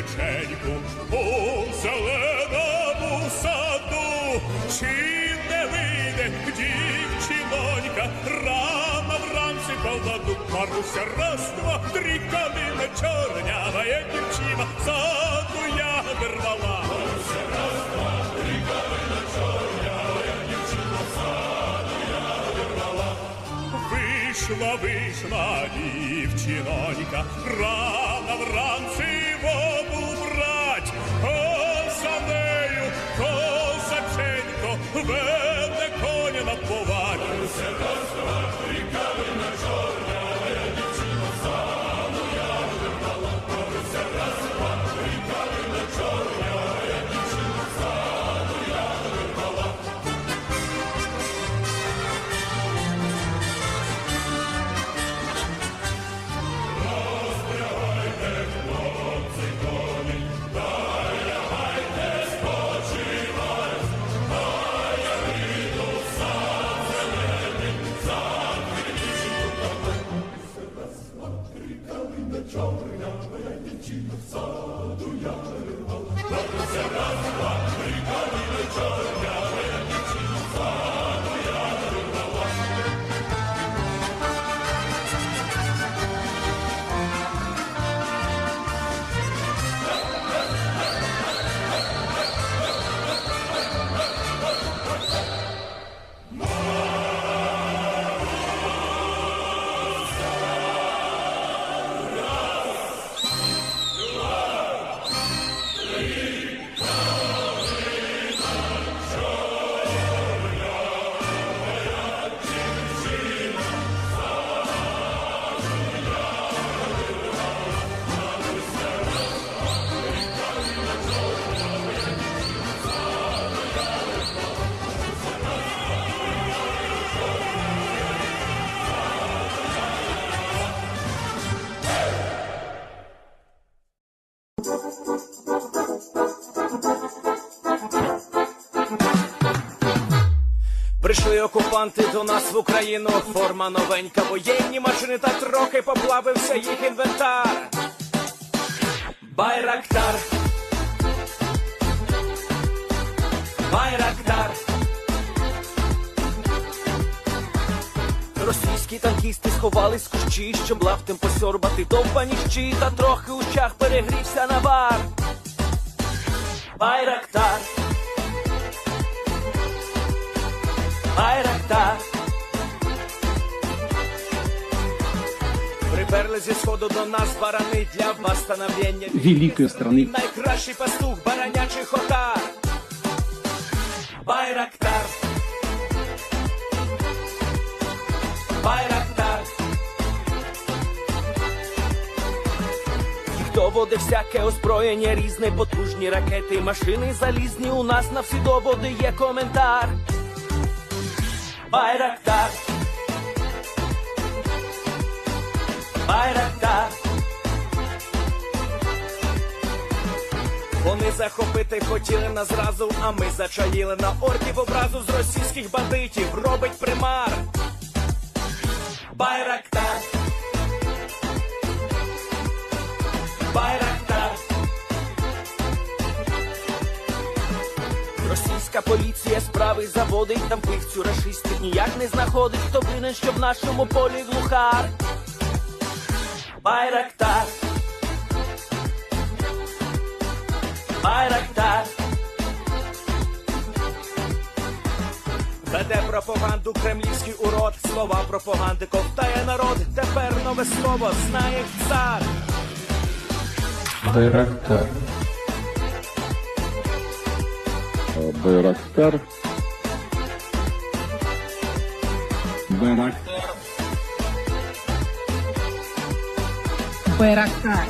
печеньку у зеленому саду. Чи не вийде дівчинонька рано вранці по ладу? Маруся, раз, два, три, калина чорнява, як дівчина саду ягоди рвала. Маруся, раз, два, три, калина чорнява, як дівчина саду ягоди рвала. Вийшла дівчинонька рано вранці воду брать, а за нею козаченько веде коня напувать. Маруся, раз, два, три, калина чорнява, я дівчина саду ягоди рвала. Маруся, раз, два, три, калина чорнява, я дівчина саду ягоди рвала. Прийшли окупанти до нас в Україну, форма новенька, воєнні машини та трохи поплавився їх інвентар. Байрактар, Байрактар. Російські танкісти сховались в кущі, щоб лаптем посьорбати довбані щі, та трохи у чах перегрівся навар. Байрактар, Байрактар. Приперли зі сходу до нас барани для восстановлення великої страни. Найкращий пастух баранячих отар. Байрактар, Байрактар. Їх доводи всяке озброєння різне, потужні ракети, машини залізні, у нас на всі доводи є коментар. Байрактар, Байрактар. Вони захопити хотіли нас зразу, а ми зачаїли на орків образу з російських бандитів, робить примар. Байрактар, Байрактар. Російська поліція справи заводить, там пивцю рашистів ніяк не знаходить, хто винен, що в нашому полі глухар. Байрактар, Байрактар. Веде пропаганду кремлівський урод, слова пропаганди ковтає народ, тепер нове слово знає цар. Байрактар. Байрактар. Байрактар. Байрактар.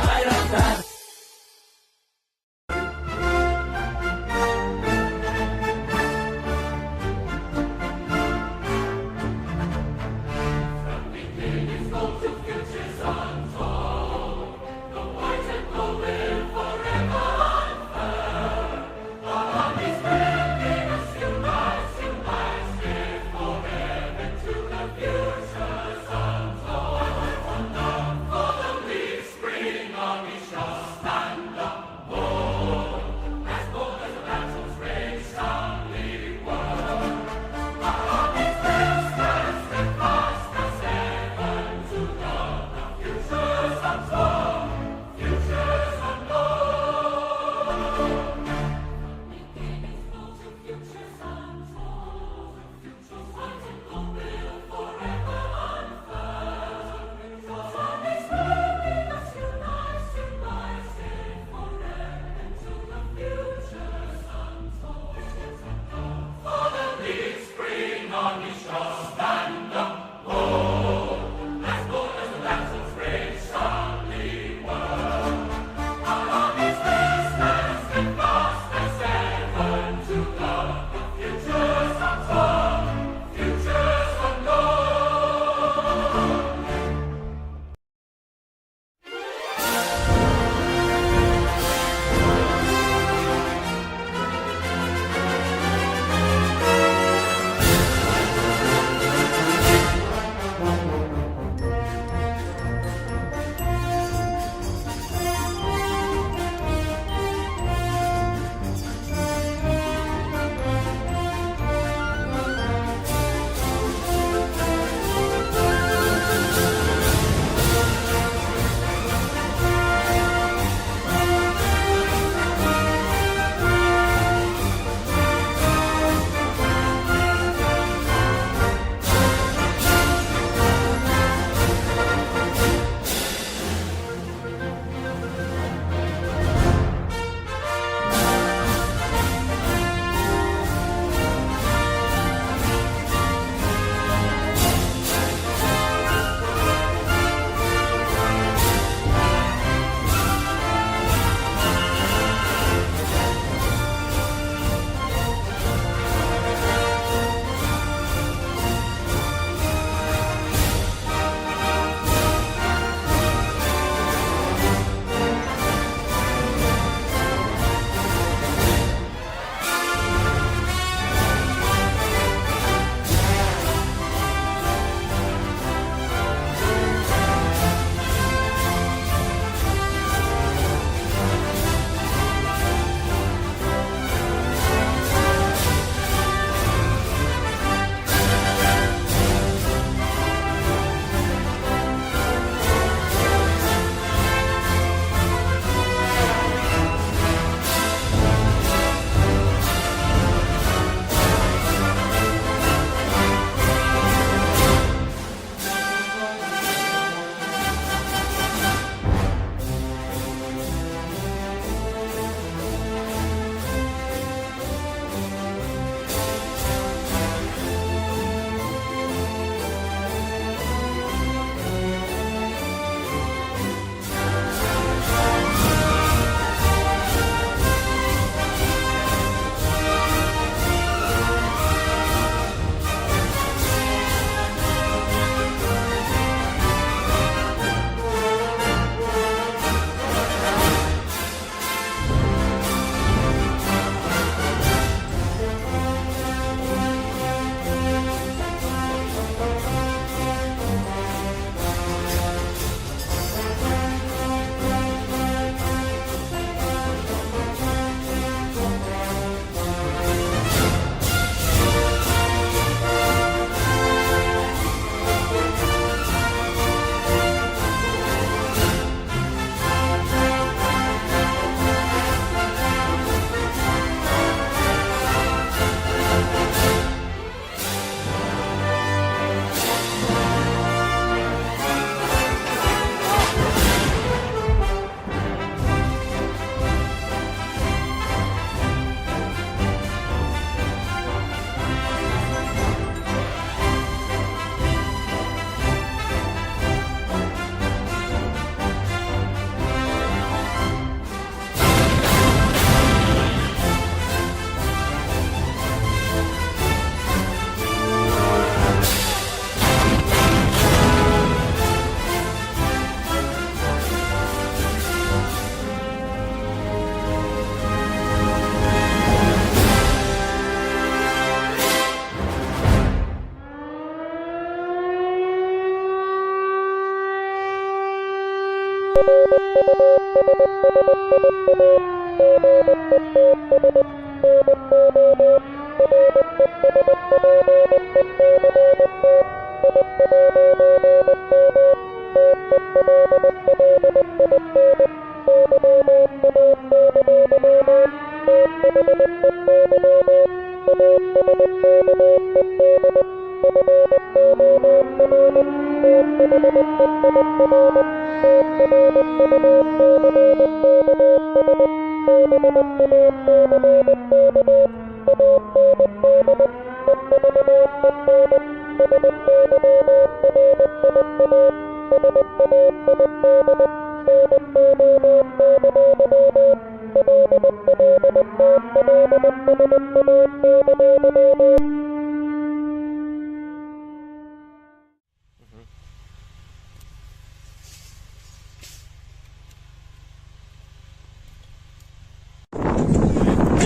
Байрактар.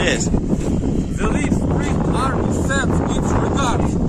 Yes. The Leaf Spring Army sends its regards.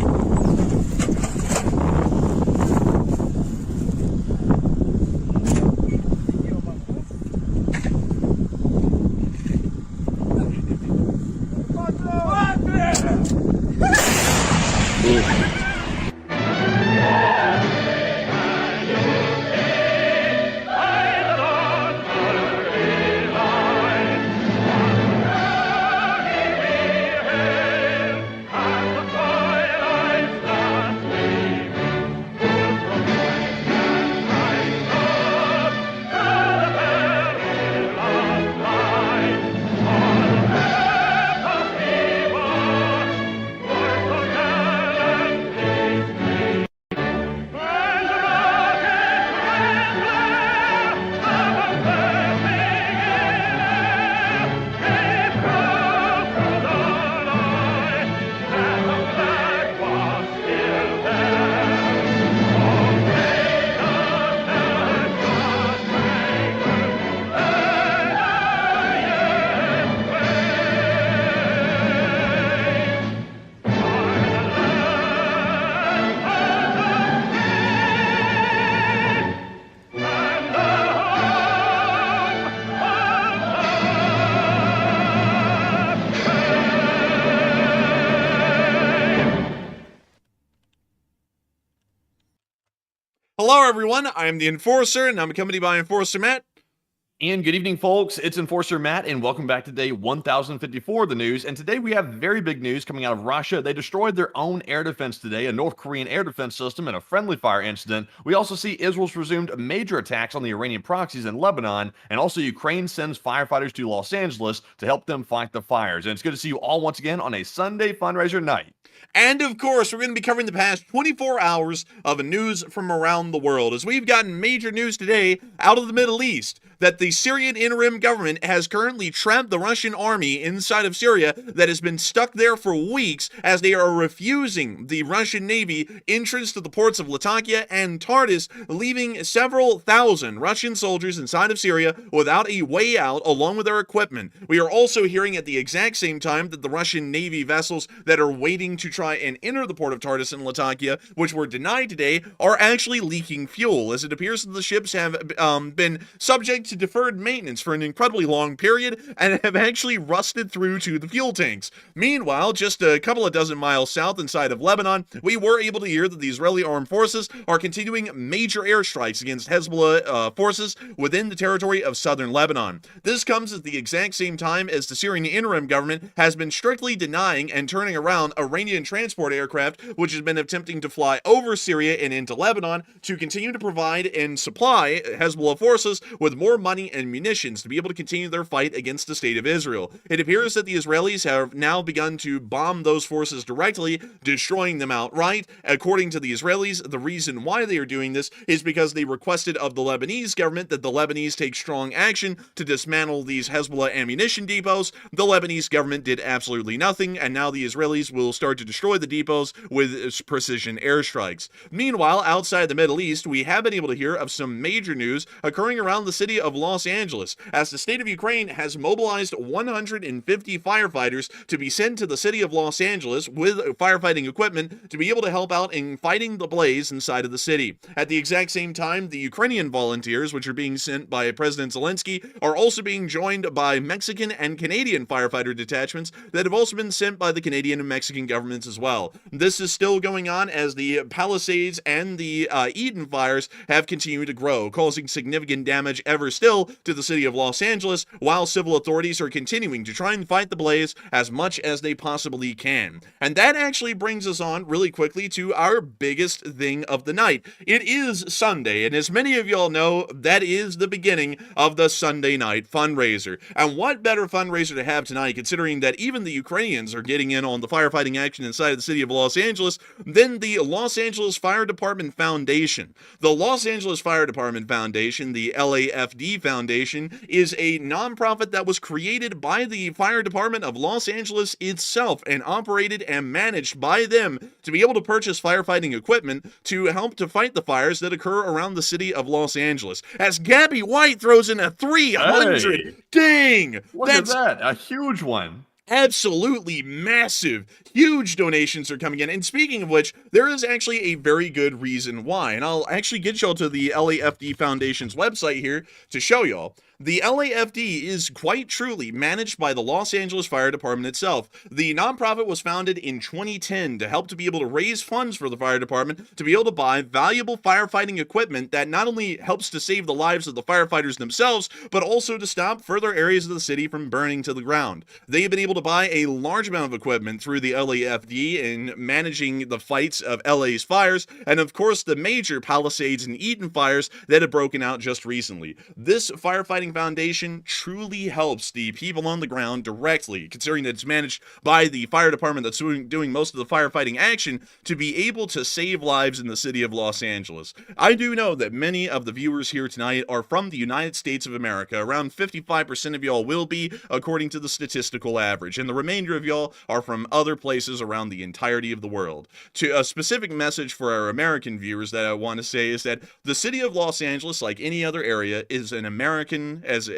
Hello, everyone. I'm the Enforcer, and I'm accompanied by Enforcer Matt. And good evening, folks. It's Enforcer Matt, and welcome back to day 1054 of the news. And today we have very big news coming out of Russia. They destroyed their own air defense today, a North Korean air defense system, in a friendly fire incident. We also see Israel's resumed major attacks on the Iranian proxies in Lebanon, and also Ukraine sends firefighters to Los Angeles to help them fight the fires. And it's good to see you all once again on a Sunday fundraiser night. And of course, we're going to be covering the past 24 hours of news from around the world, as we've gotten major news today out of the Middle East that the Syrian Interim government has currently trapped the Russian army inside of Syria that has been stuck there for weeks, as they are refusing the Russian Navy entrance to the ports of Latakia and Tartus, leaving several thousand Russian soldiers inside of Syria without a way out along with their equipment. We are also hearing at the exact same time that the Russian Navy vessels that are waiting to try and enter the port of Tartus and Latakia, which were denied today, are actually leaking fuel, as it appears that the ships have been subject to deferred maintenance for an incredibly long period and have actually rusted through to the fuel tanks. Meanwhile, just a couple of dozen miles south inside of Lebanon, we were able to hear that the Israeli armed forces are continuing major airstrikes against Hexbollah forces within the territory of southern Lebanon. This comes at the exact same time as the Syrian Interim government has been strictly denying and turning around Iranian transport aircraft, which has been attempting to fly over Syria and into Lebanon to continue to provide and supply Hezbollah forces with more money and munitions to be able to continue their fight against the state of Israel. It appears that the Israelis have now begun to bomb those forces directly, destroying them outright. According to the Israelis, the reason why they are doing this is because they requested of the Lebanese government that the Lebanese take strong action to dismantle these Hezbollah ammunition depots. The Lebanese government did absolutely nothing, and now the Israelis will start to destroy the depots with precision airstrikes. Meanwhile, outside the Middle East, we have been able to hear of some major news occurring around the city of Los Angeles, as the state of Ukraine has mobilized 150 firefighters to be sent to the city of Los Angeles with firefighting equipment to be able to help out in fighting the blaze inside of the city. At the exact same time, the Ukrainian volunteers, which are being sent by President Zelenskyy, are also being joined by Mexican and Canadian firefighter detachments that have also been sent by the Canadian and Mexican governments as well. This is still going on as the Palisades and the Eden fires have continued to grow, causing significant damage ever still to the city of Los Angeles, while civil authorities are continuing to try and fight the blaze as much as they possibly can. And that actually brings us on really quickly to our biggest thing of the night. It is Sunday, and as many of y'all know, that is the beginning of the Sunday night fundraiser. And what better fundraiser to have tonight, considering that even the Ukrainians are getting in on the firefighting action inside of the city of Los Angeles, than the Los Angeles Fire Department Foundation. The Los Angeles Fire Department Foundation, the LAFD Foundation, is a nonprofit that was created by the Fire Department of Los Angeles itself and operated and managed by them to be able to purchase firefighting equipment to help to fight the fires that occur around the city of Los Angeles. As Gabby White throws in a 300, Hey, dang, look that's at that. A huge one. absolutely massive. Huge donations are coming in. And speaking of which, there is actually a very good reason why. And I'll actually get y'all to the LAFD Foundation's website here to show y'all. The LAFD is quite truly managed by the Los Angeles Fire Department itself. The nonprofit was founded in 2010 to help to be able to raise funds for the fire department to be able to buy valuable firefighting equipment that not only helps to save the lives of the firefighters themselves, but also to stop further areas of the city from burning to the ground. They have been able to buy a large amount of equipment through the LAFD in managing the fights of LA's fires, and of course the major Palisades and Eden fires that have broken out just recently. This firefighting foundation truly helps the people on the ground directly, considering that it's managed by the fire department that's doing most of the firefighting action, to be able to save lives in the city of Los Angeles. I do know that many of the viewers here tonight are from the United States of America. Around 55% of y'all will be, according to the statistical average, and the remainder of y'all are from other places around the entirety of the world. To a specific message for our American viewers that I want to say is that the city of Los Angeles, like any other area, is an American as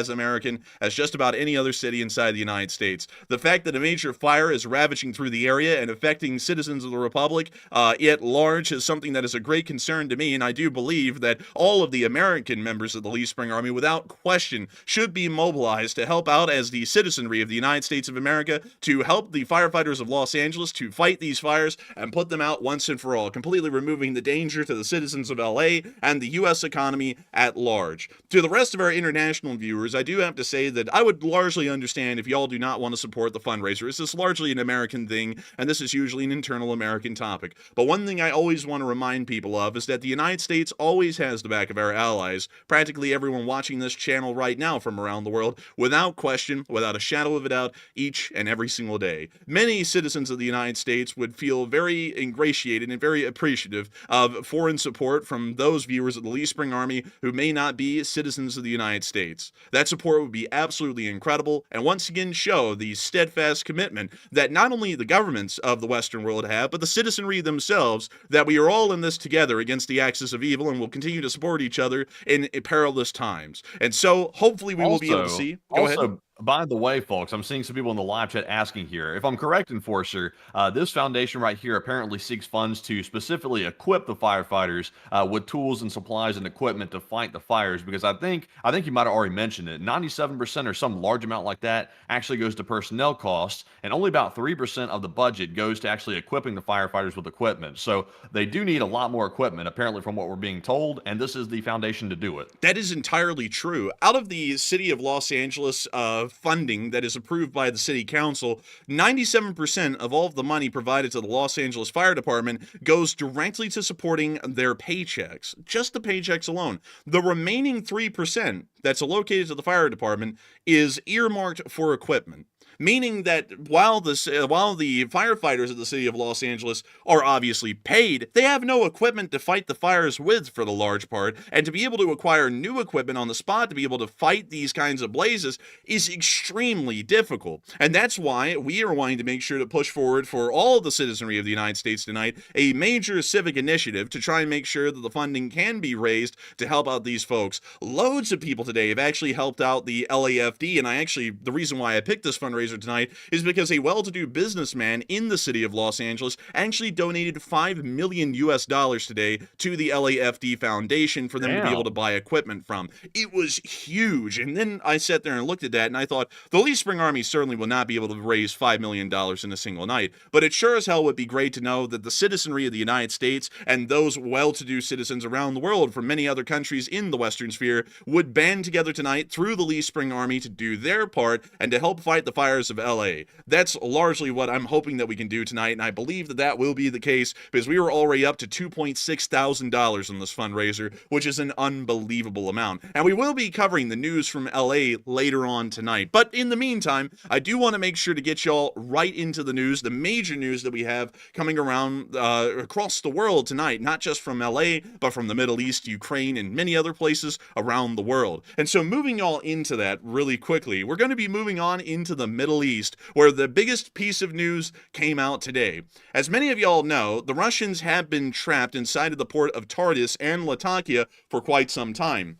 American as just about any other city inside the United States. The fact that a major fire is ravaging through the area and affecting citizens of the Republic at large is something that is a great concern to me, and I do believe that all of the American members of the Leaf Spring Army, without question, should be mobilized to help out as the citizenry of the United States of America to help the firefighters of Los Angeles to fight these fires and put them out once and for all, completely removing the danger to the citizens of LA and the U.S. economy at large. To the rest of our international viewers, I do have to say that I would largely understand if y'all do not want to support the fundraiser. This is largely an American thing, and this is usually an internal American topic. But one thing I always want to remind people of is that the United States always has the back of our allies. Practically everyone watching this channel right now from around the world, without question, without a shadow of a doubt, each and every single day. Many citizens of the United States would feel very ingratiated and very appreciative of foreign support from those viewers of the Leaf Spring Army who may not be citizens of the United States. That support would be absolutely incredible, and once again show the steadfast commitment that not only the governments of the Western world have, but the citizenry themselves, that we are all in this together against the axis of evil and will continue to support each other in perilous times. And so, hopefully we will be able to see. Go ahead. By the way, folks, I'm seeing some people in the live chat asking here. If I'm correct, Enforcer, this foundation right here apparently seeks funds to specifically equip the firefighters with tools and supplies and equipment to fight the fires, because I think you might have already mentioned it. 97% or some large amount like that actually goes to personnel costs, and only about 3% of the budget goes to actually equipping the firefighters with equipment. So they do need a lot more equipment, apparently, from what we're being told, and this is the foundation to do it. That is entirely true. Out of the city of Los Angeles funding that is approved by the city council, 97% of all of the money provided to the Los Angeles Fire Department goes directly to supporting their paychecks, just the paychecks alone. The remaining 3% that's allocated to the fire department is earmarked for equipment. meaning that while the firefighters at the city of Los Angeles are obviously paid, they have no equipment to fight the fires with for the large part, and to be able to acquire new equipment on the spot to be able to fight these kinds of blazes is extremely difficult. And that's why we are wanting to make sure to push forward for all of the citizenry of the United States tonight a major civic initiative to try and make sure that the funding can be raised to help out these folks. Loads of people today have actually helped out the LAFD, and the reason why I picked this fundraiser tonight is because a well-to-do businessman in the city of Los Angeles actually donated $5 million today to the LAFD Foundation for them to be able to buy equipment from. It was huge. And then I sat there and looked at that, and I thought, the Lee Spring Army certainly will not be able to raise $5 million in a single night, but it sure as hell would be great to know that the citizenry of the United States and those well-to-do citizens around the world from many other countries in the Western Sphere would band together tonight through the Lee Spring Army to do their part and to help fight the fires of LA. That's largely what I'm hoping that we can do tonight, and I believe that that will be the case because we were already up to $2.6 thousand on this fundraiser, which is an unbelievable amount. And we will be covering the news from LA later on tonight. But in the meantime, I do want to make sure to get y'all right into the news, the major news that we have coming around across the world tonight, not just from LA, but from the Middle East, Ukraine, and many other places around the world. And so moving y'all into that really quickly, we're going to be moving on into the Middle East, where the biggest piece of news came out today. As many of y'all know, the Russians have been trapped inside of the port of Tartus and Latakia for quite some time.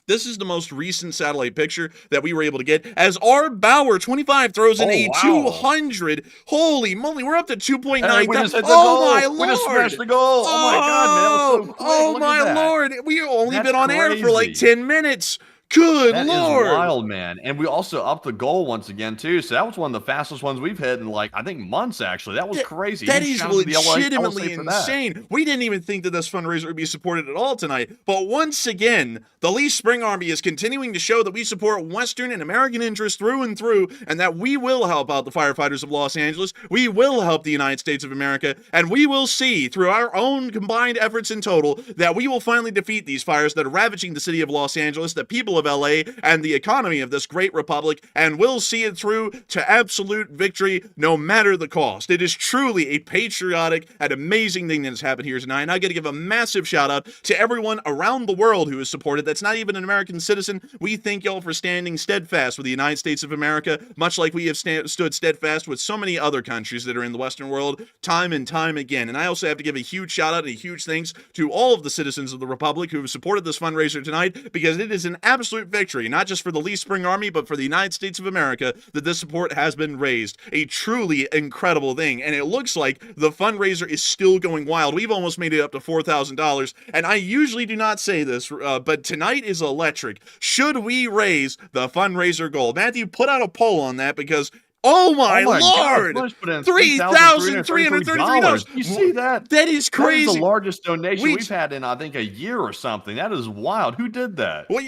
This is the most recent satellite picture that we were able to get as our Bauer 25 throws in 200. Holy moly, we're up to 2.9. Hey, we just hit the goal. goal. My lord. We just smashed the goal. Oh my God, man. That was so quick. Oh Look my at that. lord. We've only That's been on air for like crazy. 10 minutes. Good That lord. is wild, man. And we also upped the goal once again, too. So that was one of the fastest ones we've hit in, like, I think months, actually. That was crazy. That Huge is shout out to the LA legitimately for that. insane. We didn't even think that this fundraiser would be supported at all tonight. But once again, the Lee Spring Army is continuing to show that we support Western and American interests through and through, and that we will help out the firefighters of Los Angeles. We will help the United States of America, and we will see through our own combined efforts in total that we will finally defeat these fires that are ravaging the city of Los Angeles, the people of LA, and the economy of this great republic, and we'll see it through to absolute victory no matter the cost. It is truly a patriotic and amazing thing that has happened here tonight, and I got to give a massive shout out to everyone around the world who has supported that's not even an American citizen. We thank y'all for standing steadfast with the United States of America, much like we have stood steadfast with so many other countries that are in the Western world time and time again. And I also have to give a huge shout out and a huge thanks to all of the citizens of the Republic who have supported this fundraiser tonight, because it is an absolute victory, not just for the Lee Spring Army, but for the United States of America, that this support has been raised. A truly incredible thing. And it looks like the fundraiser is still going wild. We've almost made it up to $4,000. And I usually do not say this, but tonight is electric. Should we raise the fundraiser goal? Matthew, put out a poll on that, because oh my lord! God, $3,333. You see that? That is crazy. That is the largest donation we've had in, I think, a year or something. That is wild. Who did that? Well,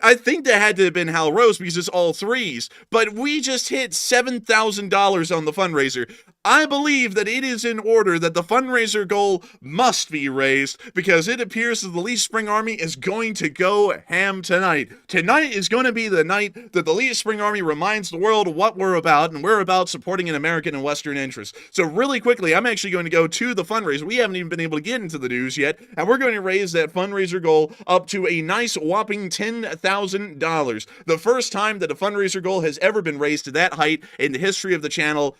I think that had to have been Hal Rose, because it's all threes. But we just hit $7,000 on the fundraiser. I believe that it is in order that the fundraiser goal must be raised, because it appears that the Lee Spring Army is going to go ham tonight. Tonight is going to be the night that the Lee Spring Army reminds the world what we're about, and we're about supporting an American and Western interest. So really quickly, I'm actually going to go to the fundraiser. We haven't even been able to get into the news yet, and we're going to raise that fundraiser goal up to a nice whopping $10,000. The first time that a fundraiser goal has ever been raised to that height in the history of the channel,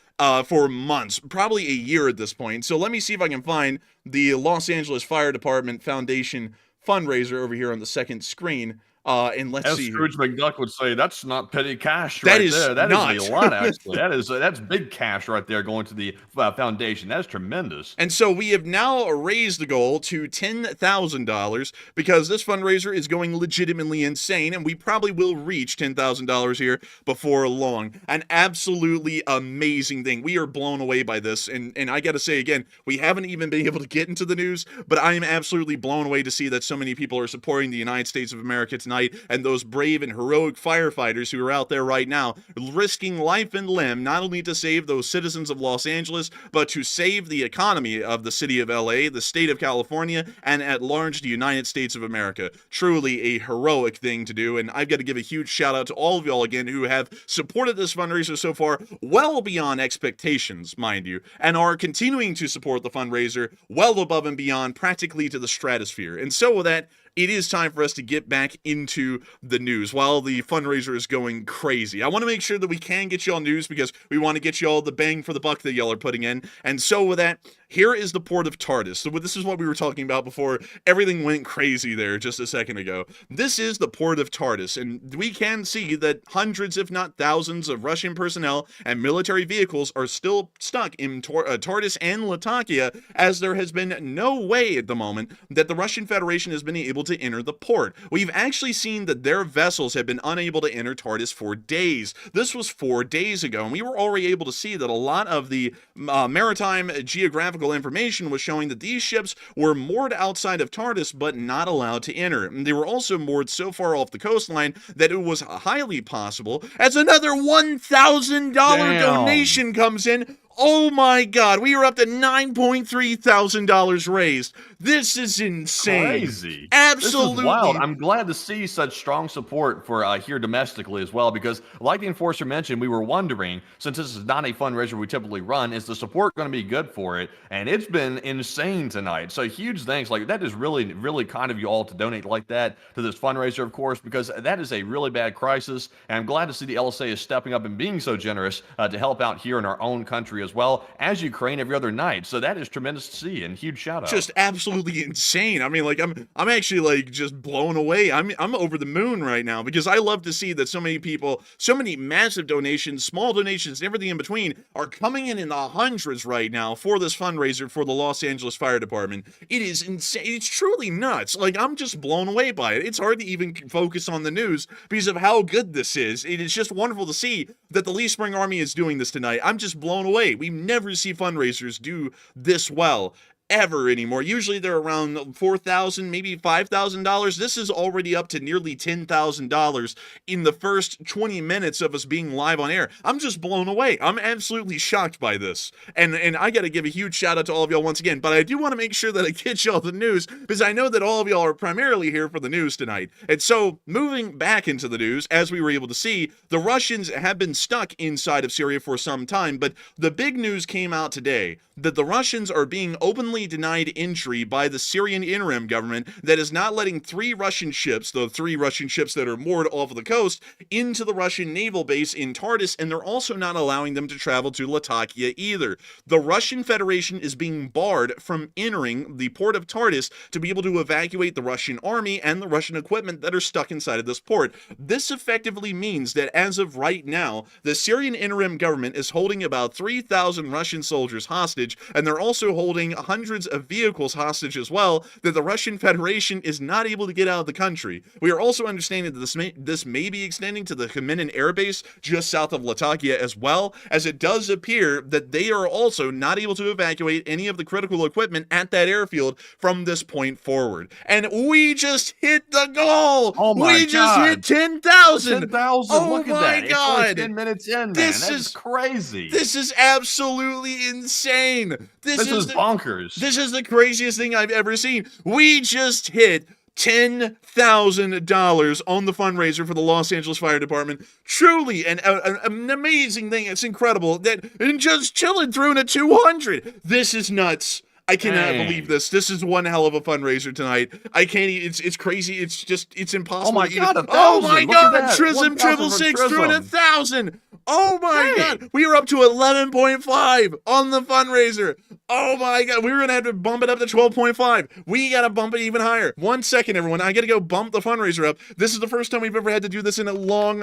for months, probably a year at this point. So let me see if I can find the Los Angeles Fire Department Foundation fundraiser over here on the second screen. And let's As see. Scrooge McDuck would say, that's not petty cash That right is there. That not. is a lot, actually. That's big cash right there going to the foundation. That is tremendous. And so we have now raised the goal to $10,000, because this fundraiser is going legitimately insane, and we probably will reach $10,000 here before long. An absolutely amazing thing. We are blown away by this, and I gotta say again, we haven't even been able to get into the news, but I am absolutely blown away to see that so many people are supporting the United States of America tonight. tonight, and those brave and heroic firefighters who are out there right now risking life and limb, not only to save those citizens of Los Angeles, but to save the economy of the city of LA, the state of California, and at large the United States of America. Truly a heroic thing to do, and I've got to give a huge shout out to all of y'all again who have supported this fundraiser so far well beyond expectations, mind you, and are continuing to support the fundraiser well above and beyond, practically to the stratosphere. And so with that, it is time for us to get back into the news while the fundraiser is going crazy. I want to make sure that we can get y'all news because we want to get y'all the bang for the buck that y'all are putting in. And so with that, here is the port of Tartus. So this is what we were talking about before everything went crazy there just a second ago. This is the port of Tartus, and we can see that hundreds, if not thousands, of Russian personnel and military vehicles are still stuck in Tartus and Latakia, as there has been no way at the moment that the Russian Federation has been able to enter the port. We've actually seen that their vessels have been unable to enter Tartus for days. This was 4 days ago, and we were already able to see that a lot of the maritime geographical information was showing that these ships were moored outside of Tartus but not allowed to enter. And they were also moored so far off the coastline that it was highly possible, as another $1,000 donation comes in. Oh my God, we are up to $9.3 thousand raised. This is insane. Crazy. Absolutely. This is wild. I'm glad to see such strong support for here domestically as well, because like the enforcer mentioned, we were wondering, since this is not a fundraiser we typically run, is the support going to be good for it? And it's been insane tonight. So huge thanks. Like, that is really, really kind of you all to donate like that to this fundraiser, of course, because that is a really bad crisis. And I'm glad to see the LSA is stepping up and being so generous to help out here in our own country as well as Ukraine every other night. So that is tremendous to see, and huge shout out. Just absolutely insane. I mean, like, I'm actually like just blown away. I'm over the moon right now, because I love to see that so many people, so many massive donations, small donations, and everything in between are coming in the hundreds right now for this fundraiser for the Los Angeles Fire Department. It is insane. It's truly nuts. Like, I'm just blown away by it. It's hard to even focus on the news because of how good this is. It is just wonderful to see that the Lee Spring Army is doing this tonight. I'm just blown away. We never see fundraisers do this well ever anymore. Usually they're around $4,000, maybe $5,000. This is already up to nearly $10,000 in the first 20 minutes of us being live on air. I'm just blown away. I'm absolutely shocked by this. And I got to give a huge shout out to all of y'all once again, but I do want to make sure that I get y'all the news, because I know that all of y'all are primarily here for the news tonight. And so, moving back into the news, as we were able to see, the Russians have been stuck inside of Syria for some time, but the big news came out today that the Russians are being openly denied entry by the Syrian Interim government that is not letting 3 Russian ships, the 3 Russian ships that are moored off of the coast, into the Russian naval base in Tartus, and they're also not allowing them to travel to Latakia either. The Russian Federation is being barred from entering the port of Tartus to be able to evacuate the Russian army and the Russian equipment that are stuck inside of this port. This effectively means that as of right now, the Syrian Interim government is holding about 3,000 Russian soldiers hostage, and they're also holding hundreds of vehicles hostage as well that the Russian Federation is not able to get out of the country. We are also understanding that this may be extending to the Khmenin Air Base just south of Latakia as well, as it does appear that they are also not able to evacuate any of the critical equipment at that airfield from this point forward. And we just hit the goal! Oh my we just God. hit 10,000! 10,000. Oh Look at my that. God. It's only 10 minutes in, man. This That's is crazy. This is absolutely insane. This is bonkers. This is the craziest thing I've ever seen. We just hit $10,000 on the fundraiser for the Los Angeles Fire Department. Truly an amazing thing. It's incredible. And just chilling through in a 200. This is nuts. I cannot believe this. This is one hell of a fundraiser tonight. I can't. It's crazy. It's impossible. Oh my God! Oh my God! That. Trism 666 threw in 1,000. Oh my God! We are up to 11.5 on the fundraiser. Oh my God! We were gonna have to bump it up to 12.5. We gotta bump it even higher. 1 second, everyone. I gotta go bump the fundraiser up. This is the first time we've ever had to do this in a long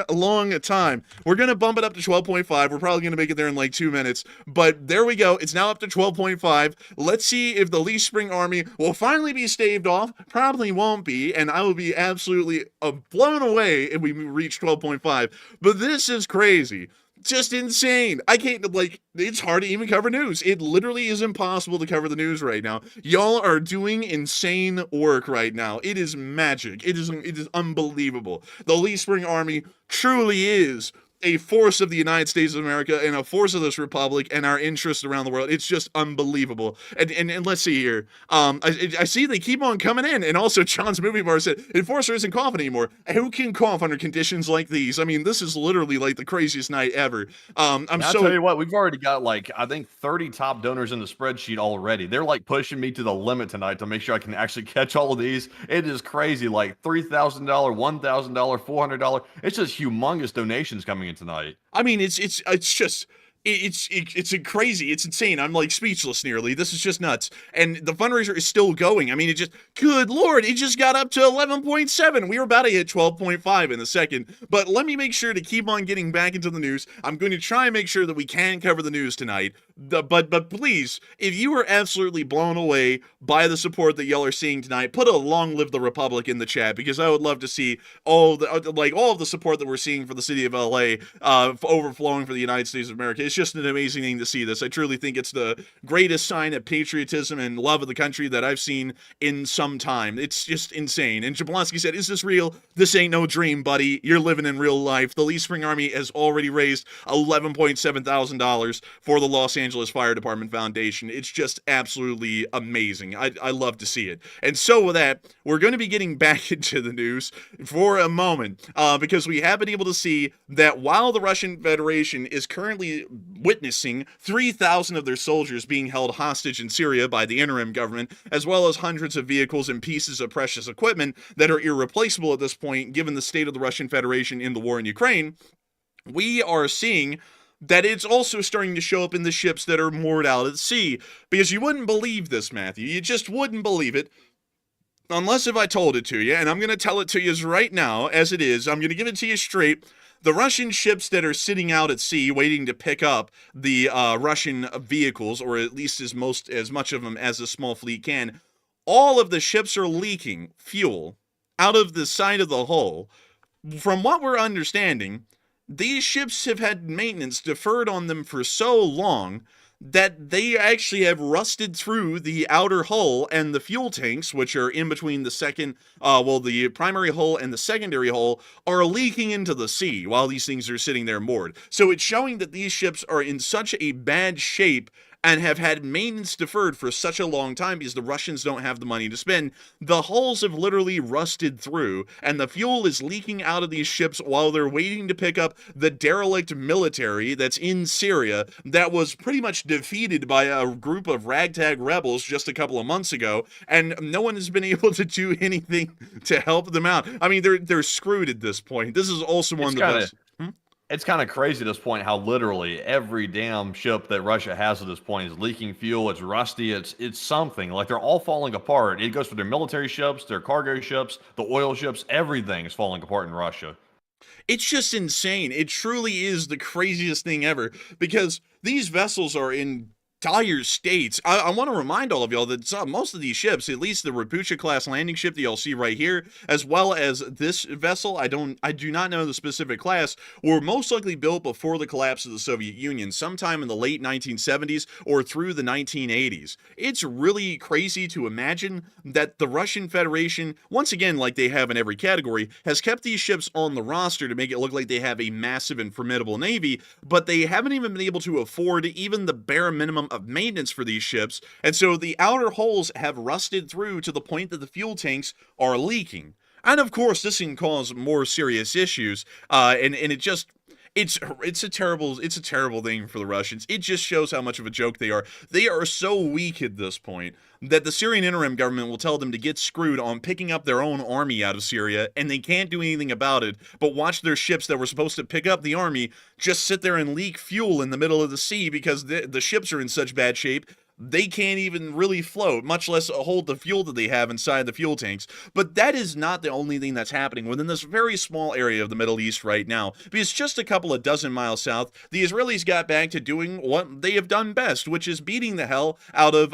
time. We're gonna bump it up to 12.5. We're probably gonna make it there in like 2 minutes. But there we go. It's now up to 12.5. Let's see if the Lee Spring Army will finally be staved off. Probably won't be, and I will be absolutely blown away if we reach 12.5. But this is crazy. Just insane. I can't, like, it's hard to even cover news. It literally is impossible to cover the news right now. Y'all are doing insane work right now. It is magic. It is unbelievable. The Lee Spring Army truly is a force of the United States of America and a force of this republic and our interests around the world. It's just unbelievable. And let's see here. I see they keep on coming in. And also, John's Movie Bar said, Enforcer isn't coughing anymore. Who can cough under conditions like these? I mean, this is literally like the craziest night ever. I'll tell you what, we've already got like, I think 30 top donors in the spreadsheet already. They're like pushing me to the limit tonight to make sure I can actually catch all of these. It is crazy. Like $3,000, $1,000, $400. It's just humongous donations coming in tonight. I mean, it's just it's crazy. It's insane. I'm like speechless nearly. This is just nuts. And the fundraiser is still going. I mean, it just, good Lord, it just got up to 11.7. We were about to hit 12.5 in a second. But let me make sure to keep on getting back into the news. I'm going to try and make sure that we can cover the news tonight. But please, if you were absolutely blown away by the support that y'all are seeing tonight, put a long live the Republic in the chat, because I would love to see all of the support that we're seeing for the city of LA overflowing for the United States of America. It's just an amazing thing to see this. I truly think it's the greatest sign of patriotism and love of the country that I've seen in some time. It's just insane. And Jablonski said, is this real? This ain't no dream, buddy. You're living in real life. The Lee Spring Army has already raised $11.7 thousand for the Los Angeles Fire Department Foundation. It's just absolutely amazing. I love to see it. And so with that, we're going to be getting back into the news for a moment, because we have been able to see that while the Russian Federation is currently witnessing 3,000 of their soldiers being held hostage in Syria by the interim government, as well as hundreds of vehicles and pieces of precious equipment that are irreplaceable at this point, given the state of the Russian Federation in the war in Ukraine, we are seeing that it's also starting to show up in the ships that are moored out at sea. Because you wouldn't believe this, Matthew. You just wouldn't believe it. Unless if I told it to you, and I'm going to tell it to you right now, as it is. I'm going to give it to you straight. The Russian ships that are sitting out at sea waiting to pick up the Russian vehicles, or at least as much of them as a small fleet can, all of the ships are leaking fuel out of the side of the hull. From what we're understanding, these ships have had maintenance deferred on them for so long that they actually have rusted through the outer hull, and the fuel tanks, which are in between the primary hull and the secondary hull, are leaking into the sea while these things are sitting there moored. So it's showing that these ships are in such a bad shape and have had maintenance deferred for such a long time because the Russians don't have the money to spend. The hulls have literally rusted through, and the fuel is leaking out of these ships while they're waiting to pick up the derelict military that's in Syria that was pretty much defeated by a group of ragtag rebels just a couple of months ago, and no one has been able to do anything to help them out. I mean, they're screwed at this point. This is also one of the best. It's kind of crazy at this point how literally every damn ship that Russia has at this point is leaking fuel. It's rusty. It's something. Like, they're all falling apart. It goes for their military ships, their cargo ships, the oil ships. Everything is falling apart in Russia. It's just insane. It truly is the craziest thing ever, because these vessels are in dire states. I want to remind all of y'all that most of these ships, at least the Rapucha class landing ship that y'all see right here, as well as this vessel, I do not know the specific class, were most likely built before the collapse of the Soviet Union, sometime in the late 1970s or through the 1980s. It's really crazy to imagine that the Russian Federation, once again, like they have in every category, has kept these ships on the roster to make it look like they have a massive and formidable navy, but they haven't even been able to afford even the bare minimum of maintenance for these ships, and so the outer hulls have rusted through to the point that the fuel tanks are leaking. And of course, this can cause more serious issues, and it just... It's a terrible thing for the Russians. It just shows how much of a joke they are. They are so weak at this point that the Syrian Interim government will tell them to get screwed on picking up their own army out of Syria, and they can't do anything about it, but watch their ships that were supposed to pick up the army just sit there and leak fuel in the middle of the sea because the ships are in such bad shape. they can't even really float, much less hold the fuel that they have inside the fuel tanks. But that is not the only thing that's happening within this very small area of the Middle East right now, because just a couple of dozen miles south, the Israelis got back to doing what they have done best, which is beating the hell out of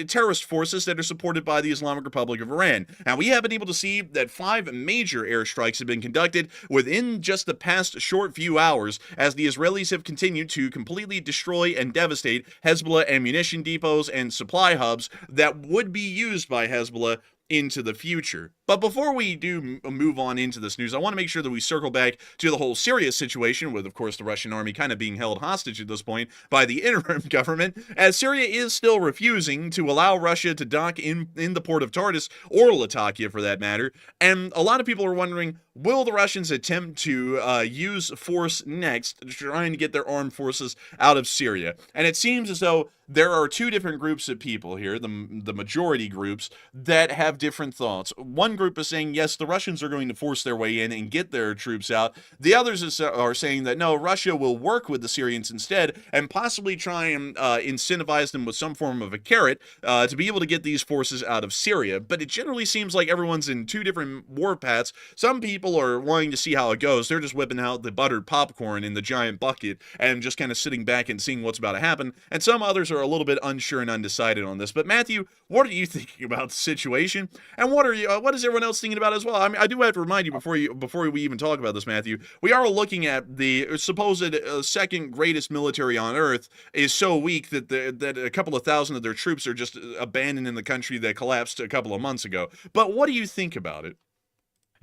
terrorist forces that are supported by the Islamic Republic of Iran. And we have been able to see that 5 major airstrikes have been conducted within just the past short few hours, as the Israelis have continued to completely destroy and devastate Hexbollah ammunition depots and supply hubs that would be used by Hexbollah into the future. But before we do move on into this news, I want to make sure that we circle back to the whole Syria situation, with, of course, the Russian army kind of being held hostage at this point by the interim government, as Syria is still refusing to allow Russia to dock in the port of Tartus, or Latakia for that matter. And a lot of people are wondering, will the Russians attempt to use force next, trying to get their armed forces out of Syria? And it seems as though there are 2 different groups of people here, the majority groups, that have different thoughts. One group is saying, yes, the Russians are going to force their way in and get their troops out. The others are saying that, no, Russia will work with the Syrians instead and possibly try and incentivize them with some form of a carrot to be able to get these forces out of Syria. But it generally seems like everyone's in 2 different war paths. Some people are wanting to see how it goes. They're just whipping out the buttered popcorn in the giant bucket and just kind of sitting back and seeing what's about to happen. And some others are a little bit unsure and undecided on this. But Matthew, what are you thinking about the situation? And what is everyone else thinking about as well? I mean, I do have to remind you before we even talk about this, Matthew, we are looking at the supposed second greatest military on earth is so weak that a couple of thousand of their troops are just abandoning the country that collapsed a couple of months ago. But what do you think about it?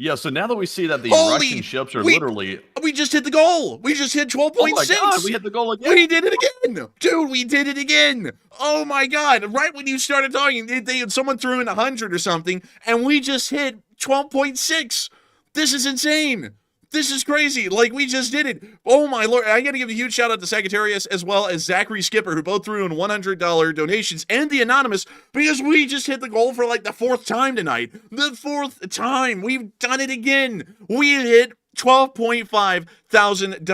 Yeah, so now that we see that the Russian ships are literally... We just hit the goal! We just hit 12.6! Oh my God, we hit the goal again! We did it again! Dude, we did it again! Oh my God, right when you started talking, someone threw in 100 or something, and we just hit 12.6! This is insane! This is crazy. Like, we just did it. Oh, my Lord. I got to give a huge shout out to Sagittarius as well as Zachary Skipper, who both threw in $100 donations, and the Anonymous, because we just hit the goal for like the 4th time tonight. The 4th time. We've done it again. We hit $12.5 thousand.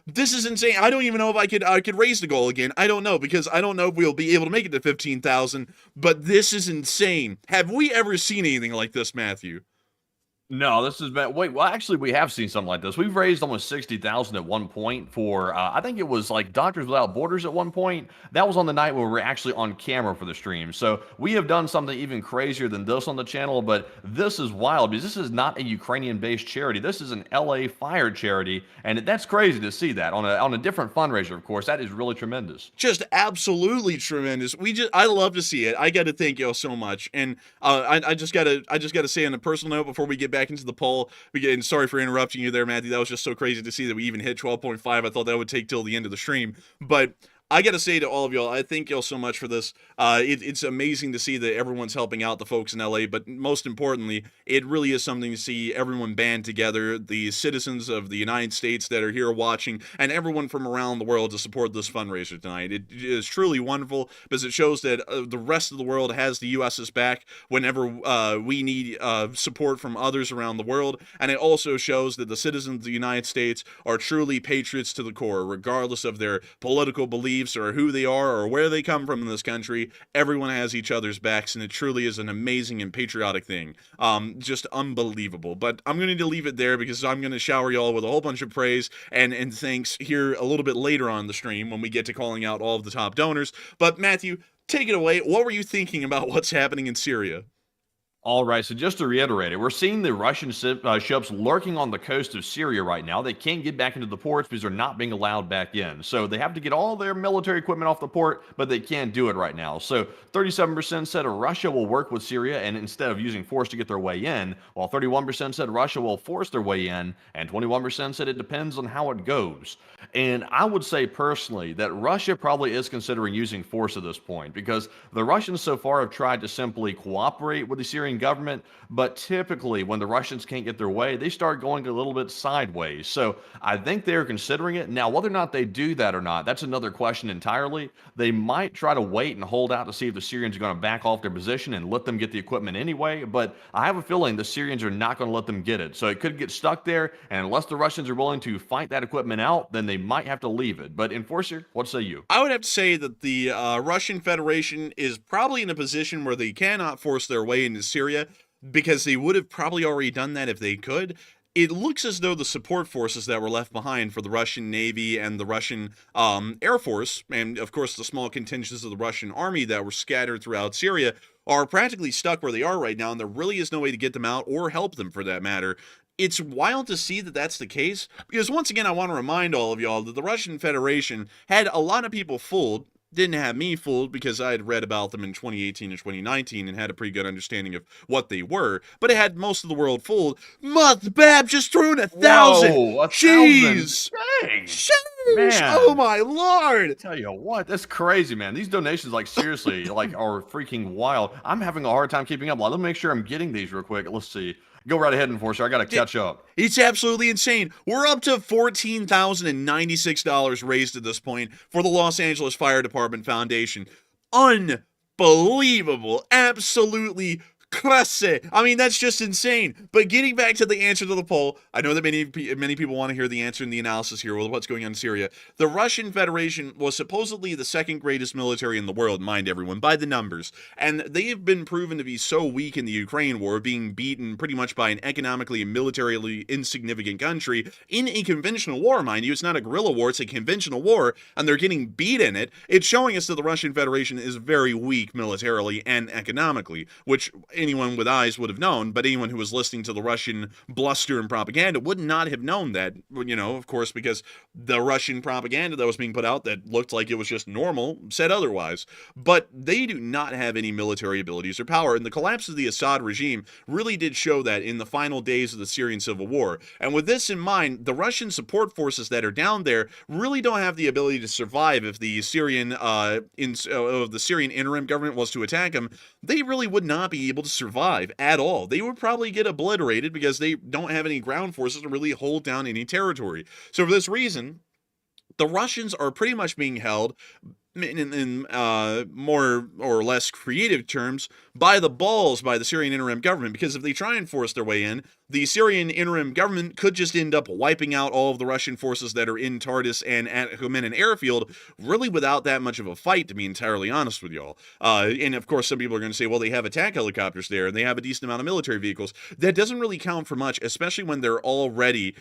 This is insane. I don't even know if I could raise the goal again. I don't know, because I don't know if we'll be able to make it to 15,000, but this is insane. Have we ever seen anything like this, Matthew? No, this has been, well, actually, we have seen something like this. We've raised almost 60,000 at one point for, I think it was like Doctors Without Borders at one point. That was on the night where we were actually on camera for the stream. So we have done something even crazier than this on the channel, but this is wild because this is not a Ukrainian-based charity. This is an LA fire charity, and that's crazy to see that on a different fundraiser, of course. That is really tremendous. Just absolutely tremendous. I love to see it. I got to thank y'all so much. And I just got to say on a personal note before we get back into the poll. And sorry for interrupting you there, Matthew. That was just so crazy to see that we even hit 12.5. I thought that would take till the end of the stream. But I got to say to all of y'all, I thank y'all so much for this. It's amazing to see that everyone's helping out the folks in LA, but most importantly, it really is something to see everyone band together, the citizens of the United States that are here watching, and everyone from around the world to support this fundraiser tonight. It is truly wonderful because it shows that the rest of the world has the US's back whenever we need support from others around the world, and it also shows that the citizens of the United States are truly patriots to the core, regardless of their political beliefs or who they are or where they come from in this country. Everyone has each other's backs, and it truly is an amazing and patriotic thing. Just unbelievable. But I'm going to leave it there because I'm going to shower y'all with a whole bunch of praise and thanks here a little bit later on the stream when we get to calling out all of the top donors. But Matthew, take it away. What were you thinking about what's happening in Syria? All right, so just to reiterate it, we're seeing the Russian ships lurking on the coast of Syria right now. They can't get back into the ports because they're not being allowed back in. So they have to get all their military equipment off the port, but they can't do it right now. So 37% said Russia will work with Syria and instead of using force to get their way in, while 31% said Russia will force their way in, and 21% said it depends on how it goes. And I would say personally that Russia probably is considering using force at this point because the Russians so far have tried to simply cooperate with the Syrian Syrian government, but typically when the Russians can't get their way, they start going a little bit sideways. So I think they're considering it. Now, whether or not they do that or not, that's another question entirely. They might try to wait and hold out to see if the Syrians are going to back off their position and let them get the equipment anyway, but I have a feeling the Syrians are not going to let them get it. So it could get stuck there, and unless the Russians are willing to fight that equipment out, then they might have to leave it. But Enforcer, what say you? I would have to say that the Russian Federation is probably in a position where they cannot force their way into Syria, because they would have probably already done that if they could. It looks as though the support forces that were left behind for the Russian Navy and the Russian Air Force, and of course the small contingents of the Russian Army that were scattered throughout Syria, are practically stuck where they are right now, and there really is no way to get them out or help them for that matter. It's wild to see that that's the case, because once again, I want to remind all of y'all that the Russian Federation had a lot of people fooled. Didn't have me fooled because I had read about them in 2018 and 2019 and had a pretty good understanding of what they were, but it had most of the world fooled. Bab just threw in 1,000. Whoa, 1,000. Jeez. Dang. Sheesh. Man. Oh my lord. Tell you what, that's crazy, man. These donations, like, seriously, like, are freaking wild. I'm having a hard time keeping up. Let me make sure I'm getting these real quick. Let's see. Go right ahead, Enforcer. I got to catch up. It's absolutely insane. We're up to $14,096 raised at this point for the Los Angeles Fire Department Foundation. Unbelievable. Absolutely crazy. I mean, that's just insane. But getting back to the answer to the poll, I know that many people want to hear the answer and the analysis here with what's going on in Syria. The Russian Federation was supposedly the second greatest military in the world, mind everyone, by the numbers. And they've been proven to be so weak in the Ukraine war, being beaten pretty much by an economically and militarily insignificant country in a conventional war, mind you. It's not a guerrilla war, it's a conventional war, and they're getting beat in it. It's showing us that the Russian Federation is very weak militarily and economically, which anyone with eyes would have known, but anyone who was listening to the Russian bluster and propaganda would not have known that, you know, of course, because the Russian propaganda that was being put out that looked like it was just normal said otherwise. But they do not have any military abilities or power, and the collapse of the Assad regime really did show that in the final days of the Syrian civil war. And with this in mind, the Russian support forces that are down there really don't have the ability to survive if the Syrian interim government was to attack them. They really would not be able to survive at all. They would probably get obliterated because they don't have any ground forces to really hold down any territory. So for this reason, the Russians are pretty much being held in more or less creative terms by the balls by the Syrian interim government, because if they try and force their way in, the Syrian interim government could just end up wiping out all of the Russian forces that are in Tartus and at Khmeimim airfield, really without that much of a fight, to be entirely honest with y'all. And of course, some people are going to say, well, they have attack helicopters there, and they have a decent amount of military vehicles. That doesn't really count for much, especially when they're already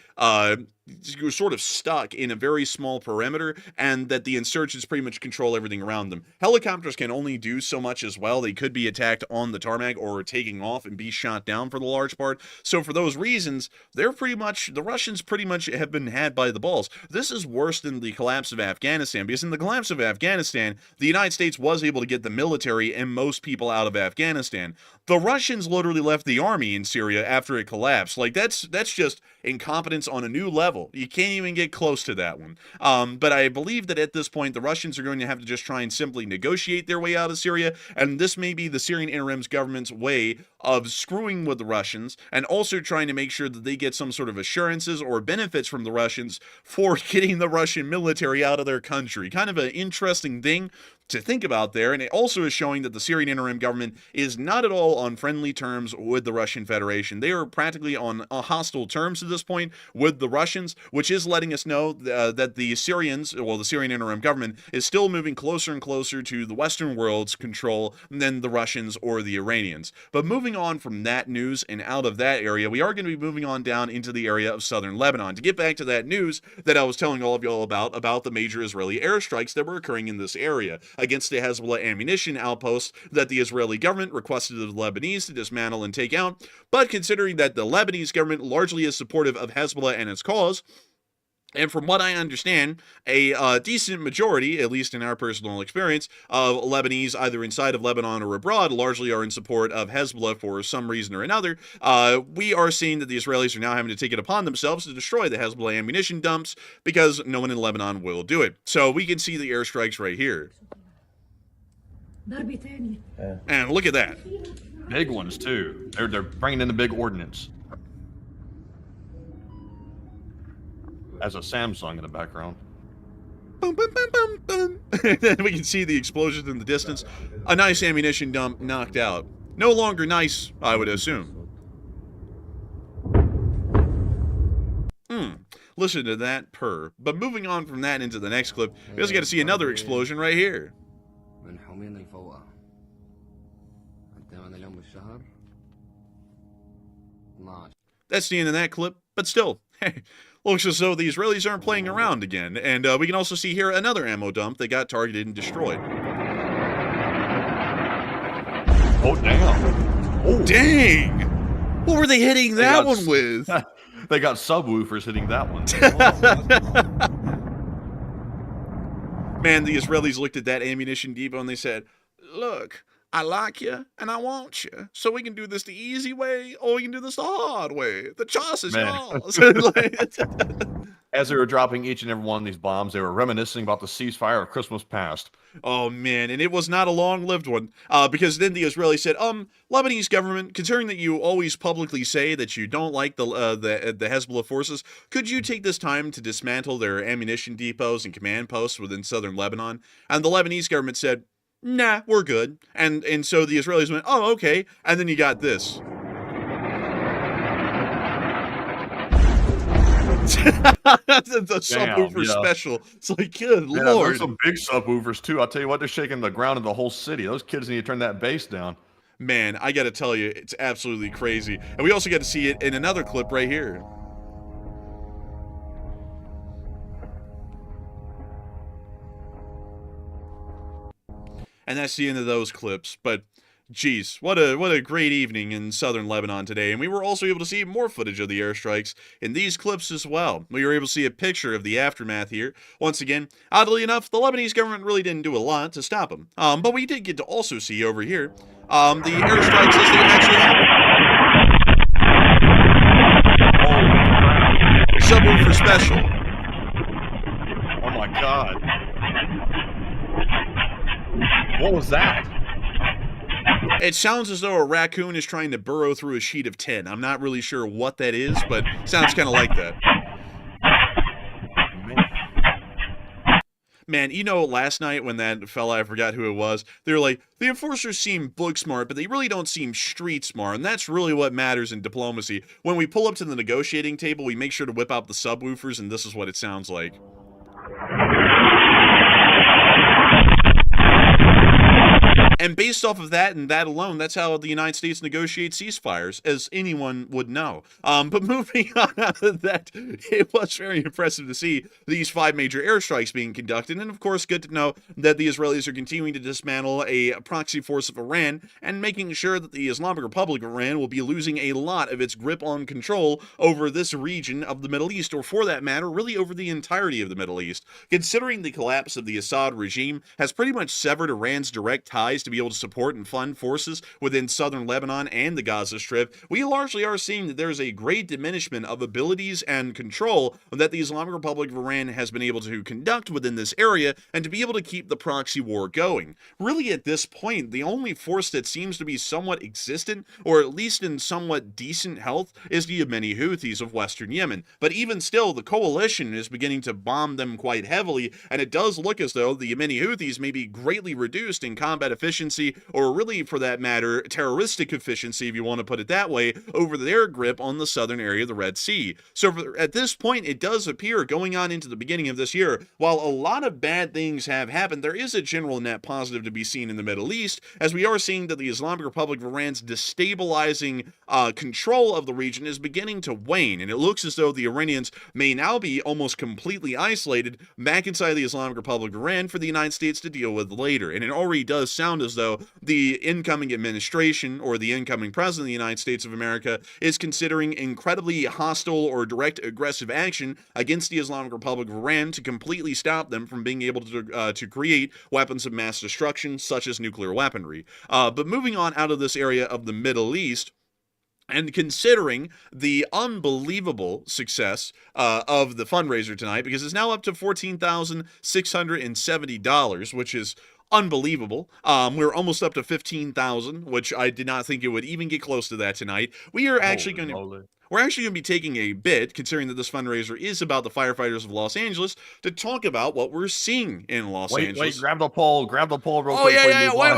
sort of stuck in a very small perimeter, and that the insurgents pretty much control everything around them. Helicopters can only do so much as well. They could be attacked on the tarmac or taking off and be shot down for the large part. So for those reasons, the Russians pretty much have been had by the balls. This is worse than the collapse of Afghanistan, because in the collapse of Afghanistan, the United States was able to get the military and most people out of Afghanistan. The Russians literally left the army in Syria after it collapsed. Like, that's just incompetence on a new level. You can't even get close to that one. But I believe that at this point, the Russians are going to have to just try and simply negotiate their way out of Syria, and this may be the Syrian interim government's way of screwing with the Russians, and also trying to make sure that they get some sort of assurances or benefits from the Russians for getting the Russian military out of their country. Kind of an interesting thing to think about there, and it also is showing that the Syrian interim government is not at all on friendly terms with the Russian Federation. They are practically on hostile terms at this point with the Russians, which is letting us know that the Syrian interim government is still moving closer and closer to the Western world's control than the Russians or the Iranians. But moving on from that news and out of that area, we are going to be moving on down into the area of southern Lebanon. To get back to that news that I was telling all of y'all about the major Israeli airstrikes that were occurring in this area against the Hexbollah ammunition outpost that the Israeli government requested of the Lebanese to dismantle and take out. But considering that the Lebanese government largely is supportive of Hexbollah and its cause, and from what I understand, a decent majority, at least in our personal experience, of Lebanese, either inside of Lebanon or abroad, largely are in support of Hexbollah for some reason or another. We are seeing that the Israelis are now having to take it upon themselves to destroy the Hexbollah ammunition dumps because no one in Lebanon will do it. So we can see the airstrikes right here. And look at that. Big ones too. They're bringing in the big ordnance. As a Samsung in the background. Boom, boom, boom, boom, boom. And then we can see the explosions in the distance. A nice ammunition dump knocked out. No longer nice, I would assume. Listen to that purr. But moving on from that into the next clip, we also got to see another explosion right here. That's the end of that clip, but still, hey, looks as though the Israelis aren't playing around again. And we can also see here another ammo dump that got targeted and destroyed. Oh, damn. Oh. Dang! What were they hitting that one with? They got subwoofers hitting that one. Man, the Israelis looked at that ammunition depot and they said, look, I like you and I want you. So we can do this the easy way or we can do this the hard way. The choice is yours. As they were dropping each and every one of these bombs, they were reminiscing about the ceasefire of Christmas past. Oh, man, and it was not a long-lived one, because then the Israelis said, Lebanese government, considering that you always publicly say that you don't like the Hexbollah forces, could you take this time to dismantle their ammunition depots and command posts within southern Lebanon? And the Lebanese government said, nah, we're good. And so the Israelis went, oh, okay, and then you got this. the subwoofer special. It's like, good lord. There's some big subwoofers too. I'll tell you what, they're shaking the ground of the whole city. Those kids need to turn that bass down. Man, I gotta tell you, it's absolutely crazy. And we also get to see it in another clip right here. And that's the end of those clips, but geez, what a great evening in southern Lebanon today, and we were also able to see more footage of the airstrikes in these clips as well. We were able to see a picture of the aftermath here. Once again, oddly enough, the Lebanese government really didn't do a lot to stop them, but we did get to also see over here the airstrikes as they actually happened. Subwoofer special. Oh my god. What was that? It sounds as though a raccoon is trying to burrow through a sheet of tin. I'm not really sure what that is, but it sounds kind of like that. Man, you know, last night when that fella, I forgot who it was, they were like, the enforcers seem book smart, but they really don't seem street smart, and that's really what matters in diplomacy. When we pull up to the negotiating table, we make sure to whip out the subwoofers, and this is what it sounds like. And based off of that and that alone, that's how the United States negotiates ceasefires, as anyone would know. But moving on out of that, it was very impressive to see these 5 major airstrikes being conducted, and of course good to know that the Israelis are continuing to dismantle a proxy force of Iran and making sure that the Islamic Republic of Iran will be losing a lot of its grip on control over this region of the Middle East, or for that matter, really over the entirety of the Middle East. Considering the collapse of the Assad regime has pretty much severed Iran's direct ties to be able to support and fund forces within southern Lebanon and the Gaza Strip, we largely are seeing that there's a great diminishment of abilities and control that the Islamic Republic of Iran has been able to conduct within this area and to be able to keep the proxy war going. Really, at this point, the only force that seems to be somewhat existent, or at least in somewhat decent health, is the Yemeni Houthis of western Yemen. But even still, the coalition is beginning to bomb them quite heavily, and it does look as though the Yemeni Houthis may be greatly reduced in combat efficiency, or really, for that matter, terroristic efficiency, if you want to put it that way, over their grip on the southern area of the Red Sea. So at this point, it does appear, going on into the beginning of this year, while a lot of bad things have happened, there is a general net positive to be seen in the Middle East, as we are seeing that the Islamic Republic of Iran's destabilizing control of the region is beginning to wane, and it looks as though the Iranians may now be almost completely isolated back inside the Islamic Republic of Iran for the United States to deal with later. And it already does sound as though the incoming administration, or the incoming president of the United States of America, is considering incredibly hostile or direct aggressive action against the Islamic Republic of Iran to completely stop them from being able to create weapons of mass destruction, such as nuclear weaponry. But moving on out of this area of the Middle East, and considering the unbelievable success of the fundraiser tonight, because it's now up to $14,670, which is unbelievable. We're almost up to 15,000, which I did not think it would even get close to that tonight. We are actually going to... We're actually going to be taking a bit, considering that this fundraiser is about the firefighters of Los Angeles, to talk about what we're seeing in Los Angeles. Wait, grab the poll real quick. Oh, yeah. Wait.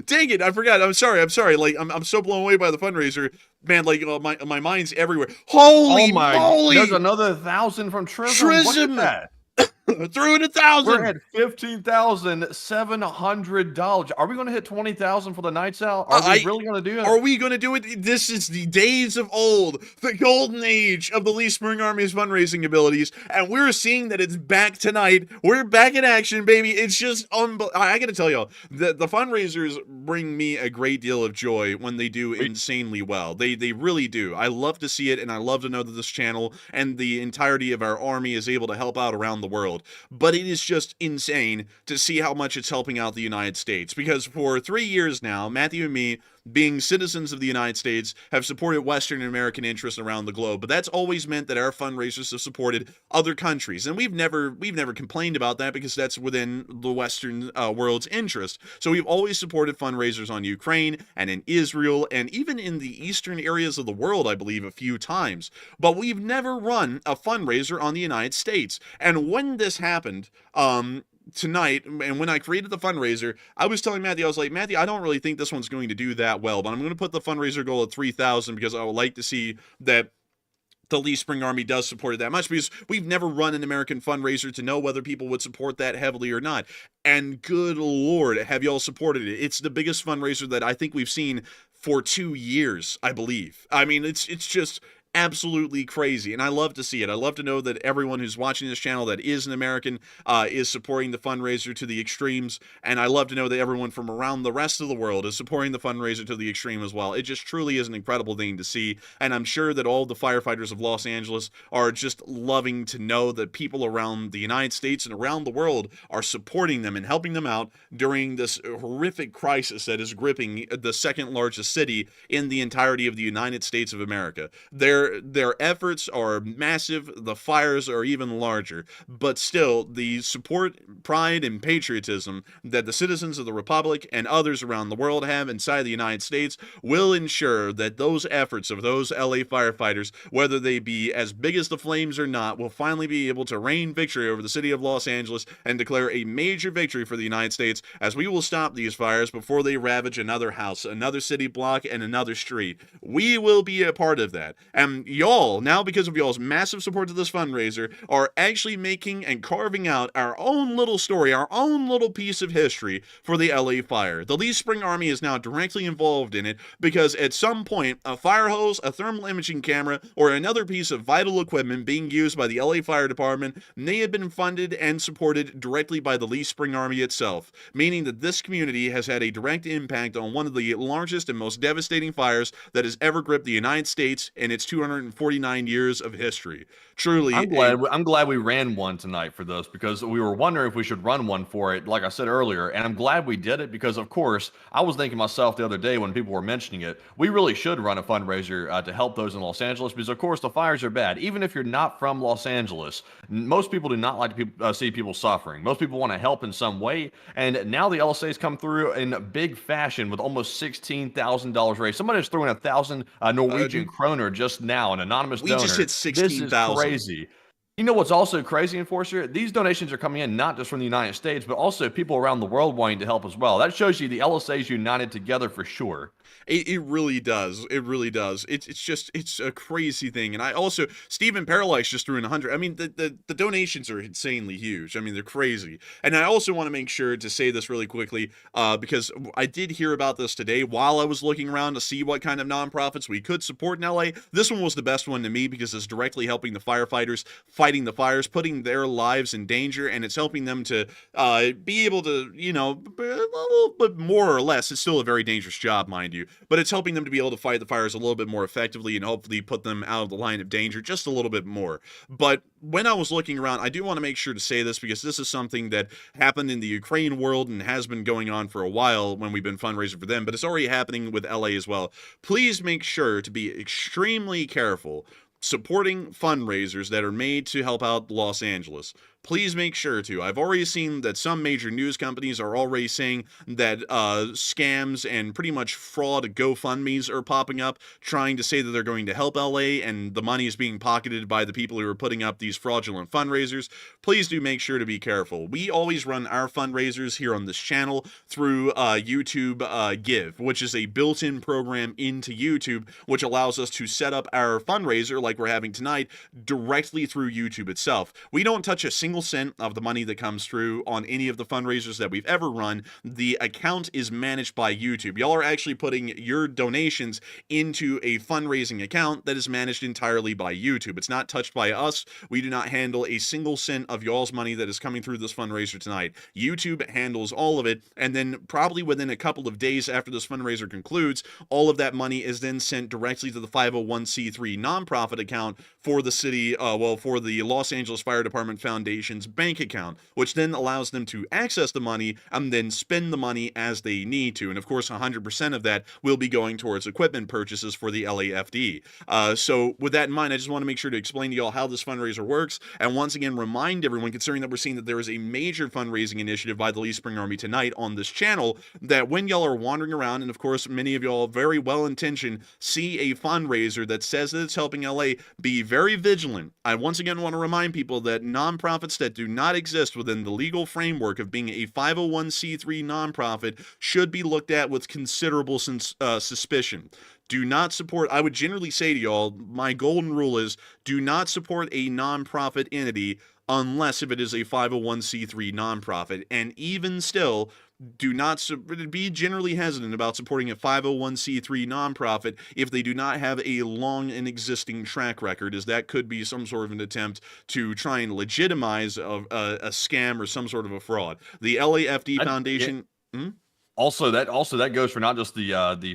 Dang it. I forgot. I'm sorry. Like, I'm so blown away by the fundraiser. Man, like, my mind's everywhere. Holy moly. There's another 1,000 from Trism. What is that? Threw in 1,000. We're at $15,700. Are we going to hit 20,000 for the nights out? Are we really going to do it? Are we going to do it? This is the days of old, the golden age of the Lee Spring Army's fundraising abilities, and we're seeing that it's back tonight. We're back in action, baby. It's just I got to tell y'all, the fundraisers bring me a great deal of joy when they do insanely well. They really do. I love to see it, and I love to know that this channel and the entirety of our army is able to help out around the world. But it is just insane to see how much it's helping out the United States, because for 3 years now, Matthew and me, being citizens of the United States, have supported Western and American interests around the globe. But that's always meant that our fundraisers have supported other countries, and we've never complained about that, because that's within the Western world's interest. So we've always supported fundraisers on Ukraine and in Israel and even in the eastern areas of the world, I believe, a few times. But we've never run a fundraiser on the United States. And when this happened, tonight, and when I created the fundraiser, I was telling Matthew, I was like, Matthew, I don't really think this one's going to do that well, but I'm going to put the fundraiser goal at 3,000 because I would like to see that the Lee Spring Army does support it that much, because we've never run an American fundraiser to know whether people would support that heavily or not. And good Lord, have y'all supported it. It's the biggest fundraiser that I think we've seen for 2 years, I believe. I mean, it's just absolutely crazy, and I love to see it. I love to know that everyone who's watching this channel that is an American is supporting the fundraiser to the extremes, and I love to know that everyone from around the rest of the world is supporting the fundraiser to the extreme as well. It just truly is an incredible thing to see, and I'm sure that all the firefighters of Los Angeles are just loving to know that people around the United States and around the world are supporting them and helping them out during this horrific crisis that is gripping the second largest city in the entirety of the United States of America. Their efforts are massive, the fires are even larger, but still, the support, pride, and patriotism that the citizens of the Republic and others around the world have inside the United States will ensure that those efforts of those LA firefighters, whether they be as big as the flames or not, will finally be able to reign victory over the city of Los Angeles and declare a major victory for the United States, as we will stop these fires before they ravage another house, another city block, and another street. We will be a part of that. And y'all, now because of y'all's massive support to this fundraiser, are actually making and carving out our own little story, our own little piece of history for the LA fire. The Lee Spring Army is now directly involved in it, because at some point, a fire hose, a thermal imaging camera, or another piece of vital equipment being used by the LA Fire Department may have been funded and supported directly by the Lee Spring Army itself, meaning that this community has had a direct impact on one of the largest and most devastating fires that has ever gripped the United States in its 249 years of history. Truly, I'm glad we ran one tonight for this, because we were wondering if we should run one for it, like I said earlier, and I'm glad we did it, because of course I was thinking myself the other day when people were mentioning it, we really should run a fundraiser to help those in Los Angeles, because of course the fires are bad. Even if you're not from Los Angeles, most people do not like to see people suffering. Most people want to help in some way, and now the LSA's come through in big fashion with almost $16,000 raised. Somebody just threw in 1,000 Norwegian kroner just now, an anonymous donor. We just hit 16,000. Crazy. You know what's also crazy, Enforcer? These donations are coming in not just from the United States, but also people around the world wanting to help as well. That shows you the LSA is united together for sure. It really does. It really does. It's a crazy thing. And I also, Stephen Parallax just threw in 100. I mean, the donations are insanely huge. I mean, they're crazy. And I also want to make sure to say this really quickly, because I did hear about this today while I was looking around to see what kind of nonprofits we could support in LA. This one was the best one to me, because it's directly helping the firefighters fighting the fires, putting their lives in danger, and it's helping them to be able to, you know, a little bit more or less. It's still a very dangerous job, mind you, but it's helping them to be able to fight the fires a little bit more effectively and hopefully put them out of the line of danger just a little bit more. But when I was looking around, I do want to make sure to say this, because this is something that happened in the Ukraine world and has been going on for a while when we've been fundraising for them, but it's already happening with LA as well. Please make sure to be extremely careful supporting fundraisers that are made to help out Los Angeles, please make sure to. I've already seen that some major news companies are already saying that scams and pretty much fraud GoFundMes are popping up, trying to say that they're going to help LA and the money is being pocketed by the people who are putting up these fraudulent fundraisers. Please do make sure to be careful. We always run our fundraisers here on this channel through YouTube Give, which is a built-in program into YouTube, which allows us to set up our fundraiser like we're having tonight directly through YouTube itself. We don't touch a single cent of the money that comes through on any of the fundraisers that we've ever run. The account is managed by YouTube. Y'all are actually putting your donations into a fundraising account that is managed entirely by YouTube. It's not touched by us. We do not handle a single cent of y'all's money that is coming through this fundraiser tonight. YouTube handles all of it, and then probably within a couple of days after this fundraiser concludes, all of that money is then sent directly to the 501c3 nonprofit account for the city, for the Los Angeles Fire Department Foundation bank account, which then allows them to access the money and then spend the money as they need to. And of course, 100% of that will be going towards equipment purchases for the LAFD. So with that in mind, I just want to make sure to explain to y'all how this fundraiser works. And once again, remind everyone, considering that we're seeing that there is a major fundraising initiative by the Leaf Spring Army tonight on this channel, that when y'all are wandering around, and of course, many of y'all very well-intentioned see a fundraiser that says that it's helping LA, be very vigilant. I once again want to remind people that nonprofits that do not exist within the legal framework of being a 501c3 nonprofit should be looked at with considerable suspicion. Do not support, I would generally say to y'all, my golden rule is do not support a nonprofit entity unless if it is a 501c3 nonprofit. And even still, do not be generally hesitant about supporting a 501c3 nonprofit if they do not have a long and existing track record, as that could be some sort of an attempt to try and legitimize a scam or some sort of a fraud. The LAFD Foundation... Also, that goes for not just the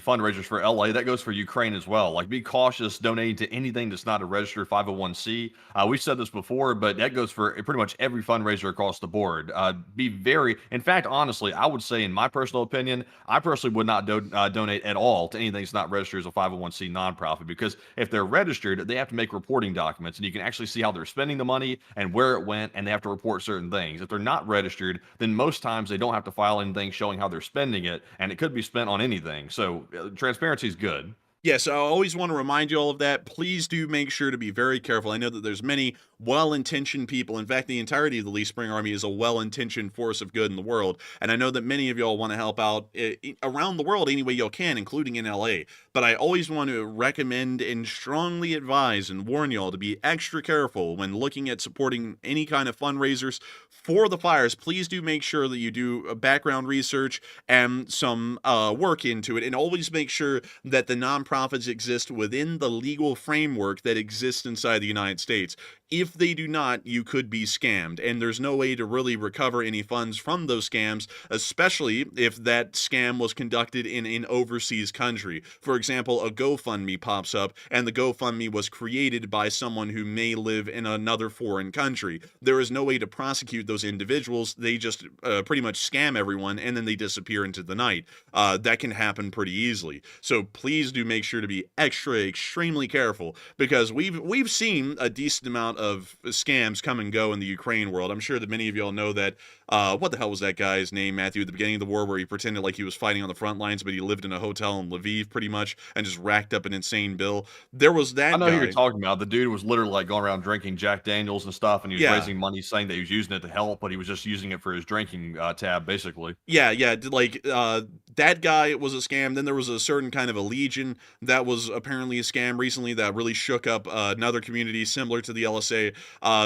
fundraisers for LA. That goes for Ukraine as well. Like, be cautious donating to anything that's not a registered 501c. We've said this before, but that goes for pretty much every fundraiser across the board. Be very, in fact, honestly, I would say, in my personal opinion, I personally would not donate at all to anything that's not registered as a 501c nonprofit, because if they're registered, they have to make reporting documents, and you can actually see how they're spending the money and where it went, and they have to report certain things. If they're not registered, then most times they don't have to file anything showing how they're spending it, and it could be spent on anything. So transparency is good. Yes, I always want to remind you all of that. Please do make sure to be very careful. I know that there's many well-intentioned people. In fact, the entirety of the Leaf Spring Army is a well-intentioned force of good in the world. And I know that many of y'all want to help out around the world any way y'all can, including in LA. But I always want to recommend and strongly advise and warn y'all to be extra careful when looking at supporting any kind of fundraisers for the fires. Please do make sure that you do background research and some work into it. And always make sure that the nonprofits exist within the legal framework that exists inside the United States. If they do not, you could be scammed, and there's no way to really recover any funds from those scams, especially if that scam was conducted in an overseas country. For example, a GoFundMe pops up, and the GoFundMe was created by someone who may live in another foreign country. There is no way to prosecute those individuals. They just pretty much scam everyone, and then they disappear into the night. That can happen pretty easily. So please do make sure to be extremely careful, because we've seen a decent amount of scams come and go in the Ukraine world. I'm sure that many of y'all know that, what the hell was that guy's name, Matthew, at the beginning of the war, where he pretended like he was fighting on the front lines, but he lived in a hotel in Lviv pretty much and just racked up an insane bill. There was that I know guy. who you're talking about. The dude was literally like going around drinking Jack Daniels and stuff, and he was raising money saying that he was using it to help, but he was just using it for his drinking tab, basically. Yeah, like that guy was a scam. Then there was a certain kind of a legion that was apparently a scam recently that really shook up another community similar to the LSA.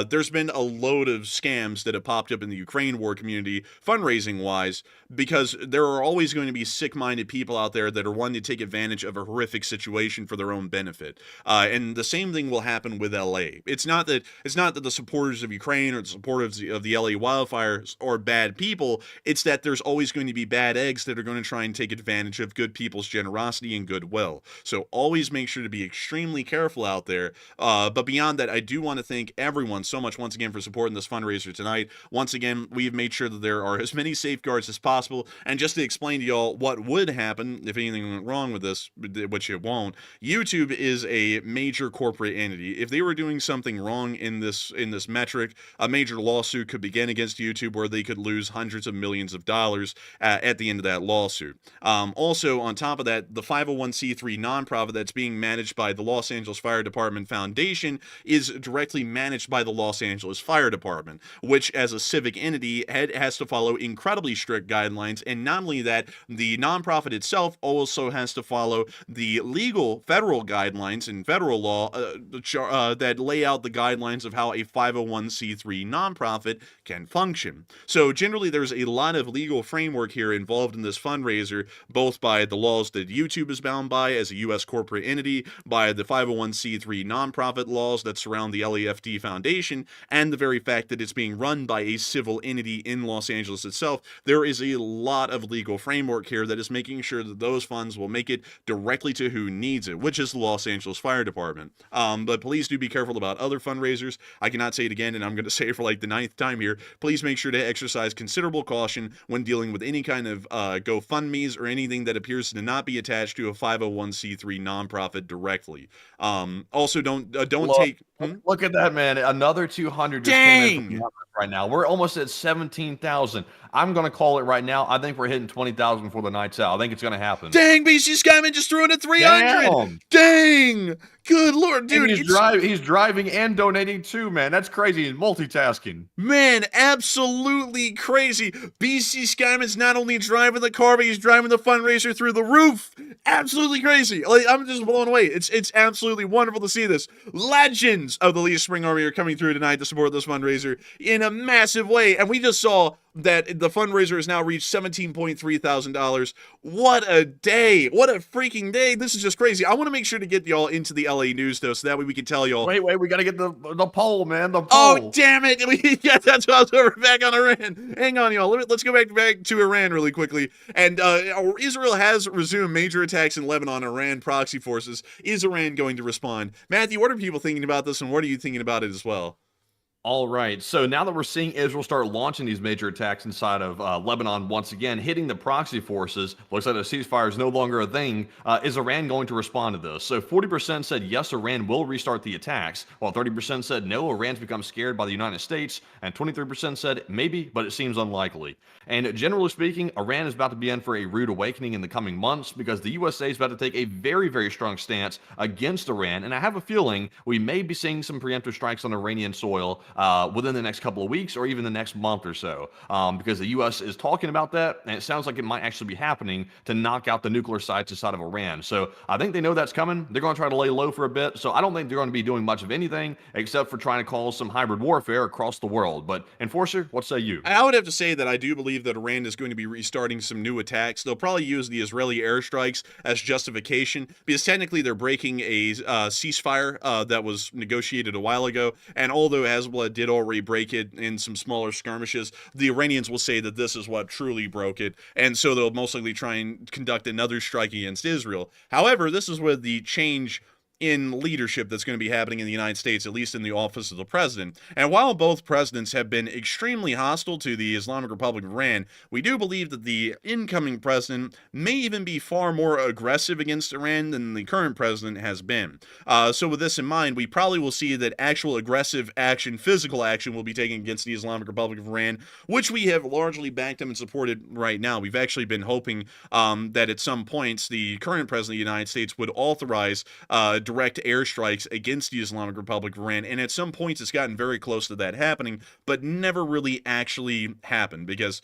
There's been a load of scams that have popped up in the Ukraine war community, fundraising-wise, because there are always going to be sick-minded people out there that are wanting to take advantage of a horrific situation for their own benefit. And the same thing will happen with LA. It's not that the supporters of Ukraine or the supporters of the LA wildfires are bad people. It's that there's always going to be bad eggs that are going to try try and take advantage of good people's generosity and goodwill. So always make sure to be extremely careful out there. But beyond that, I do want to thank everyone so much once again for supporting this fundraiser tonight. Once again, we've made sure that there are as many safeguards as possible. And just to explain to y'all what would happen if anything went wrong with this, which it won't, YouTube is a major corporate entity. If they were doing something wrong in this metric, a major lawsuit could begin against YouTube where they could lose hundreds of millions of dollars at the end of that lawsuit. Also, on top of that, the 501c3 nonprofit that's being managed by the Los Angeles Fire Department Foundation is directly managed by the Los Angeles Fire Department, which as a civic entity has to follow incredibly strict guidelines. And not only that, the nonprofit itself also has to follow the legal federal guidelines in federal law that lay out the guidelines of how a 501c3 nonprofit can function. So generally, there's a lot of legal framework here involved in this fundraiser, both by the laws that YouTube is bound by as a U.S. corporate entity, by the 501c3 nonprofit laws that surround the LAFD Foundation, and the very fact that it's being run by a civil entity in Los Angeles itself. There is a lot of legal framework here that is making sure that those funds will make it directly to who needs it, which is the Los Angeles Fire Department. But please do be careful about other fundraisers. I cannot say it again, and I'm going to say it for like the 9th time here. Please make sure to exercise considerable caution when dealing with any kind of GoFundMes or anything that appears to not be attached to a 501c3 nonprofit directly. Also, don't take... Look at that, man. Another 200 just came in from the right now. We're almost at 17,000. I'm going to call it right now. I think we're hitting 20,000 before the night's out. I think it's going to happen. Dang, BC Skyman just threw in a 300. Dang. Good Lord, dude. He's driving and donating too, man. That's crazy. He's multitasking. Man, absolutely crazy. BC Skyman's not only driving the car, but he's driving the fundraiser through the roof. Absolutely crazy. Like, I'm just blown away. It's absolutely wonderful to see this. Legends of the Leah Spring Army are coming through tonight to support this fundraiser in a massive way. And we just saw that the fundraiser has now reached $17.3 thousand. What a day. What a freaking day. This is just crazy. I want to make sure to get y'all into the LA news, though, so that way we can tell y'all. Wait, we got to get the poll, man. The poll. Oh, damn it. Yeah, that's what I was over back on Iran. Hang on, y'all. Let's go back to Iran really quickly. And Israel has resumed major attacks in Lebanon on Iran proxy forces. Is Iran going to respond? Matthew, what are people thinking about this, and what are you thinking about it as well? All right. So now that we're seeing Israel start launching these major attacks inside of Lebanon once again, hitting the proxy forces, looks like a ceasefire is no longer a thing. Is Iran going to respond to this? So 40% said yes, Iran will restart the attacks, while 30% said no, Iran's become scared by the United States, and 23% said maybe, but it seems unlikely. And generally speaking, Iran is about to be in for a rude awakening in the coming months because the USA is about to take a very, very strong stance against Iran. And I have a feeling we may be seeing some preemptive strikes on Iranian soil within the next couple of weeks or even the next month or so, because the U.S. is talking about that, and it sounds like it might actually be happening to knock out the nuclear sites inside of Iran. So I think they know that's coming. They're going to try to lay low for a bit, so I don't think they're going to be doing much of anything except for trying to cause some hybrid warfare across the world. But Enforcer, what say you? I would have to say that I do believe that Iran is going to be restarting some new attacks. They'll probably use the Israeli airstrikes as justification, because technically they're breaking a ceasefire that was negotiated a while ago, and although Hexbollah did already break it in some smaller skirmishes, the Iranians will say that this is what truly broke it, and so they'll most likely try and conduct another strike against Israel. However, this is where the change in leadership that's going to be happening in the United States, at least in the office of the president. And while both presidents have been extremely hostile to the Islamic Republic of Iran, we do believe that the incoming president may even be far more aggressive against Iran than the current president has been. So with this in mind, we probably will see that actual aggressive action, physical action, will be taken against the Islamic Republic of Iran, which we have largely backed them and supported right now. We've actually been hoping that at some points the current president of the United States would authorize direct airstrikes against the Islamic Republic of Iran, and at some points it's gotten very close to that happening, but never really actually happened, because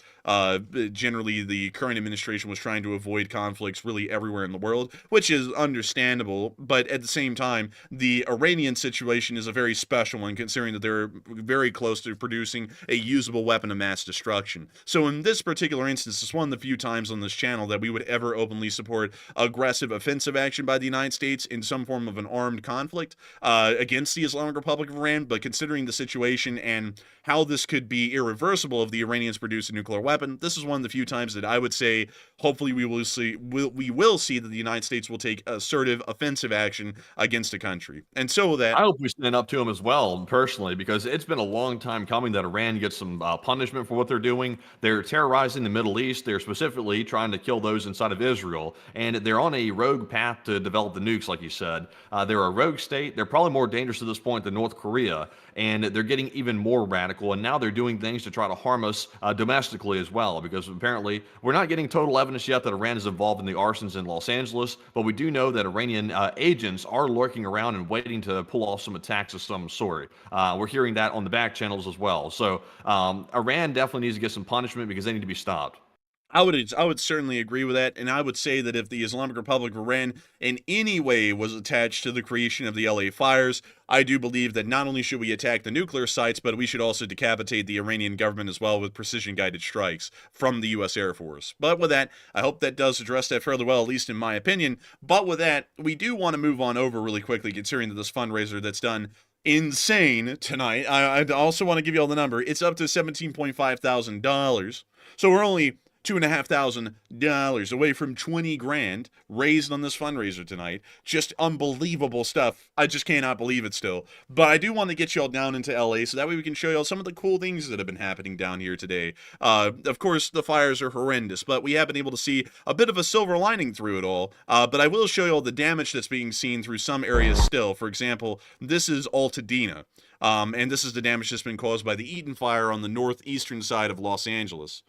generally the current administration was trying to avoid conflicts really everywhere in the world, which is understandable. But at the same time, the Iranian situation is a very special one, considering that they're very close to producing a usable weapon of mass destruction. So in this particular instance, it's one of the few times on this channel that we would ever openly support aggressive offensive action by the United States in some form of an armed conflict against the Islamic Republic of Iran. But considering the situation and how this could be irreversible if the Iranians produce a nuclear weapon, weapon. This is one of the few times that I would say, hopefully, we will see that the United States will take assertive, offensive action against a country. And so that I hope we stand up to them as well, personally, because it's been a long time coming that Iran gets some punishment for what they're doing. They're terrorizing the Middle East. They're specifically trying to kill those inside of Israel, and they're on a rogue path to develop the nukes, like you said. They're a rogue state. They're probably more dangerous at this point than North Korea, and they're getting even more radical, and now they're doing things to try to harm us domestically as well, because apparently we're not getting total evidence yet that Iran is involved in the arsons in Los Angeles, but we do know that Iranian agents are lurking around and waiting to pull off some attacks of some sort. We're hearing that on the back channels as well. So Iran definitely needs to get some punishment because they need to be stopped. I would certainly agree with that, and I would say that if the Islamic Republic of Iran in any way was attached to the creation of the LA fires, I do believe that not only should we attack the nuclear sites, but we should also decapitate the Iranian government as well with precision-guided strikes from the U.S. Air Force. But with that, I hope that does address that fairly well, at least in my opinion. But with that, we do want to move on over really quickly, considering that this fundraiser that's done insane tonight. I also want to give you all the number. It's up to $17.5 thousand. So we're only $2,500 away from 20 grand raised on this fundraiser tonight. Just unbelievable stuff. I just cannot believe it still. But I do want to get y'all down into LA so that way we can show y'all some of the cool things that have been happening down here today. Of course, the fires are horrendous, but we have been able to see a bit of a silver lining through it all. But I will show y'all the damage that's being seen through some areas still. For example, this is Altadena. And this is the damage that's been caused by the Eaton fire on the northeastern side of Los Angeles.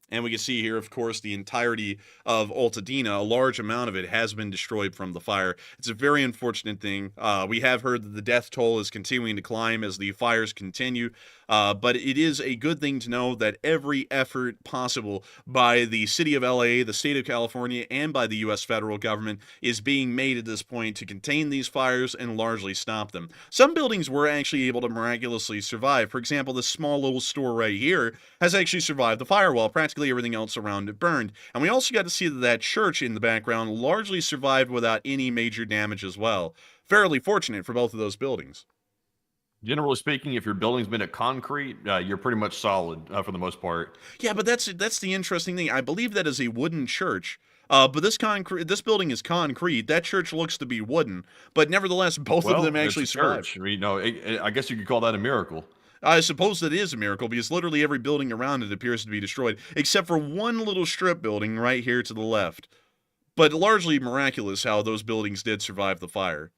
And we can see here, of course, the entirety of Altadena. A large amount of it has been destroyed from the fire. It's a very unfortunate thing. We have heard that the death toll is continuing to climb as the fires continue. But it is a good thing to know that every effort possible by the city of LA, the state of California, and by the U.S. federal government is being made at this point to contain these fires and largely stop them. Some buildings were actually able to miraculously survive. For example, this small little store right here has actually survived the fire while practically everything else around it burned. And we also got to see that that church in the background largely survived without any major damage as well. Fairly fortunate for both of those buildings. Generally speaking, if your building's made of concrete, you're pretty much solid for the most part. Yeah, but that's the interesting thing. I believe that is a wooden church. But this building is concrete. That church looks to be wooden, but nevertheless, both of them actually survived. I guess you could call that a miracle. I suppose that is a miracle because literally every building around it appears to be destroyed, except for one little strip building right here to the left. But largely miraculous how those buildings did survive the fire.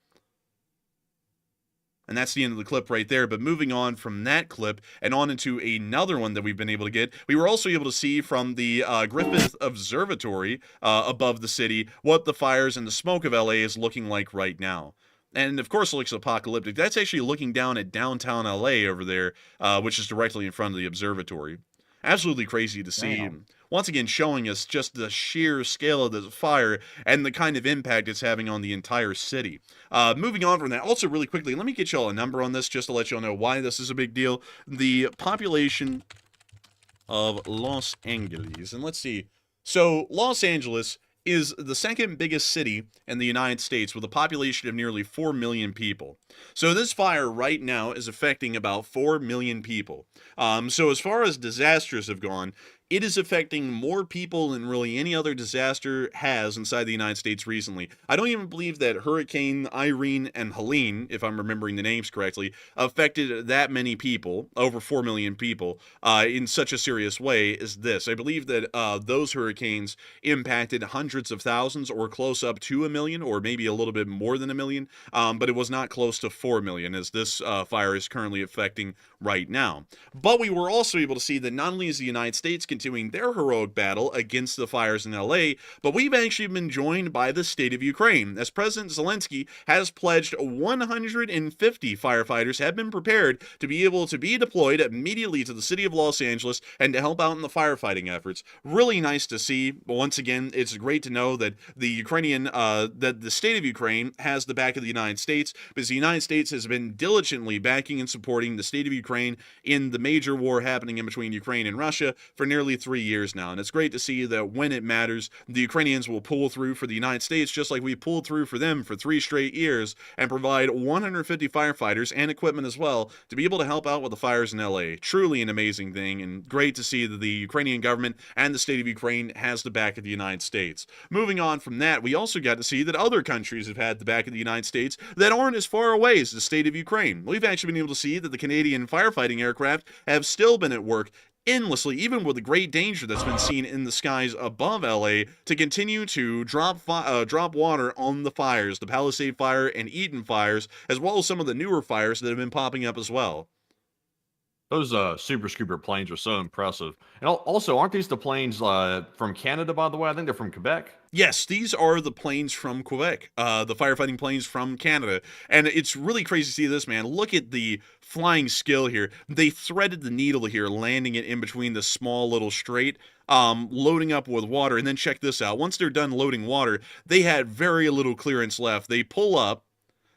And that's the end of the clip right there. But moving on from that clip and on into another one that we've been able to get, we were also able to see from the Griffith Observatory above the city what the fires and the smoke of LA is looking like right now. And of course it looks apocalyptic. That's actually looking down at downtown LA over there, which is directly in front of the observatory. Absolutely crazy to see. Damn. Once again, showing us just the sheer scale of the fire and the kind of impact it's having on the entire city. Moving on from that, also really quickly, let me get y'all a number on this just to let y'all know why this is a big deal. The population of Los Angeles. And let's see. So, Los Angeles is the second biggest city in the United States with a population of nearly 4 million people. So this fire right now is affecting about 4 million people. So as far as disasters have gone, it is affecting more people than really any other disaster has inside the United States recently. I don't even believe that Hurricane Irene and Helene, if I'm remembering the names correctly, affected that many people, over 4 million people, in such a serious way as this. I believe that those hurricanes impacted hundreds of thousands or close up to 1 million or maybe a little bit more than 1 million, but it was not close to 4 million as this fire is currently affecting right now. But we were also able to see that not only is the United States continuing their heroic battle against the fires in LA, but we've actually been joined by the state of Ukraine, as President Zelenskyy has pledged 150 firefighters have been prepared to be able to be deployed immediately to the city of Los Angeles and to help out in the firefighting efforts. Really nice to see. Once again, it's great to know that the state of Ukraine has the back of the United States, because the United States has been diligently backing and supporting the state of Ukraine in the major war happening in between Ukraine and Russia for nearly nearly 3 years now, and it's great to see that when it matters, the Ukrainians will pull through for the United States just like we pulled through for them for 3 straight years and provide 150 firefighters and equipment as well to be able to help out with the fires in LA. Truly an amazing thing, and great to see that the Ukrainian government and the state of Ukraine has the back of the United States. Moving on from that, we also got to see that other countries have had the back of the United States that aren't as far away as the state of Ukraine. We've actually been able to see that the Canadian firefighting aircraft have still been at work endlessly, even with the great danger that's been seen in the skies above LA, to continue to drop water on the fires, the Palisade Fire and Eden fires, as well as some of the newer fires that have been popping up as well. Those Super Scooper planes are so impressive. And also, aren't these the planes from Canada, by the way? I think they're from Quebec. Yes, these are the planes from Quebec, the firefighting planes from Canada. And it's really crazy to see this, man. Look at the flying skill here. They threaded the needle here, landing it in between the small little strait, loading up with water. And then check this out. Once they're done loading water, they had very little clearance left. They pull up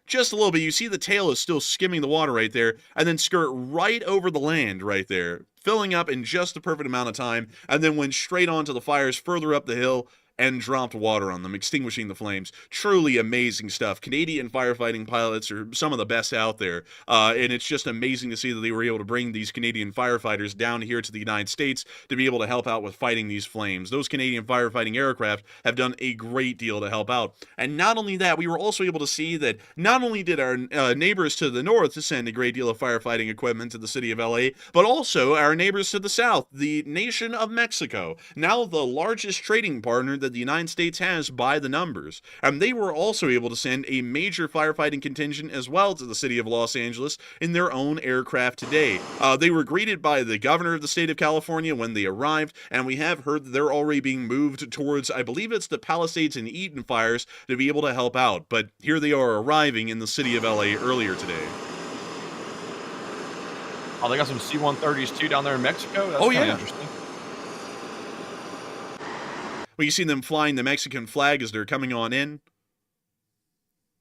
just a little bit. You see the tail is still skimming the water right there, and then skirt right over the land right there, filling up in just the perfect amount of time, and then went straight onto the fires further up the hill and dropped water on them, extinguishing the flames. Truly amazing stuff. Canadian firefighting pilots are some of the best out there, and it's just amazing to see that they were able to bring these Canadian firefighters down here to the United States to be able to help out with fighting these flames. Those Canadian firefighting aircraft have done a great deal to help out. And not only that, we were also able to see that not only did our neighbors to the north send a great deal of firefighting equipment to the city of LA, but also our neighbors to the south, the nation of Mexico, now the largest trading partner that the United States has by the numbers. And they were also able to send a major firefighting contingent as well to the city of Los Angeles in their own aircraft today. They were greeted by the governor of the state of California when they arrived, and we have heard that they're already being moved towards, I believe it's the Palisades and Eden fires, to be able to help out. But here they are arriving in the city of LA earlier today. Oh, they got some C-130s too down there in Mexico? That's yeah. Interesting. Well, you see them flying the Mexican flag as they're coming on in.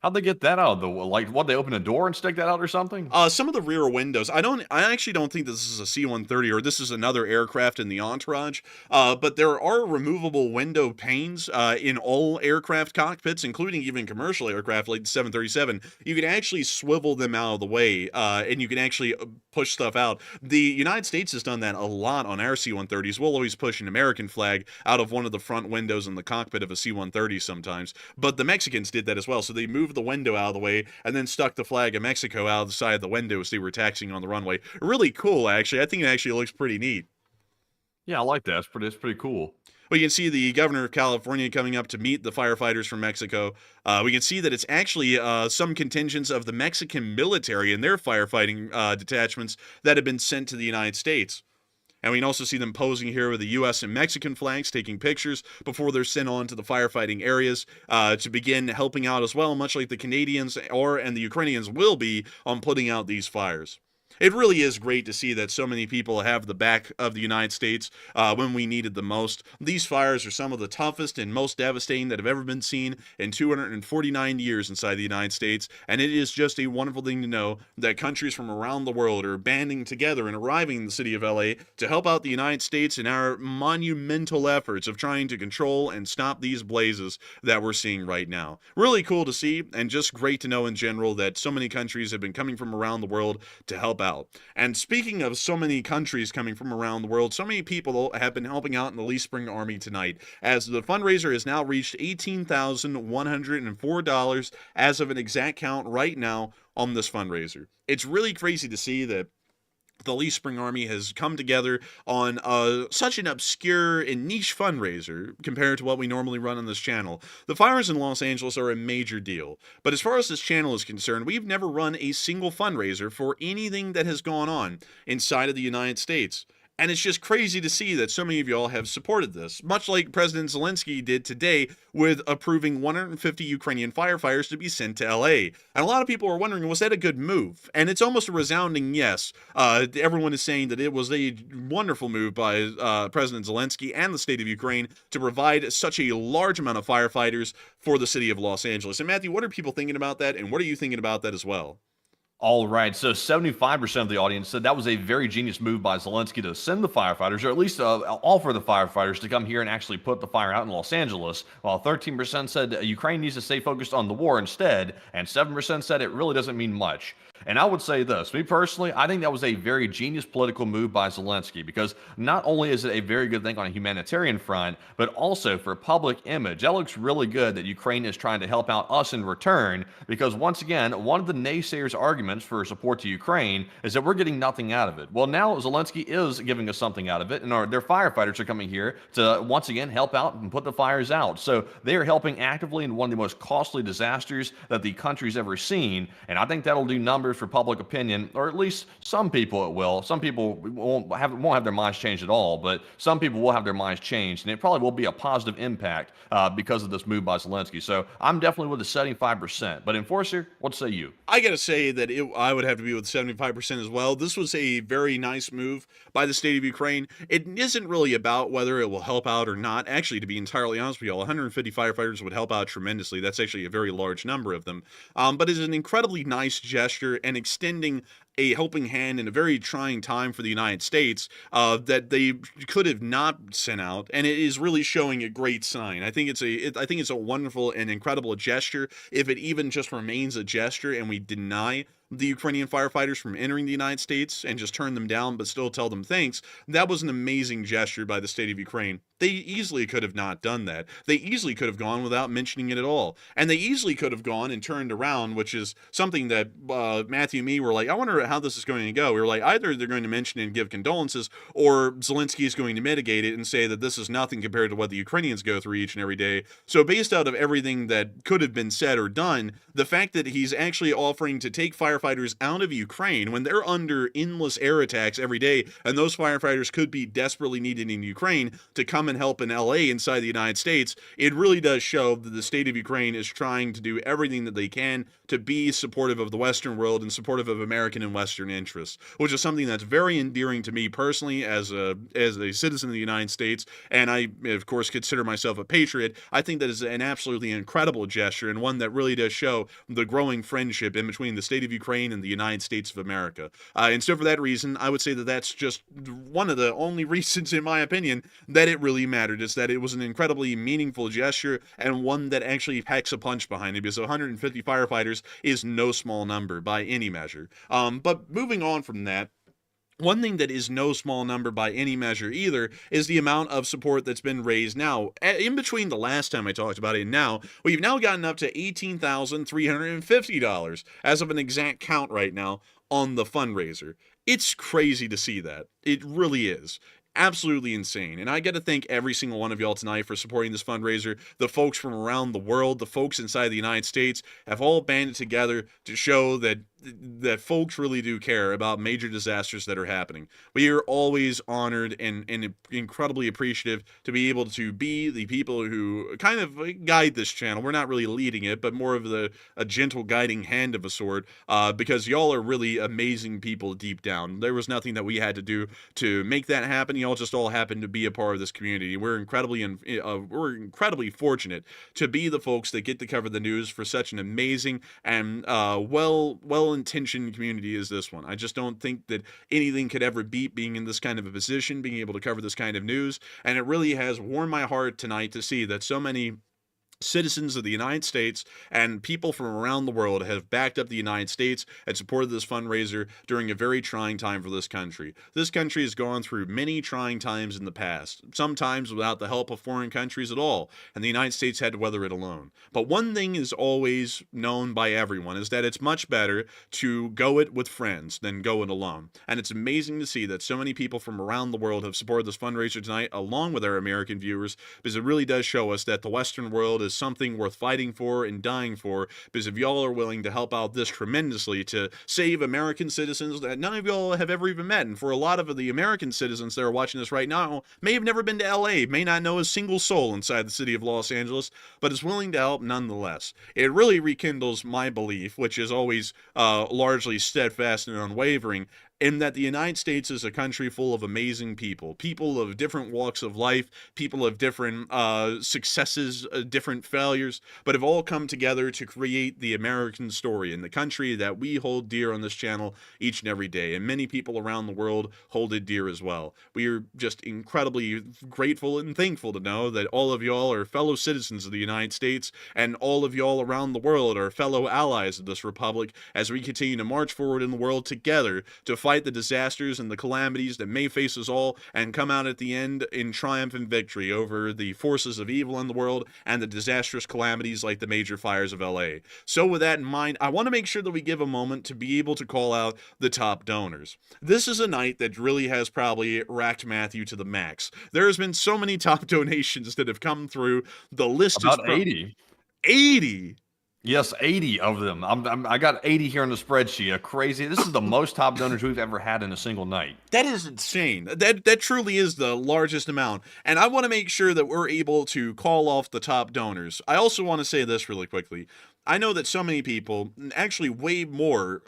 How'd they get that out of the, like, what, they open a door and stick that out or something? Some of the rear windows. I actually don't think this is a C-130 or this is another aircraft in the entourage, but there are removable window panes in all aircraft cockpits, including even commercial aircraft like the 737. You can actually swivel them out of the way, and you can actually push stuff out. The United States has done that a lot on our C-130s. We'll always push an American flag out of one of the front windows in the cockpit of a C-130 sometimes, but the Mexicans did that as well, so they moved the window out of the way and then stuck the flag of Mexico out of the side of the window as they were taxiing on the runway. Really cool, actually. I think it actually looks pretty neat. Yeah, I like that. It's pretty cool. We can see the governor of California coming up to meet the firefighters from Mexico. We can see that it's actually some contingents of the Mexican military and their firefighting detachments that have been sent to the United States. And we can also see them posing here with the U.S. and Mexican flags, taking pictures before they're sent on to the firefighting areas to begin helping out as well, much like the Canadians and the Ukrainians will be on putting out these fires. It really is great to see that so many people have the back of the United States when we need it the most. These fires are some of the toughest and most devastating that have ever been seen in 249 years inside the United States, and it is just a wonderful thing to know that countries from around the world are banding together and arriving in the city of LA to help out the United States in our monumental efforts of trying to control and stop these blazes that we're seeing right now. Really cool to see, and just great to know in general that so many countries have been coming from around the world to help out. And speaking of so many countries coming from around the world, so many people have been helping out in the Leaf Spring Army tonight, as the fundraiser has now reached $18,104 as of an exact count right now on this fundraiser. It's really crazy to see that the Leaf Spring Army has come together on such an obscure and niche fundraiser compared to what we normally run on this channel. The fires in Los Angeles are a major deal, but as far as this channel is concerned, we've never run a single fundraiser for anything that has gone on inside of the United States. And it's just crazy to see that so many of y'all have supported this, much like President Zelenskyy did today with approving 150 Ukrainian firefighters to be sent to LA. And a lot of people are wondering, was that a good move? And it's almost a resounding yes. Everyone is saying that it was a wonderful move by President Zelenskyy and the state of Ukraine to provide such a large amount of firefighters for the city of Los Angeles. And Matthew, what are people thinking about that? And what are you thinking about that as well? All right, so 75% of the audience said that was a very genius move by Zelenskyy to send the firefighters, or at least offer the firefighters to come here and actually put the fire out in Los Angeles, while 13% said Ukraine needs to stay focused on the war instead, and 7% said it really doesn't mean much. And I would say this, me personally, I think that was a very genius political move by Zelenskyy, because not only is it a very good thing on a humanitarian front, but also for public image. That looks really good that Ukraine is trying to help out us in return, because once again, one of the naysayers' arguments for support to Ukraine is that we're getting nothing out of it. Well, now Zelenskyy is giving us something out of it, and their firefighters are coming here to once again help out and put the fires out. So they are helping actively in one of the most costly disasters that the country's ever seen, and I think that'll do numbers for public opinion, or at least some people it will. Some people won't have their minds changed at all, but some people will have their minds changed, and it probably will be a positive impact because of this move by Zelenskyy. So I'm definitely with the 75%. But Enforcer, what say you? I gotta say that I would have to be with 75% as well. This was a very nice move by the state of Ukraine. It isn't really about whether it will help out or not. Actually, to be entirely honest with you all, 150 firefighters would help out tremendously. That's actually a very large number of them. But it's an incredibly nice gesture and extending a helping hand in a very trying time for the United States that they could have not sent out, and it is really showing a great sign. I think it's a wonderful and incredible gesture. If it even just remains a gesture and we deny the Ukrainian firefighters from entering the United States and just turn them down but still tell them thanks, that was an amazing gesture by the state of Ukraine. They easily could have not done that. They easily could have gone without mentioning it at all. And they easily could have gone and turned around, which is something that Matthew and me were like, I wonder how this is going to go. We were like, either they're going to mention it and give condolences, or Zelenskyy is going to mitigate it and say that this is nothing compared to what the Ukrainians go through each and every day. So based out of everything that could have been said or done, the fact that he's actually offering to take firefighters out of Ukraine when they're under endless air attacks every day, and those firefighters could be desperately needed in Ukraine to come and help in LA inside the United States, it really does show that the state of Ukraine is trying to do everything that they can to be supportive of the Western world and supportive of American and Western interests, which is something that's very endearing to me personally as a citizen of the United States, and I, of course, consider myself a patriot. I think that is an absolutely incredible gesture, and one that really does show the growing friendship in between the state of Ukraine and the United States of America. And so for that reason, I would say that that's just one of the only reasons, in my opinion, that it really mattered, is that it was an incredibly meaningful gesture and one that actually packs a punch behind it, because 150 firefighters is no small number by any measure. But moving on from that, one thing that is no small number by any measure either is the amount of support that's been raised now. In between the last time I talked about it and now, we've now gotten up to $18,350 as of an exact count right now on the fundraiser. It's crazy to see that. It really is. Absolutely insane. And I got to thank every single one of y'all tonight for supporting this fundraiser. The folks from around the world, the folks inside the United States have all banded together to show that folks really do care about major disasters that are happening. We are always honored and incredibly appreciative to be able to be the people who kind of guide this channel. We're not really leading it, but more of a gentle guiding hand of a sort, because y'all are really amazing people deep down. There was nothing that we had to do to make that happen. Y'all just all happened to be a part of this community. We're incredibly fortunate to be the folks that get to cover the news for such an amazing and well-intentioned community as this one. I just don't think that anything could ever beat being in this kind of a position, being able to cover this kind of news, and it really has warmed my heart tonight to see that so many citizens of the United States and people from around the world have backed up the United States and supported this fundraiser during a very trying time for this country. This country has gone through many trying times in the past, sometimes without the help of foreign countries at all, and the United States had to weather it alone. But one thing is always known by everyone, is that it's much better to go it with friends than go it alone. And it's amazing to see that so many people from around the world have supported this fundraiser tonight, along with our American viewers, because it really does show us that the Western world is something worth fighting for and dying for, because if y'all are willing to help out this tremendously to save American citizens that none of y'all have ever even met, and for a lot of the American citizens that are watching this right now may have never been to LA, may not know a single soul inside the city of Los Angeles, but is willing to help nonetheless. It really rekindles my belief, which is always largely steadfast and unwavering, in that the United States is a country full of amazing people, people of different walks of life, people of different successes, different failures, but have all come together to create the American story and the country that we hold dear on this channel each and every day. And many people around the world hold it dear as well. We are just incredibly grateful and thankful to know that all of y'all are fellow citizens of the United States, and all of y'all around the world are fellow allies of this republic as we continue to march forward in the world together to fight the disasters and the calamities that may face us all, and come out at the end in triumph and victory over the forces of evil in the world and the disastrous calamities like the major fires of LA. So with that in mind, I want to make sure that we give a moment to be able to call out the top donors. This is a night that really has probably racked Matthew to the max. There has been so many top donations that have come through. The list About is 80. 80. Yes, 80 of them. I got 80 here on the spreadsheet. Crazy. This is the most top donors we've ever had in a single night. That is insane. That truly is the largest amount. And I want to make sure that we're able to call off the top donors. I also want to say this really quickly. I know that so many people, actually way more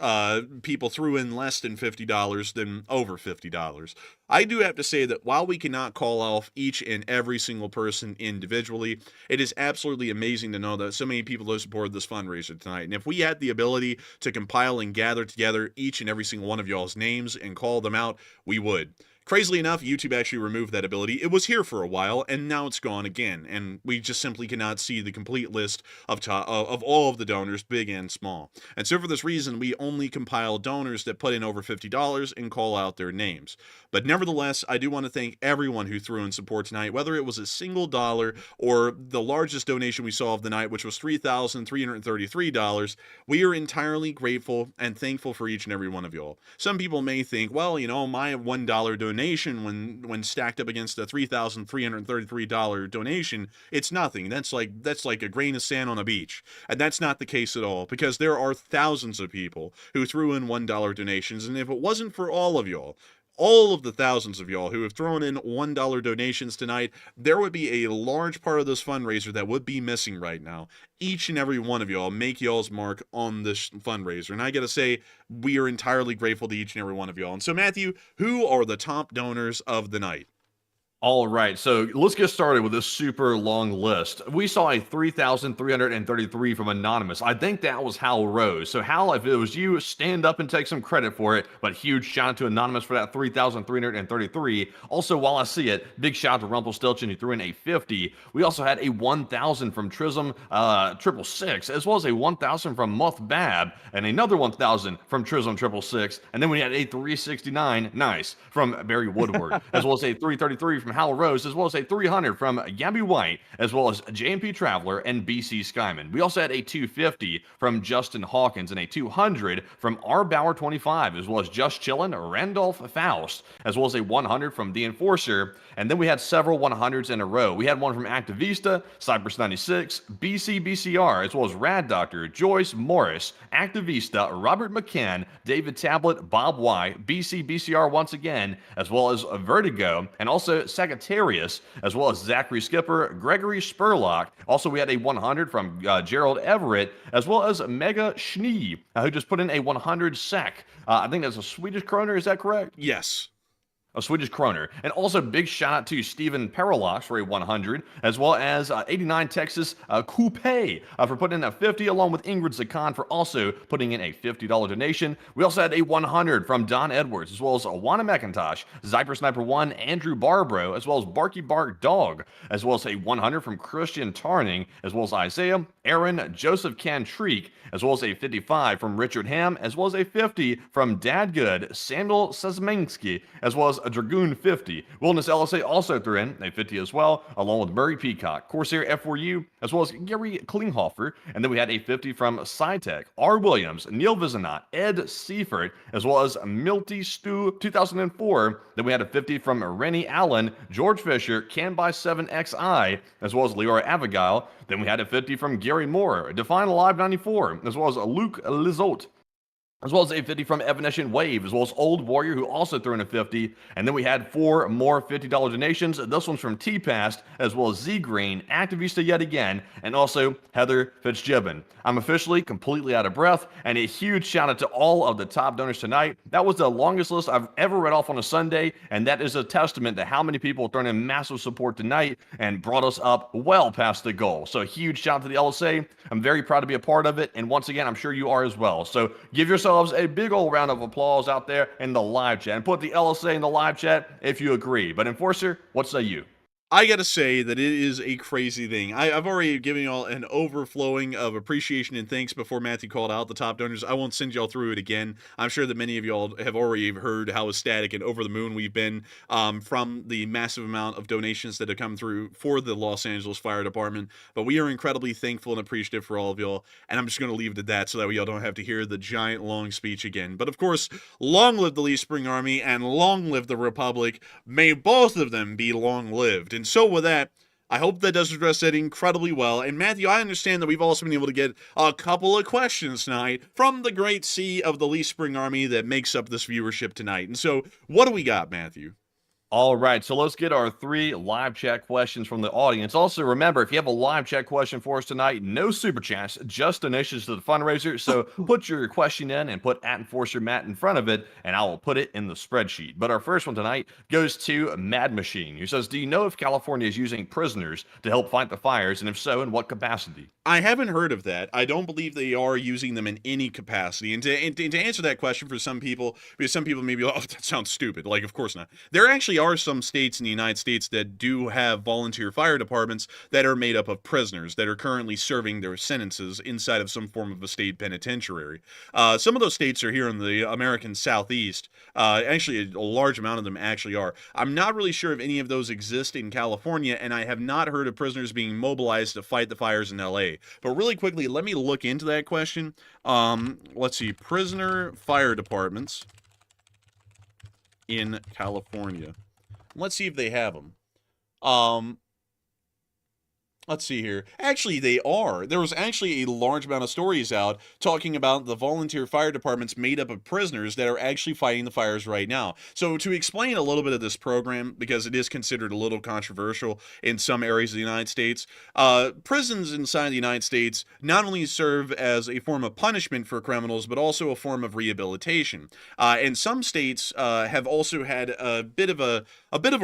people threw in less than $50 than over $50. I do have to say that while we cannot call off each and every single person individually, it is absolutely amazing to know that so many people have supported this fundraiser tonight. And if we had the ability to compile and gather together each and every single one of y'all's names and call them out, we would. Crazily enough, YouTube actually removed that ability. It was here for a while, and now it's gone again, and we just simply cannot see the complete list of all of the donors, big and small. And so for this reason, we only compile donors that put in over $50 and call out their names. But nevertheless, I do want to thank everyone who threw in support tonight, whether it was a single dollar or the largest donation we saw of the night, which was $3,333. We are entirely grateful and thankful for each and every one of y'all. Some people may think, well, you know, my $1 donation when stacked up against a $3,333 donation, it's nothing. That's like a grain of sand on a beach. And that's not the case at all, because there are thousands of people who threw in $1 donations, and if it wasn't for all of y'all, all of the thousands of y'all who have thrown in $1 donations tonight, there would be a large part of this fundraiser that would be missing right now. Each and every one of y'all make y'all's mark on this fundraiser. And I gotta say, we are entirely grateful to each and every one of y'all. And so, Matthew, who are the top donors of the night? All right, so let's get started with this super long list. We saw a 3,333 from Anonymous. I think that was Hal Rose. So Hal, if it was you, stand up and take some credit for it. But huge shout out to Anonymous for that 3,333. Also, while I see it, big shout out to Rumpelstiltskin who threw in a 50. We also had a 1,000 from Trism 666, as well as a 1,000 from Muth Bab, and another 1,000 from Trism 666. And then we had a 369, nice, from Barry Woodward, as well as a 333 from Hal Rose, as well as a 300 from Gabby White, as well as JMP Traveler and BC Skyman. We also had a 250 from Justin Hawkins and a 200 from R Bauer 25, as well as Just Chillin', Randolph Faust, as well as a 100 from The Enforcer. And then we had several 100s in a row. We had one from Activista, Cypress 96, BCBCR, as well as Rad Doctor, Joyce Morris, Activista, Robert McCann, David Tablet, Bob Y, BCBCR once again, as well as Vertigo, and also Sagittarius, as well as Zachary Skipper, Gregory Spurlock. Also, we had a 100 from Gerald Everett, as well as Mega Schnee, who just put in a 100 SEK. I think that's a Swedish kroner, is that correct? Yes. A Swedish kroner. And also big shout out to Stephen Paralox for a 100, as well as 89 Texas Coupe for putting in a 50, along with Ingrid Zakan for also putting in a $50 donation. We also had a 100 from Don Edwards, as well as Awana McIntosh, Zyper Sniper 1, Andrew Barbro, as well as Barky Bark Dog, as well as a 100 from Christian Tarning, as well as Isaiah, Aaron, Joseph Cantrique, as well as a 55 from Richard Ham, as well as a 50 from Dadgood, Samuel Sezminski, as well as a Dragoon 50. Wilderness LSA also threw in a 50 as well, along with Murray Peacock, Corsair F4U, as well as Gary Klinghofer. And then we had a 50 from SciTech, R. Williams, Neil Vizanot, Ed Seifert, as well as Milty Stew 2004. Then we had a 50 from Rennie Allen, George Fisher, Can Buy 7XI, as well as Leora Abigail. Then we had a 50 from Gary Moore, Define Alive 94, as well as Luke Lizotte. as well as a 50 from Evanescent Wave, as well as Old Warrior, who also threw in a 50. And then we had 4 more $50 donations. This one's from T-Past, as well as Z Green, Activista yet again, and also Heather Fitzgibbon. I'm officially completely out of breath, and a huge shout out to all of the top donors tonight. That was the longest list I've ever read off on a Sunday, and that is a testament to how many people thrown in massive support tonight and brought us up well past the goal. So a huge shout out to the LSA. I'm very proud to be a part of it, and once again, I'm sure you are as well. So give yourselves a big old round of applause out there in the live chat, and put the LSA in the live chat if you agree. But Enforcer, what say you? I gotta say that it is a crazy thing. I've already given y'all an overflowing of appreciation and thanks before Matthew called out the top donors. I won't send y'all through it again. I'm sure that many of y'all have already heard how ecstatic and over the moon we've been from the massive amount of donations that have come through for the Los Angeles Fire Department. But we are incredibly thankful and appreciative for all of y'all. And I'm just going to leave it at that so that y'all don't have to hear the giant long speech again. But of course, long live the Lee Spring Army and long live the Republic. May both of them be long lived. And so with that, I hope that does address that incredibly well. And Matthew, I understand that we've also been able to get a couple of questions tonight from the great sea of the Lee Spring Army that makes up this viewership tonight. And so what do we got, Matthew? All right, so let's get our 3 live chat questions from the audience. Also, remember, if you have a live chat question for us tonight, no super chats, just donations to the fundraiser. So put your question in and put @EnforcerMatt in front of it, and I will put it in the spreadsheet. But our first one tonight goes to Mad Machine, who says, do you know if California is using prisoners to help fight the fires, and if so, in what capacity? I haven't heard of that. I don't believe they are using them in any capacity. And to answer that question for some people, because some people may be like, oh, that sounds stupid. Like, of course not. There actually are some states in the United States that do have volunteer fire departments that are made up of prisoners that are currently serving their sentences inside of some form of a state penitentiary. Some of those states are here in the American Southeast. Actually, a large amount of them actually are. I'm not really sure if any of those exist in California, and I have not heard of prisoners being mobilized to fight the fires in LA. But really quickly, let me look into that question. Let's see, prisoner fire departments in California. Let's see if they have them. Let's see here. Actually, they are. There was actually a large amount of stories out talking about the volunteer fire departments made up of prisoners that are actually fighting the fires right now. So to explain a little bit of this program, because it is considered a little controversial in some areas of the United States, prisons inside the United States not only serve as a form of punishment for criminals, but also a form of rehabilitation. And some states have also had a bit of a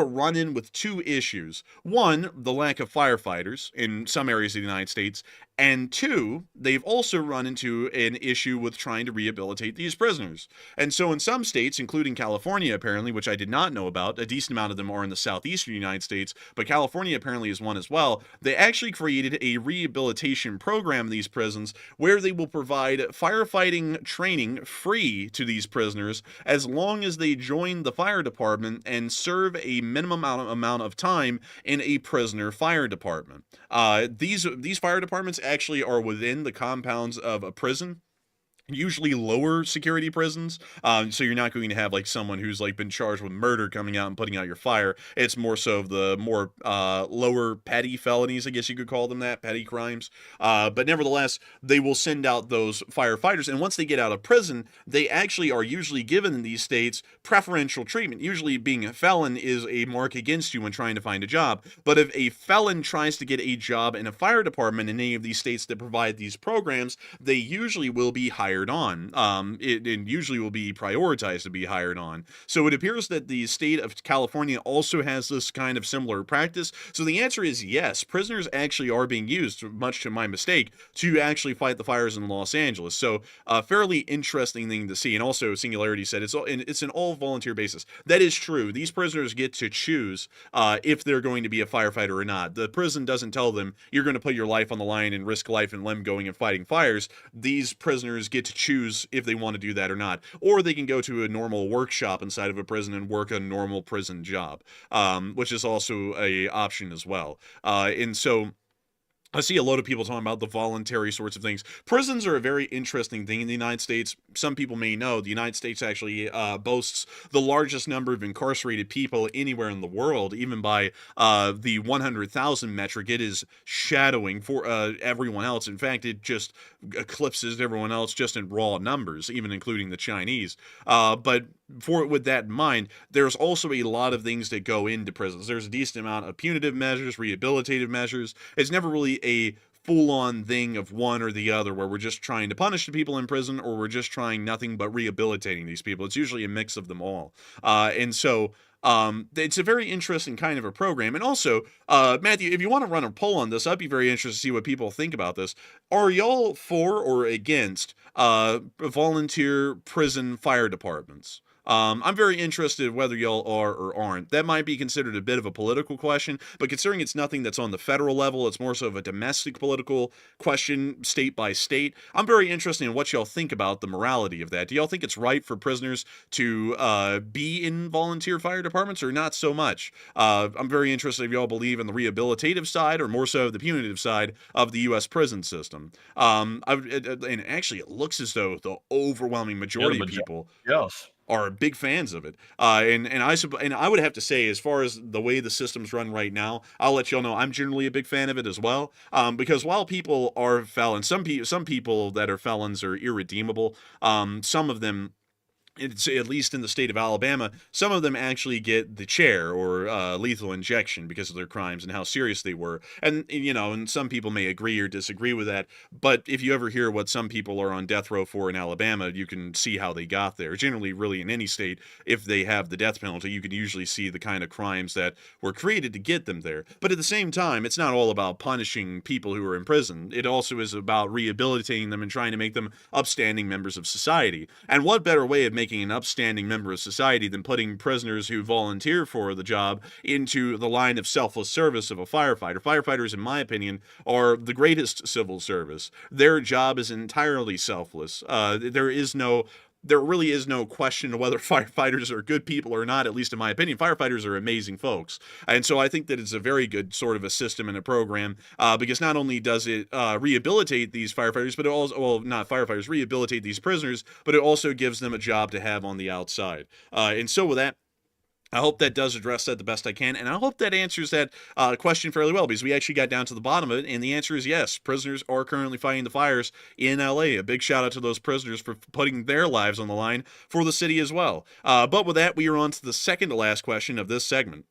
run-in with 2 issues. One, the lack of firefighters in some areas of the United States, and 2, they've also run into an issue with trying to rehabilitate these prisoners. And so in some states, including California apparently, which I did not know about, a decent amount of them are in the southeastern United States, but California apparently is one as well, they actually created a rehabilitation program in these prisons where they will provide firefighting training free to these prisoners as long as they join the fire department and serve a minimum amount of time in a prisoner fire department. These fire departments actually are within the compounds of a prison, usually lower security prisons. So you're not going to have like someone who's like been charged with murder coming out and putting out your fire. It's more so of the more lower petty felonies, I guess you could call them that, petty crimes. But nevertheless, they will send out those firefighters. And once they get out of prison, they actually are usually given in these states preferential treatment. Usually being a felon is a mark against you when trying to find a job. But if a felon tries to get a job in a fire department in any of these states that provide these programs, they usually will be hired on. It usually will be prioritized to be hired on. So it appears that the state of California also has this kind of similar practice. So the answer is yes, prisoners actually are being used, much to my mistake, to actually fight the fires in Los Angeles. So a fairly interesting thing to see. And also Singularity said it's an all volunteer basis. That is true. These prisoners get to choose if they're going to be a firefighter or not. The prison doesn't tell them you're going to put your life on the line and risk life and limb going and fighting fires. These prisoners get to choose if they want to do that or not, or they can go to a normal workshop inside of a prison and work a normal prison job, which is also a option as well. And so I see a lot of people talking about the voluntary sorts of things. Prisons are a very interesting thing in the United States. Some people may know the United States actually boasts the largest number of incarcerated people anywhere in the world, even by the 100,000 metric. It is shadowing for everyone else. In fact, it just eclipses everyone else just in raw numbers, even including the Chinese. But with that in mind, there's also a lot of things that go into prisons. There's a decent amount of punitive measures, rehabilitative measures. It's never really a full-on thing of one or the other where we're just trying to punish the people in prison or we're just trying nothing but rehabilitating these people. It's usually a mix of them all. And so it's a very interesting kind of a program. And also, Matthew, if you want to run a poll on this, I'd be very interested to see what people think about this. Are y'all for or against volunteer prison fire departments? I'm very interested whether y'all are or aren't. That might be considered a bit of a political question, but considering it's nothing that's on the federal level, it's more so of a domestic political question, state by state. I'm very interested in what y'all think about the morality of that. Do y'all think it's right for prisoners to be in volunteer fire departments or not so much? I'm very interested if y'all believe in the rehabilitative side or more so the punitive side of the U.S. prison system. And actually, it looks as though the overwhelming majority of people are big fans of it. And I would have to say, as far as the way the system's run right now, I'll let y'all know I'm generally a big fan of it as well. Because while people are felons, some people that are felons are irredeemable. Some of them, it's, at least in the state of Alabama, some of them actually get the chair or lethal injection because of their crimes and how serious they were. And, and some people may agree or disagree with that. But if you ever hear what some people are on death row for in Alabama, you can see how they got there. Generally, really, in any state, if they have the death penalty, you can usually see the kind of crimes that were created to get them there. But at the same time, it's not all about punishing people who are in prison. It also is about rehabilitating them and trying to make them upstanding members of society. And what better way of making an upstanding member of society than putting prisoners who volunteer for the job into the line of selfless service of a firefighter. Firefighters, in my opinion, are the greatest civil service. Their job is entirely selfless. There really is no question of whether firefighters are good people or not, at least in my opinion. Firefighters are amazing folks. And so I think that it's a very good sort of a system and a program because not only does it rehabilitate these firefighters, but it also, well, not firefighters, rehabilitate these prisoners, but it also gives them a job to have on the outside. And so with that, I hope that does address that the best I can, and I hope that answers that question fairly well, because we actually got down to the bottom of it, and the answer is yes. Prisoners are currently fighting the fires in LA. A big shout out to those prisoners for putting their lives on the line for the city as well. But with that, we are on to the second to last question of this segment.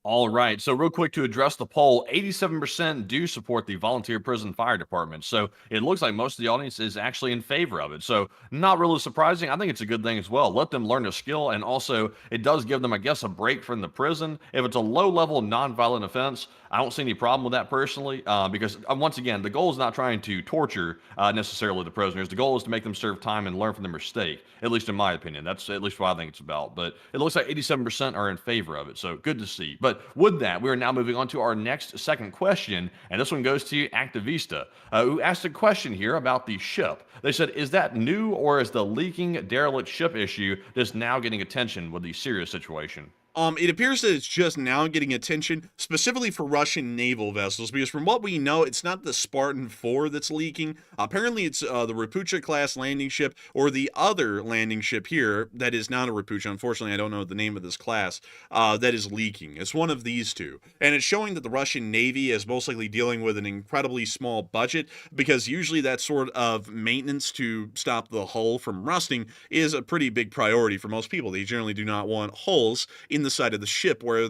All right. So real quick to address the poll, 87% do support the volunteer prison fire department. So it looks like most of the audience is actually in favor of it. So not really surprising. I think it's a good thing as well. Let them learn a skill. And also it does give them, I guess, a break from the prison. If it's a low level nonviolent offense, I don't see any problem with that personally, because once again, the goal is not trying to torture necessarily the prisoners. The goal is to make them serve time and learn from their mistake, at least in my opinion. That's at least what I think it's about. But it looks like 87% are in favor of it. So good to see. But with that, we are now moving on to our next second question. And this one goes to Activista, who asked a question here about the ship. They said, is that new or is the leaking derelict ship issue just now getting attention with the Syria situation? It appears that it's just now getting attention, specifically for Russian naval vessels, because from what we know, it's not the Spartan 4 that's leaking. Apparently, it's the Rapucha-class landing ship, or the other landing ship here that is not a Rapucha. Unfortunately, I don't know the name of this class, that is leaking. It's one of these two. And it's showing that the Russian Navy is most likely dealing with an incredibly small budget, because usually that sort of maintenance to stop the hull from rusting is a pretty big priority for most people. They generally do not want hulls in the side of the ship where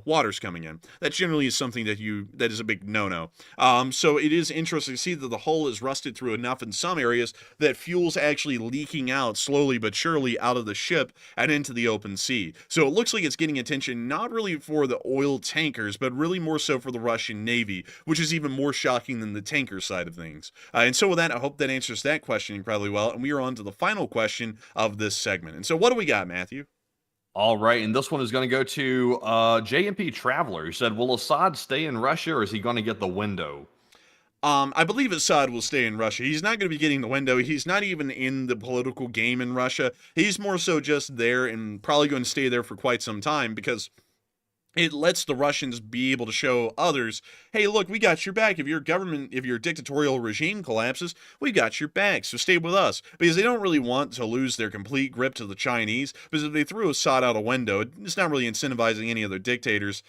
water's coming in. That generally is something that is a big no-no. So it is interesting to see that the hull is rusted through enough in some areas that fuel's actually leaking out slowly but surely out of the ship and into the open sea. So it looks like it's getting attention not really for the oil tankers, but really more so for the Russian Navy, which is even more shocking than the tanker side of things. And so with that, I hope that answers that question incredibly well. And we are on to the final question of this segment. And so what do we got, Matthew? All right, and this one is going to go to JMP Traveler, who said, will Assad stay in Russia, or is he going to get the window? I believe Assad will stay in Russia. He's not going to be getting the window. He's not even in the political game in Russia. He's more so just there and probably going to stay there for quite some time, because it lets the Russians be able to show others, hey, look, we got your back. If your dictatorial regime collapses, we got your back. So stay with us. Because they don't really want to lose their complete grip to the Chinese. Because if they threw Assad out a window, it's not really incentivizing any other dictators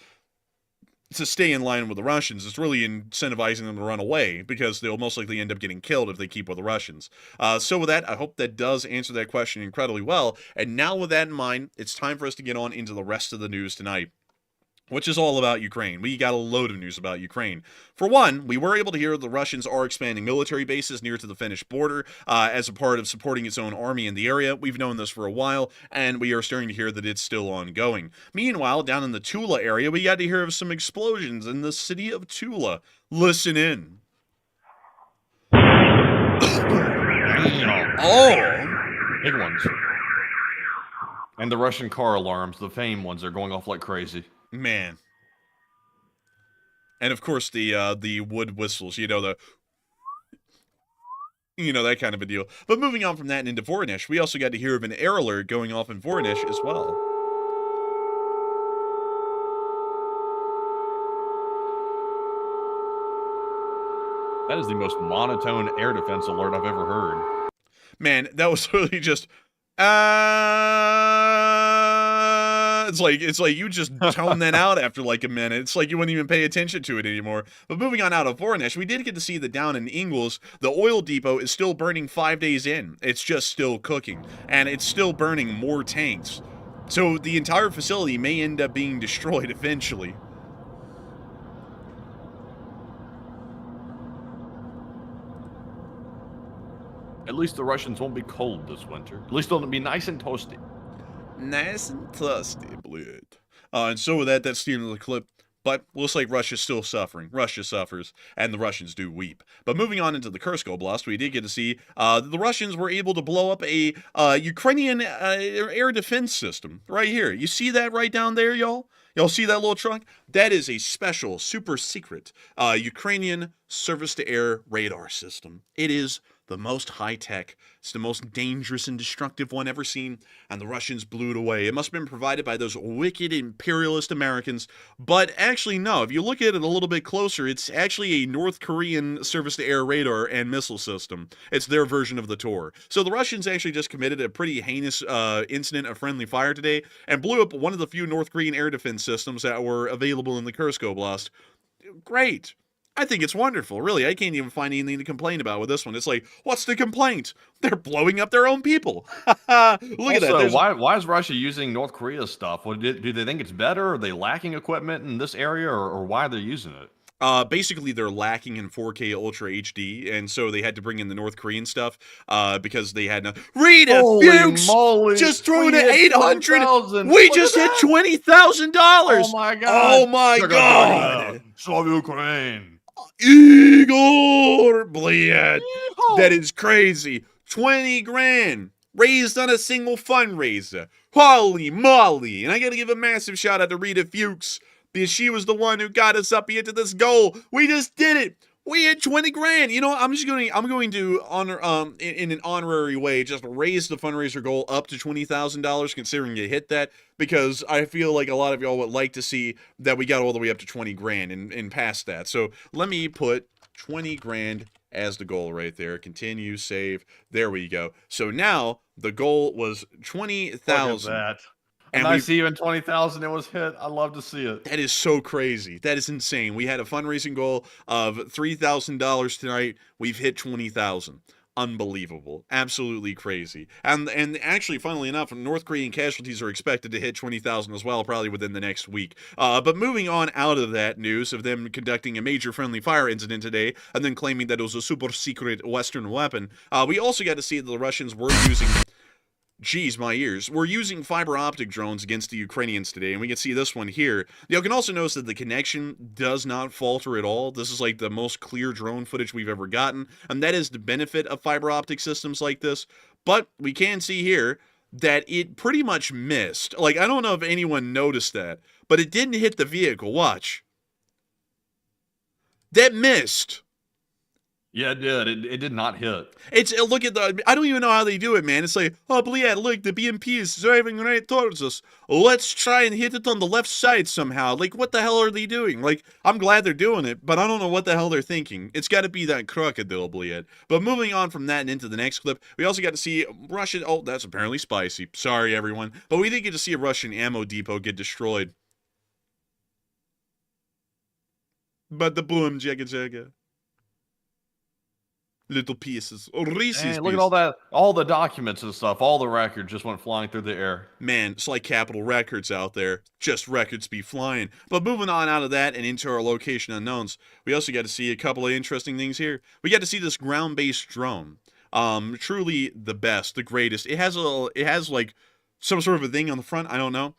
to stay in line with the Russians. It's really incentivizing them to run away, because they'll most likely end up getting killed if they keep with the Russians. So with that, I hope that does answer that question incredibly well. And now with that in mind, it's time for us to get on into the rest of the news tonight, which is all about Ukraine. We got a load of news about Ukraine. For one, we were able to hear the Russians are expanding military bases near to the Finnish border as a part of supporting its own army in the area. We've known this for a while, and we are starting to hear that it's still ongoing. Meanwhile, down in the Tula area, we got to hear of some explosions in the city of Tula. Listen in. Oh! Big ones. And the Russian car alarms, the famed ones, are going off like crazy. Man. And of course the wood whistles, that kind of a deal. But moving on from that and into Voronezh, we also got to hear of an air alert going off in Voronezh as well. That is the most monotone air defense alert I've ever heard. Man, that was really just it's like you just tone that out after like a minute. It's like you wouldn't even pay attention to it anymore. But moving on out of Voronezh, we did get to see that down in Ingles, the oil depot is still burning 5 days in. It's just still cooking, and it's still burning more tanks. So the entire facility may end up being destroyed eventually. At least the Russians won't be cold this winter. At least they'll be nice and toasty. Nice and toasty, blood. And so with that, that's the end of the clip. But looks like Russia's still suffering. Russia suffers, and the Russians do weep. But moving on into the Kursk Oblast, we did get to see the Russians were able to blow up a Ukrainian air defense system right here. You see that right down there, y'all? Y'all see that little truck? That is a special, super secret Ukrainian surface-to-air radar system. It is the most high-tech, it's the most dangerous and destructive one ever seen, and the Russians blew it away. It must have been provided by those wicked imperialist Americans, but actually no, if you look at it a little bit closer, it's actually a North Korean surface-to-air radar and missile system. It's their version of the Tor. So the Russians actually just committed a pretty heinous incident of friendly fire today, and blew up one of the few North Korean air defense systems that were available in the Kursk Oblast. Great. I think it's wonderful, really. I can't even find anything to complain about with this one. It's like, what's the complaint? They're blowing up their own people. Look at that. Why is Russia using North Korea's stuff? Do they think it's better? Are they lacking equipment in this area, or why are they using it? Basically, they're lacking in 4K Ultra HD, and so they had to bring in the North Korean stuff because they had no. Rita Fuchs just threw in 800. We just hit $20,000. Oh my god! Oh my god! Slav Ukraine. Igor, bled. That is crazy. 20 grand raised on a single fundraiser. Holy moly! And I gotta give a massive shout out to Rita Fuchs, because she was the one who got us up here to this goal. We just did it. We had 20 grand. You know, I'm going to honor in an honorary way just raise the fundraiser goal up to $20,000, considering you hit that, because I feel like a lot of y'all would like to see that we got all the way up to 20 grand and past that. So let me put 20 grand as the goal right there. Continue, save. There we go. So now the goal was 20,000. And I see even 20,000 it was hit. I love to see it. That is so crazy. That is insane. We had a fundraising goal of $3,000 tonight. We've hit 20,000. Unbelievable. Absolutely crazy. And actually, funnily enough, North Korean casualties are expected to hit 20,000 as well, probably within the next week. But moving on out of that news of them conducting a major friendly fire incident today and then claiming that it was a super secret Western weapon, we also got to see that the Russians were using... Geez, my ears. We're using fiber optic drones against the Ukrainians today, and we can see this one here. You can also notice that the connection does not falter at all. This is like the most clear drone footage we've ever gotten, and that is the benefit of fiber optic systems like this. But we can see here that it pretty much missed. Like, I don't know if anyone noticed that, but it didn't hit the vehicle. Watch. That missed. Yeah, it did. It did not hit. It's look at the. I don't even know how they do it, man. It's like, oh, but yeah, look, the BMP is driving right towards us. Let's try and hit it on the left side somehow. Like, what the hell are they doing? Like, I'm glad they're doing it, but I don't know what the hell they're thinking. It's got to be that crocodile bleed. But moving on from that and into the next clip, we also got to see Russian. Oh, that's apparently spicy. Sorry, everyone, but we did get to see a Russian ammo depot get destroyed. But the boom, jagga jagga. Little pieces. Oh, Reese's Hey, pieces. look at all that, all the documents and stuff, all the records just went flying through the air. Man, it's like Capitol Records out there. Just records be flying. But moving on out of that and into our location unknowns, we also got to see a couple of interesting things here. We got to see this ground-based drone. Truly the best, the greatest. It has like some sort of a thing on the front. I don't know.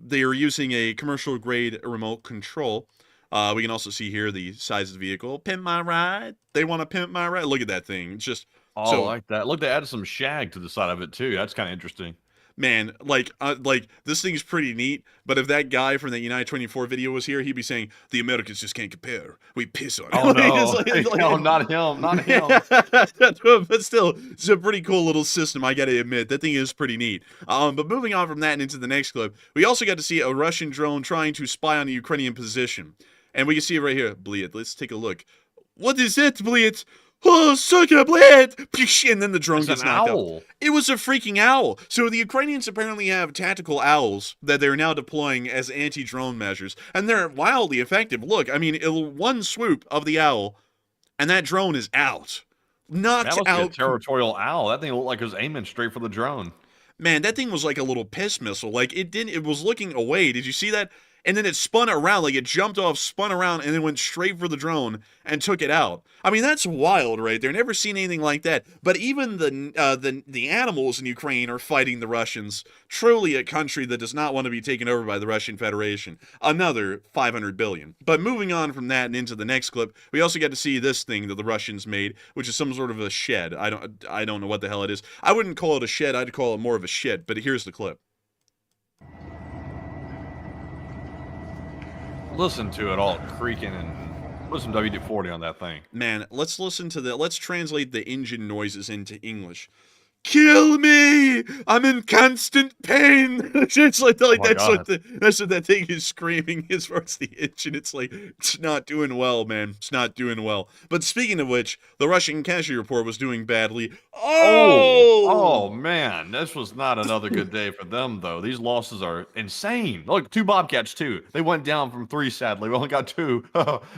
They are using a commercial-grade remote control. We can also see here the size of the vehicle. Pimp my ride. They want to pimp my ride. Look at that thing. It's just Oh, so I like that. Look, they added some shag to the side of it too. That's kind of interesting. man, like this thing's pretty neat. But if that guy from that United 24 video was here, he'd be saying the Americans just can't compare. We piss on it. Oh no, It's no, not him, not him. But still, it's a pretty cool little system, I gotta admit. That thing is pretty neat. But moving on from that and into the next clip, we also got to see a Russian drone trying to spy on a Ukrainian position. And we can see it right here. Bleed. Let's take a look. What is it, Bleed? Oh, sucker, Bleed! And then the drone It's gets an knocked owl. out. It was a freaking owl. So the Ukrainians apparently have tactical owls that they're now deploying as anti-drone measures. And they're wildly effective. Look, I mean, one swoop of the owl, and that drone is out. Knocked That must be a out. territorial owl. That thing looked like it was aiming straight for the drone. Man, that thing was like a little piss missile. Like, it was looking away. Did you see that? And then it spun around, like it jumped off, spun around, and then went straight for the drone and took it out. I mean, that's wild, right there. Never seen anything like that. But even the animals in Ukraine are fighting the Russians. Truly a country that does not want to be taken over by the Russian Federation. Another 500 billion. But moving on from that and into the next clip, we also get to see this thing that the Russians made, which is some sort of a shed. I don't know what the hell it is. I wouldn't call it a shed. I'd call it more of a shit. But here's the clip. Listen to it all creaking and put some WD-40 on that thing. Man, let's listen to let's translate the engine noises into English. Kill me! I'm in constant pain. It's like that's what that thing is screaming as far as the engine. It's like it's not doing well, man. It's not doing well. But speaking of which, the Russian casualty report was doing badly. Oh man, this was not another good day for them though. These losses are insane. Look, 2 Bobcats too. They went down from 3 sadly. We only got 2.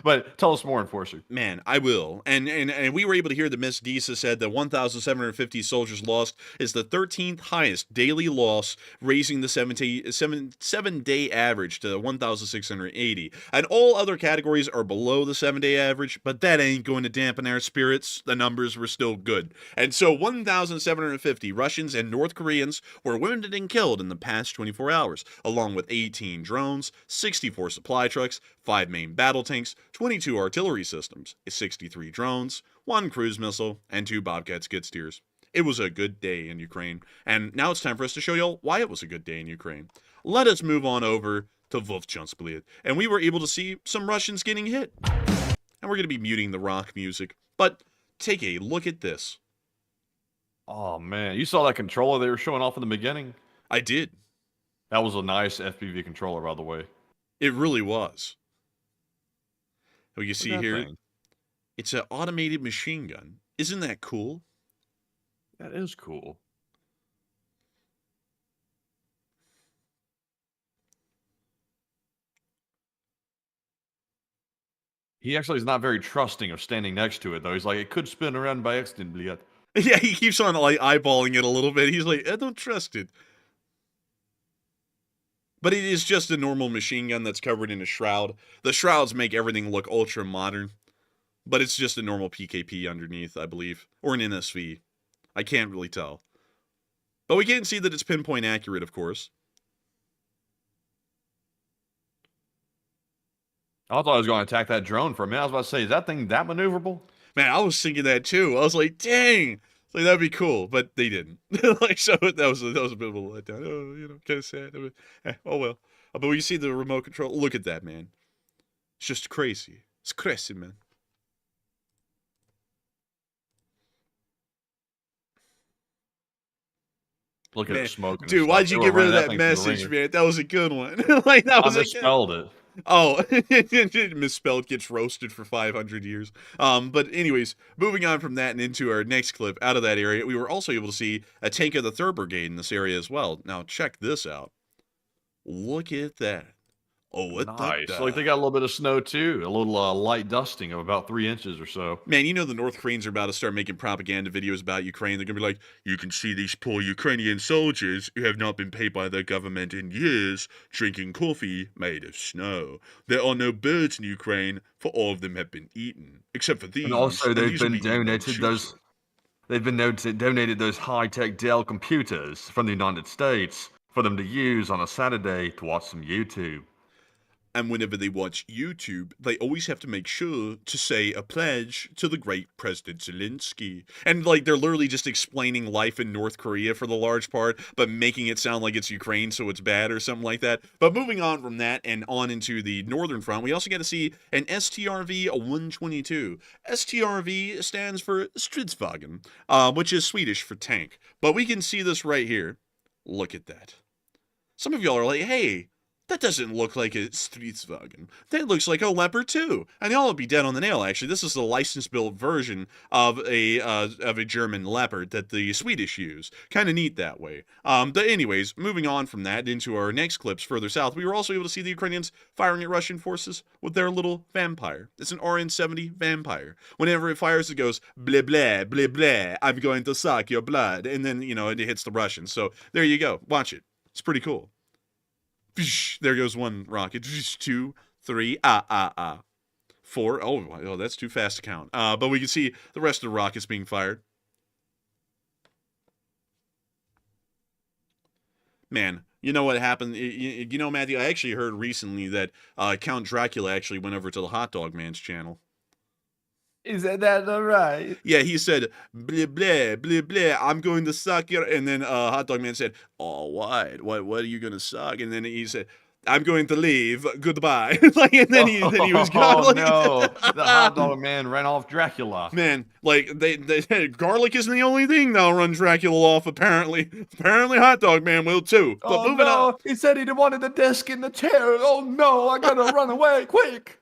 But tell us more, Enforcer. Man, I will. And we were able to hear that Miss Disa said that 1,750 soldiers lost is the 13th highest daily loss, raising the 7-day average to 1,680. And all other categories are below the 7-day average, but that ain't going to dampen our spirits. The numbers were still good. And so 1,750 Russians and North Koreans were wounded and killed in the past 24 hours, along with 18 drones, 64 supply trucks, 5 main battle tanks, 22 artillery systems, 63 drones, 1 cruise missile, and 2 Bobcat skid steers. It was a good day in Ukraine, and now it's time for us to show y'all why it was a good day in Ukraine. Let us move on over to Wolfchansbliet, and we were able to see some Russians getting hit. And we're going to be muting the rock music, but take a look at this. Oh man, you saw that controller they were showing off in the beginning? I did. That was a nice FPV controller, by the way. It really was. Oh, you see Look at that here, thing. it's an automated machine gun. Isn't that cool? That is cool. He actually is not very trusting of standing next to it, though. He's like, it could spin around by accident, Bliat. Yeah, he keeps on like eyeballing it a little bit. He's like, I don't trust it. But it is just a normal machine gun that's covered in a shroud. The shrouds make everything look ultra modern. But it's just a normal PKP underneath, I believe. Or an NSV. I can't really tell. But we can see that it's pinpoint accurate, of course. I thought I was going to attack that drone for a minute. I was about to say, is that thing that maneuverable? Man, I was thinking that too. I was like, dang. Like, that'd be cool. But they didn't. Like, so that was a bit of a letdown. Oh, you know, kind of sad. Oh, well. But we see the remote control. Look at that, man. It's just crazy. It's crazy, man. Looking Man, at smoking. dude, why'd you get rid of that message, man? That was a good one. Like that was I misspelled it. Oh, misspelled, gets roasted for 500 years. But anyways, moving on from that and into our next clip out of that area, we were also able to see a tank of the 3rd Brigade in this area as well. Now, check this out. Look at that. Oh, what Nice. the... Like they got a little bit of snow too. A little light dusting of about 3 inches or so. Man, you know the North Koreans are about to start making propaganda videos about Ukraine. They're going to be like, you can see these poor Ukrainian soldiers who have not been paid by their government in years drinking coffee made of snow. There are no birds in Ukraine, for all of them have been eaten. Except for these. And also, they've been donated donated those high-tech Dell computers from the United States for them to use on a Saturday to watch some YouTube. And whenever they watch YouTube, they always have to make sure to say a pledge to the great President Zelenskyy. And, like, they're literally just explaining life in North Korea for the large part, but making it sound like it's Ukraine, so it's bad or something like that. But moving on from that and on into the northern front, we also get to see an STRV-122. STRV stands for Stridsvagn, which is Swedish for tank. But we can see this right here. Look at that. Some of y'all are like, hey, that doesn't look like a Stridsvagn. That looks like a Leopard 2. And y'all will be dead on the nail, actually. This is the license-built version of a German Leopard that the Swedish use. Kind of neat that way. But anyways, moving on from that into our next clips further south, we were also able to see the Ukrainians firing at Russian forces with their little Vampire. It's an RN-70 Vampire. Whenever it fires, it goes, blah, blah, blah, blah, I'm going to suck your blood. And then, you know, it hits the Russians. So there you go. Watch it. It's pretty cool. There goes one rocket. 2, 3, 4. Oh, that's too fast to count. But we can see the rest of the rockets being fired. Man, you know what happened? You know, Matthew, I actually heard recently that Count Dracula actually went over to the Hot Dog Man's channel. Is that all right? Yeah, he said, blah, blah, blah, blah, I'm going to suck your... And then Hot Dog Man said, all right, what are you going to suck? And then he said, I'm going to leave, goodbye. Like, and then he was gone. Oh, like, no, the Hot Dog Man ran off Dracula. Man, like, they garlic isn't the only thing that'll run Dracula off, apparently. Apparently Hot Dog Man will, too. But moving on. He said he wanted the desk in the chair. Oh, no, I gotta run away, quick.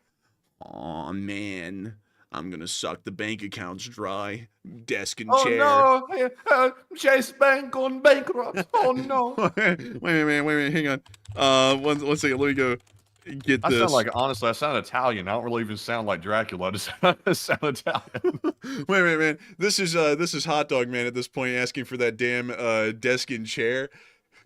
Aw, man. I'm gonna suck the bank accounts dry. Desk and Oh chair. no, Chase Bank gone bankrupt. Oh no. Wait a minute, hang on. One second, let me go get I this. sound like, honestly, I sound Italian. I don't really even sound like Dracula. I just sound Italian. Wait a minute, man. This is Hot Dog Man at this point asking for that damn desk and chair.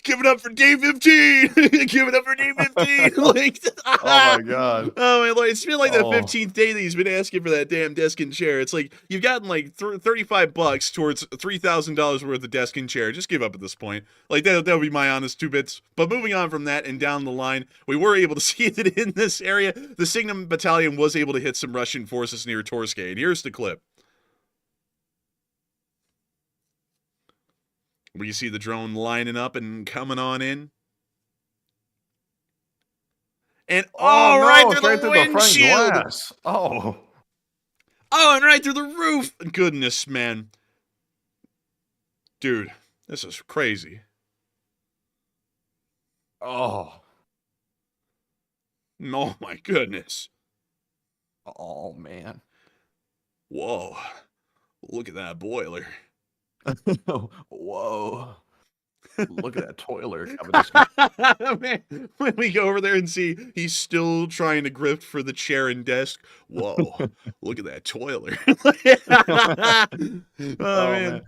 Give it up for D15! Give it up for D15! Like, Oh my god. Oh my lord, it's been like the 15th day that he's been asking for that damn desk and chair. It's like you've gotten like $35 towards $3,000 worth of desk and chair. Just give up at this point. Like that would be my honest 2 bits. But moving on from that and down the line, we were able to see that in this area, the Signum Battalion was able to hit some Russian forces near Torske. And here's the clip. We see the drone lining up and coming on in. And right through the windshield. Oh, and right through the roof. Goodness, man. Dude, this is crazy. Oh, my goodness. oh man. Whoa. Look at that boiler. Whoa. Look at that toiler. Man, when we go over there and see he's still trying to grift for the chair and desk. Whoa, look at that toiler. Oh, man.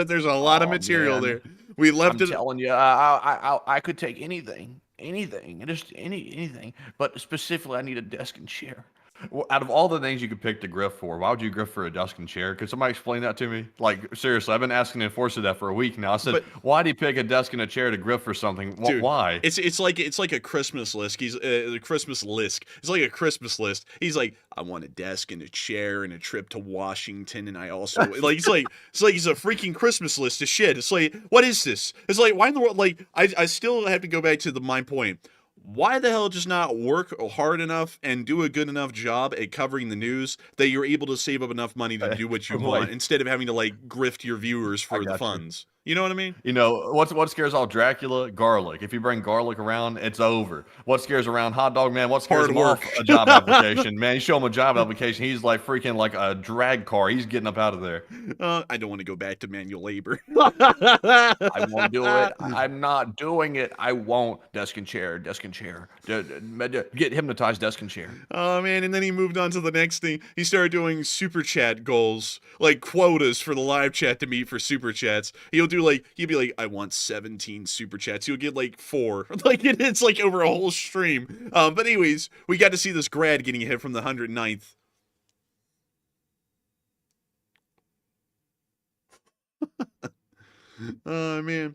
There's a lot of material there. We left I'm telling you, I could take anything, just anything, but specifically I need a desk and chair. Well, out of all the things you could pick to grift for, why would you grift for a desk and chair? Could somebody explain that to me? Like, seriously, I've been asking the enforcer that for a week now. I said, why do you pick a desk and a chair to grift for something? Dude, why? It's like a Christmas list. He's the Christmas list. It's like a Christmas list. He's like, I want a desk and a chair and a trip to Washington, and I also like it's like he's a freaking Christmas list of shit. It's like, what is this? It's like, why in the world? Like, I still have to go back to my point. Why the hell just not work hard enough and do a good enough job at covering the news that you're able to save up enough money to do what you want instead of having to like grift your viewers for the funds? You know what I mean? You know, what scares off Dracula? Garlic. If you bring garlic around, it's over. What scares around Hot Dog Man? What scares Hard him work. off? A job application. Man, you show him a job application, he's like freaking like a drag car. He's getting up out of there. I don't want to go back to manual labor. I won't do it. I'm not doing it. I won't. Desk and chair. Desk and chair. Get hypnotized, desk and chair. Oh, man. And then he moved on to the next thing. He started doing super chat goals, like quotas for the live chat to meet for super chats. He'll be like, I want 17 super chats. He'll get like 4. Like it's like over a whole stream. But anyways, we got to see this grad getting hit from the 109th. Oh, man.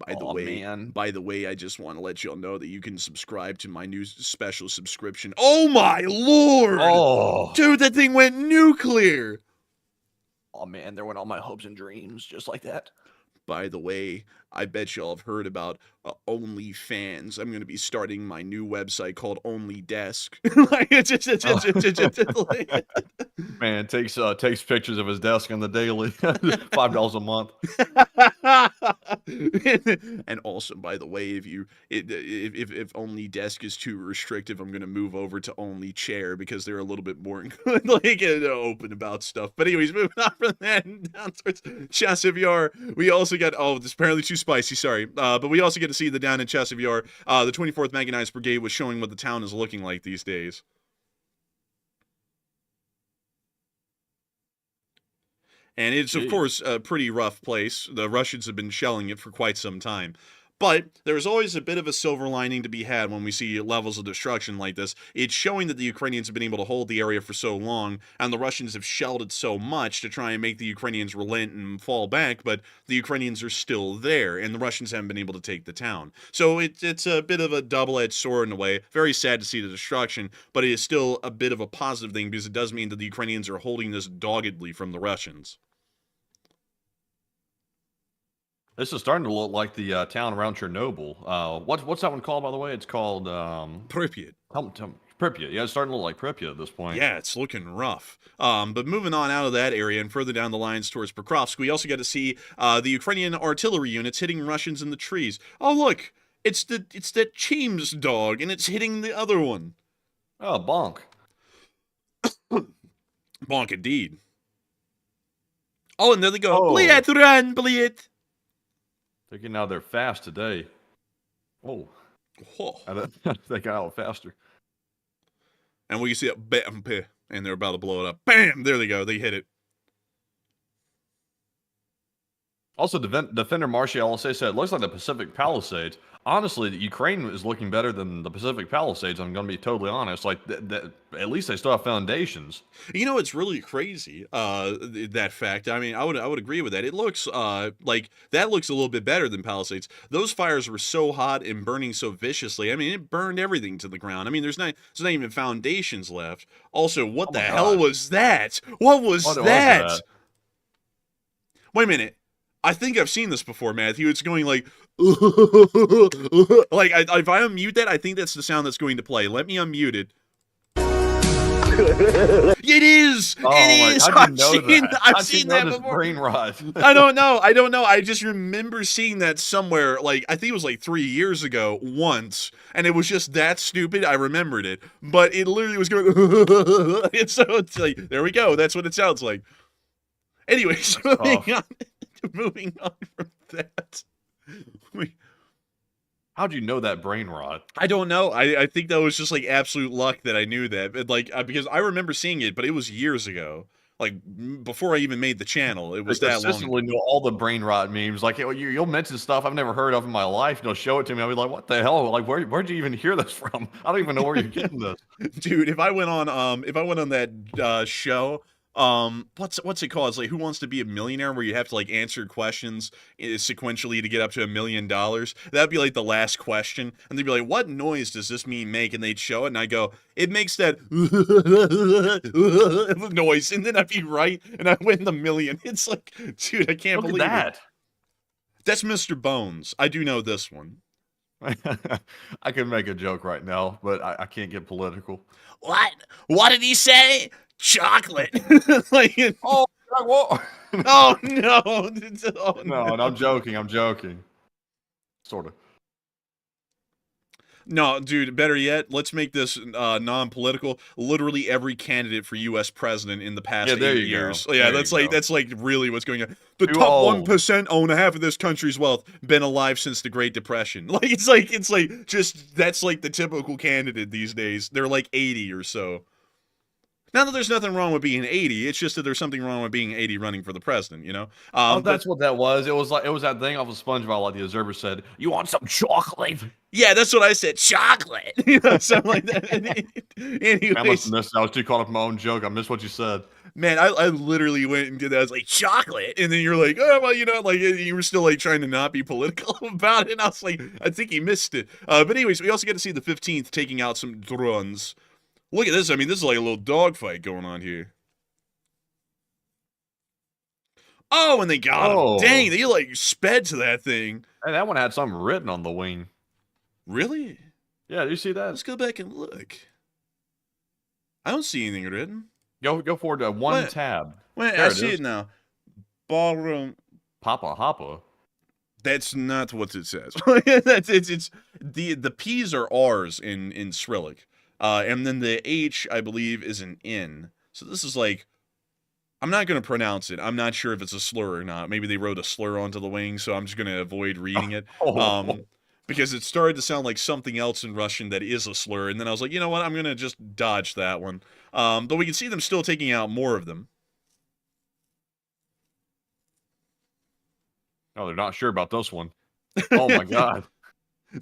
By the way, I just want to let y'all know that you can subscribe to my new special subscription. Oh my lord! Oh, Dude, that thing went nuclear! oh man, there went all my hopes and dreams just like that. By the way, I bet y'all have heard about OnlyFans. I'm going to be starting my new website called Only Desk. Man, takes pictures of his desk on the daily. $5 a month. And also, by the way, if Only Desk is too restrictive, I'm going to move over to Only Chair because they're a little bit more open about stuff. But anyways, moving on from that down towards Chasiv Yar, we also got, this is apparently too spicy, sorry. But we also get to see the down in Chasiv Yar, the 24th Mechanized Brigade was showing what the town is looking like these days. And it's, of course, a pretty rough place. The Russians have been shelling it for quite some time. But there's always a bit of a silver lining to be had when we see levels of destruction like this. It's showing that the Ukrainians have been able to hold the area for so long, and the Russians have shelled it so much to try and make the Ukrainians relent and fall back, but the Ukrainians are still there, and the Russians haven't been able to take the town. So it's a bit of a double-edged sword in a way. Very sad to see the destruction, but it is still a bit of a positive thing because it does mean that the Ukrainians are holding this doggedly from the Russians. This is starting to look like the town around Chernobyl. What's that one called, by the way? It's called Pripyat. Pripyat. Yeah, it's starting to look like Pripyat at this point. Yeah, it's looking rough. But moving on out of that area and further down the lines towards Pokrovsk, we also got to see the Ukrainian artillery units hitting Russians in the trees. Oh, look, it's that Cheems dog, and it's hitting the other one. Oh, bonk. Bonk indeed. Oh, and there they go. Oh. Bliet, run, Bliet. They're getting out there fast today. Oh. Whoa. They got out faster. And we see it, bam, and they're about to blow it up. Bam! There they go. They hit it. Also, Defender Marshall said it looks like the Pacific Palisades. Honestly, Ukraine is looking better than the Pacific Palisades. I'm going to be totally honest. Like, at least they still have foundations. You know, it's really crazy, that fact. I mean, I would agree with that. It looks like that looks a little bit better than Palisades. Those fires were so hot and burning so viciously. I mean, it burned everything to the ground. I mean, there's not even foundations left. Also, what the hell was that? What was that? Wait a minute. I think I've seen this before, Matthew. It's going like, like if I unmute that, I think that's the sound that's going to play. Let me unmute it. It is. Oh, it is. I've seen that before. Brain rot. I don't know. I just remember seeing that somewhere. Like I think it was like 3 years ago once, and it was just that stupid. I remembered it, but it literally was going. And so it's like, there we go. That's what it sounds like. Anyways, moving on from that. How'd you know that brain rot? I don't know. I think that was just like absolute luck that I knew that. Like because I remember seeing it, but it was years ago. Like before I even made the channel, it was that long. I consistently know all the brain rot memes. Like you'll mention stuff I've never heard of in my life. You'll show it to me. I'll be like, "What the hell? Like where'd you even hear this from? I don't even know where you're getting this." Dude, if I went on that show. What's it called? It's like Who Wants to Be a Millionaire, where you have to like answer questions sequentially to get up to $1 million. That'd be like the last question, and they'd be like, "What noise does this meme make?" And they'd show it, and I go, "It makes that noise," and then I'd be right, and I win the million. It's like, dude, I can't believe it. That's Mr. Bones. I do know this one. I could make a joke right now, but I can't get political. What did he say? Chocolate. Like, oh Whoa. Oh no! Oh, No, I'm joking. I'm joking. Sort of. No, dude, better yet, let's make this non-political. Literally every candidate for US president in the past Yeah, there 8 you years. go. Yeah, There you go. that's like really what's going on. The Too top old. 1% own half of this country's wealth, been alive since the Great Depression. Like just that's like the typical candidate these days. They're like 80 or so. Not that there's nothing wrong with being 80, it's just that there's something wrong with being 80 running for the president, you know? Oh, But that's what that was. It was that thing off of SpongeBob, like the observer said, "You want some chocolate?" yeah, that's what I said. Chocolate. You know, something like that. I must Anyways. have missed. I was too caught up in my own joke. I missed what you said. Man, I literally went and did that. I was like, chocolate. And then you're like, oh, well, you know, like you were still like trying to not be political about it. And I was like, I think he missed it. But anyways, we also get to see the 15th taking out some drones. Look at this. I mean, this is like a little dogfight going on here. Oh, and they got him. Oh. Dang, they like sped to that thing. Hey, that one had something written on the wing. Really? Yeah, do you see that? Let's go back and look. I don't see anything written. Go forward to one What? tab. Wait, There I it see is. it now. Ballroom. Papa Hoppa. That's not what it says. it's the P's are R's in Cyrillic, and then the H I believe is an N. So this is like, I'm not gonna pronounce it. I'm not sure if it's a slur or not. Maybe they wrote a slur onto the wing, so I'm just gonna avoid reading it. Because it started to sound like something else in Russian that is a slur, and then I was like, you know what? I'm gonna just dodge that one. But we can see them still taking out more of them. Oh, they're not sure about this one. Oh my god.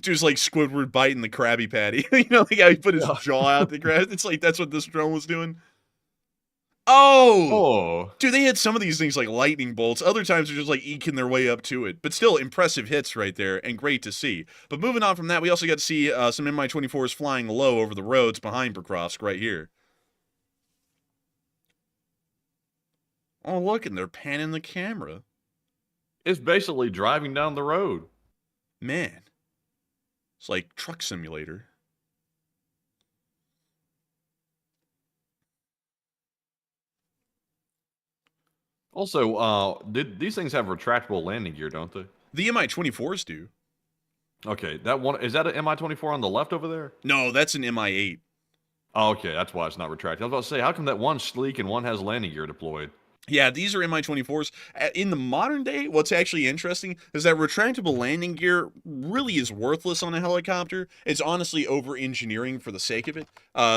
Dude's like Squidward biting the Krabby Patty. You know, like how he put his jaw out to grab. It's like that's what this drone was doing. Oh! Oh. Dude, they hit some of these things like lightning bolts. Other times they're just like eking their way up to it. But still, impressive hits right there and great to see. But moving on from that, we also got to see some Mi-24s flying low over the roads behind Pokrovsk right here. Oh, look, and they're panning the camera. It's basically driving down the road. Man. It's like Truck Simulator. Also, these things have retractable landing gear, don't they? The Mi-24s do. Okay, that one is that an Mi-24 on the left over there? No, that's an Mi-8. Oh, okay, that's why it's not retracted. I was about to say, how come that one's sleek and one has landing gear deployed? Yeah, these are Mi-24s. In the modern day, what's actually interesting is that retractable landing gear really is worthless on a helicopter. It's honestly over-engineering for the sake of it.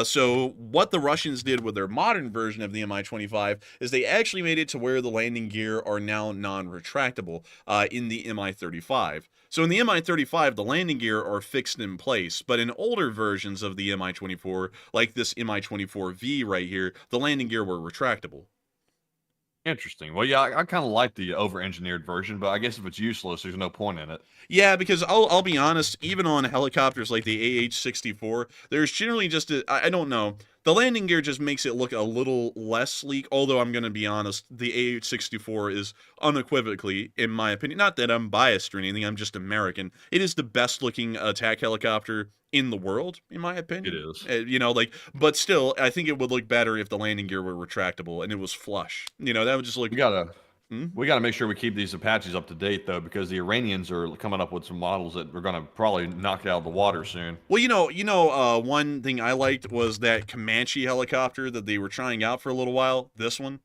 So what the Russians did with their modern version of the Mi-25 is they actually made it to where the landing gear are now non-retractable in the Mi-35. So in the Mi-35, the landing gear are fixed in place, but in older versions of the Mi-24, like this Mi-24V right here, the landing gear were retractable. Interesting. Well, yeah, I kind of like the over-engineered version, but I guess if it's useless, there's no point in it. Yeah, because I'll be honest, even on helicopters like the AH-64, there's generally just I don't know. The landing gear just makes it look a little less sleek, although I'm going to be honest, the AH-64 is unequivocally, in my opinion, not that I'm biased or anything, I'm just American, it is the best looking attack helicopter in the world, in my opinion. It is. You know, like, but still, I think it would look better if the landing gear were retractable and it was flush. You know, that would just look... We gotta make sure we keep these Apaches up to date, though, because the Iranians are coming up with some models that we're gonna probably knock out of the water soon. Well, one thing I liked was that Comanche helicopter that they were trying out for a little while. This one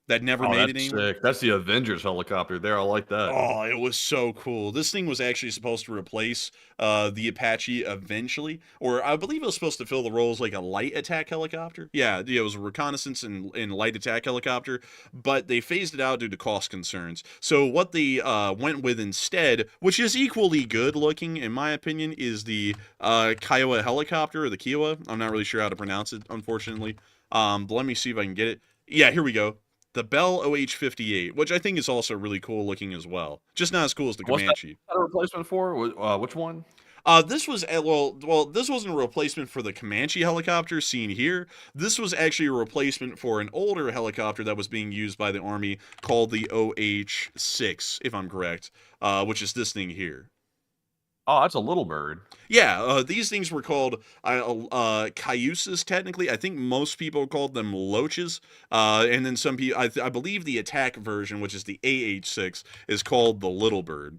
that never made it That's anywhere. sick. That's the Avengers helicopter there. I like that. Oh, it was so cool. This thing was actually supposed to replace the Apache eventually, or I believe it was supposed to fill the roles like a light attack helicopter. Yeah, it was a reconnaissance and light attack helicopter, but they phased it out due to cost concerns. So what they went with instead, which is equally good looking in my opinion, is the Kiowa helicopter, or the Kiowa. I'm not really sure how to pronounce it, unfortunately. But let me see if I can get it. Yeah, here we go. The Bell OH-58, which I think is also really cool looking as well. Just not as cool as the Comanche. What's that a replacement for? Which one? This was this wasn't a replacement for the Comanche helicopter seen here. This was actually a replacement for an older helicopter that was being used by the Army called the OH-6, if I'm correct, which is this thing here. Oh, that's a little bird. Yeah, these things were called cayuses, technically. I think most people called them loaches. And then some people, I believe the attack version, which is the AH-6, is called the little bird.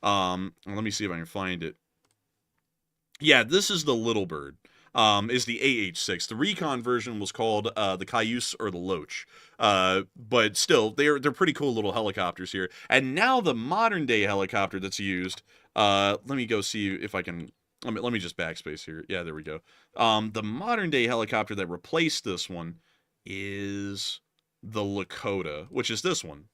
Let me see if I can find it. Yeah, this is the little bird. Is the AH-6. The recon version was called the Cayuse or the Loach. But still, they're pretty cool little helicopters here. And now the modern day helicopter that's used. Let me go see if I can. Let me just backspace here. Yeah, there we go. The modern day helicopter that replaced this one is the Lakota, which is this one.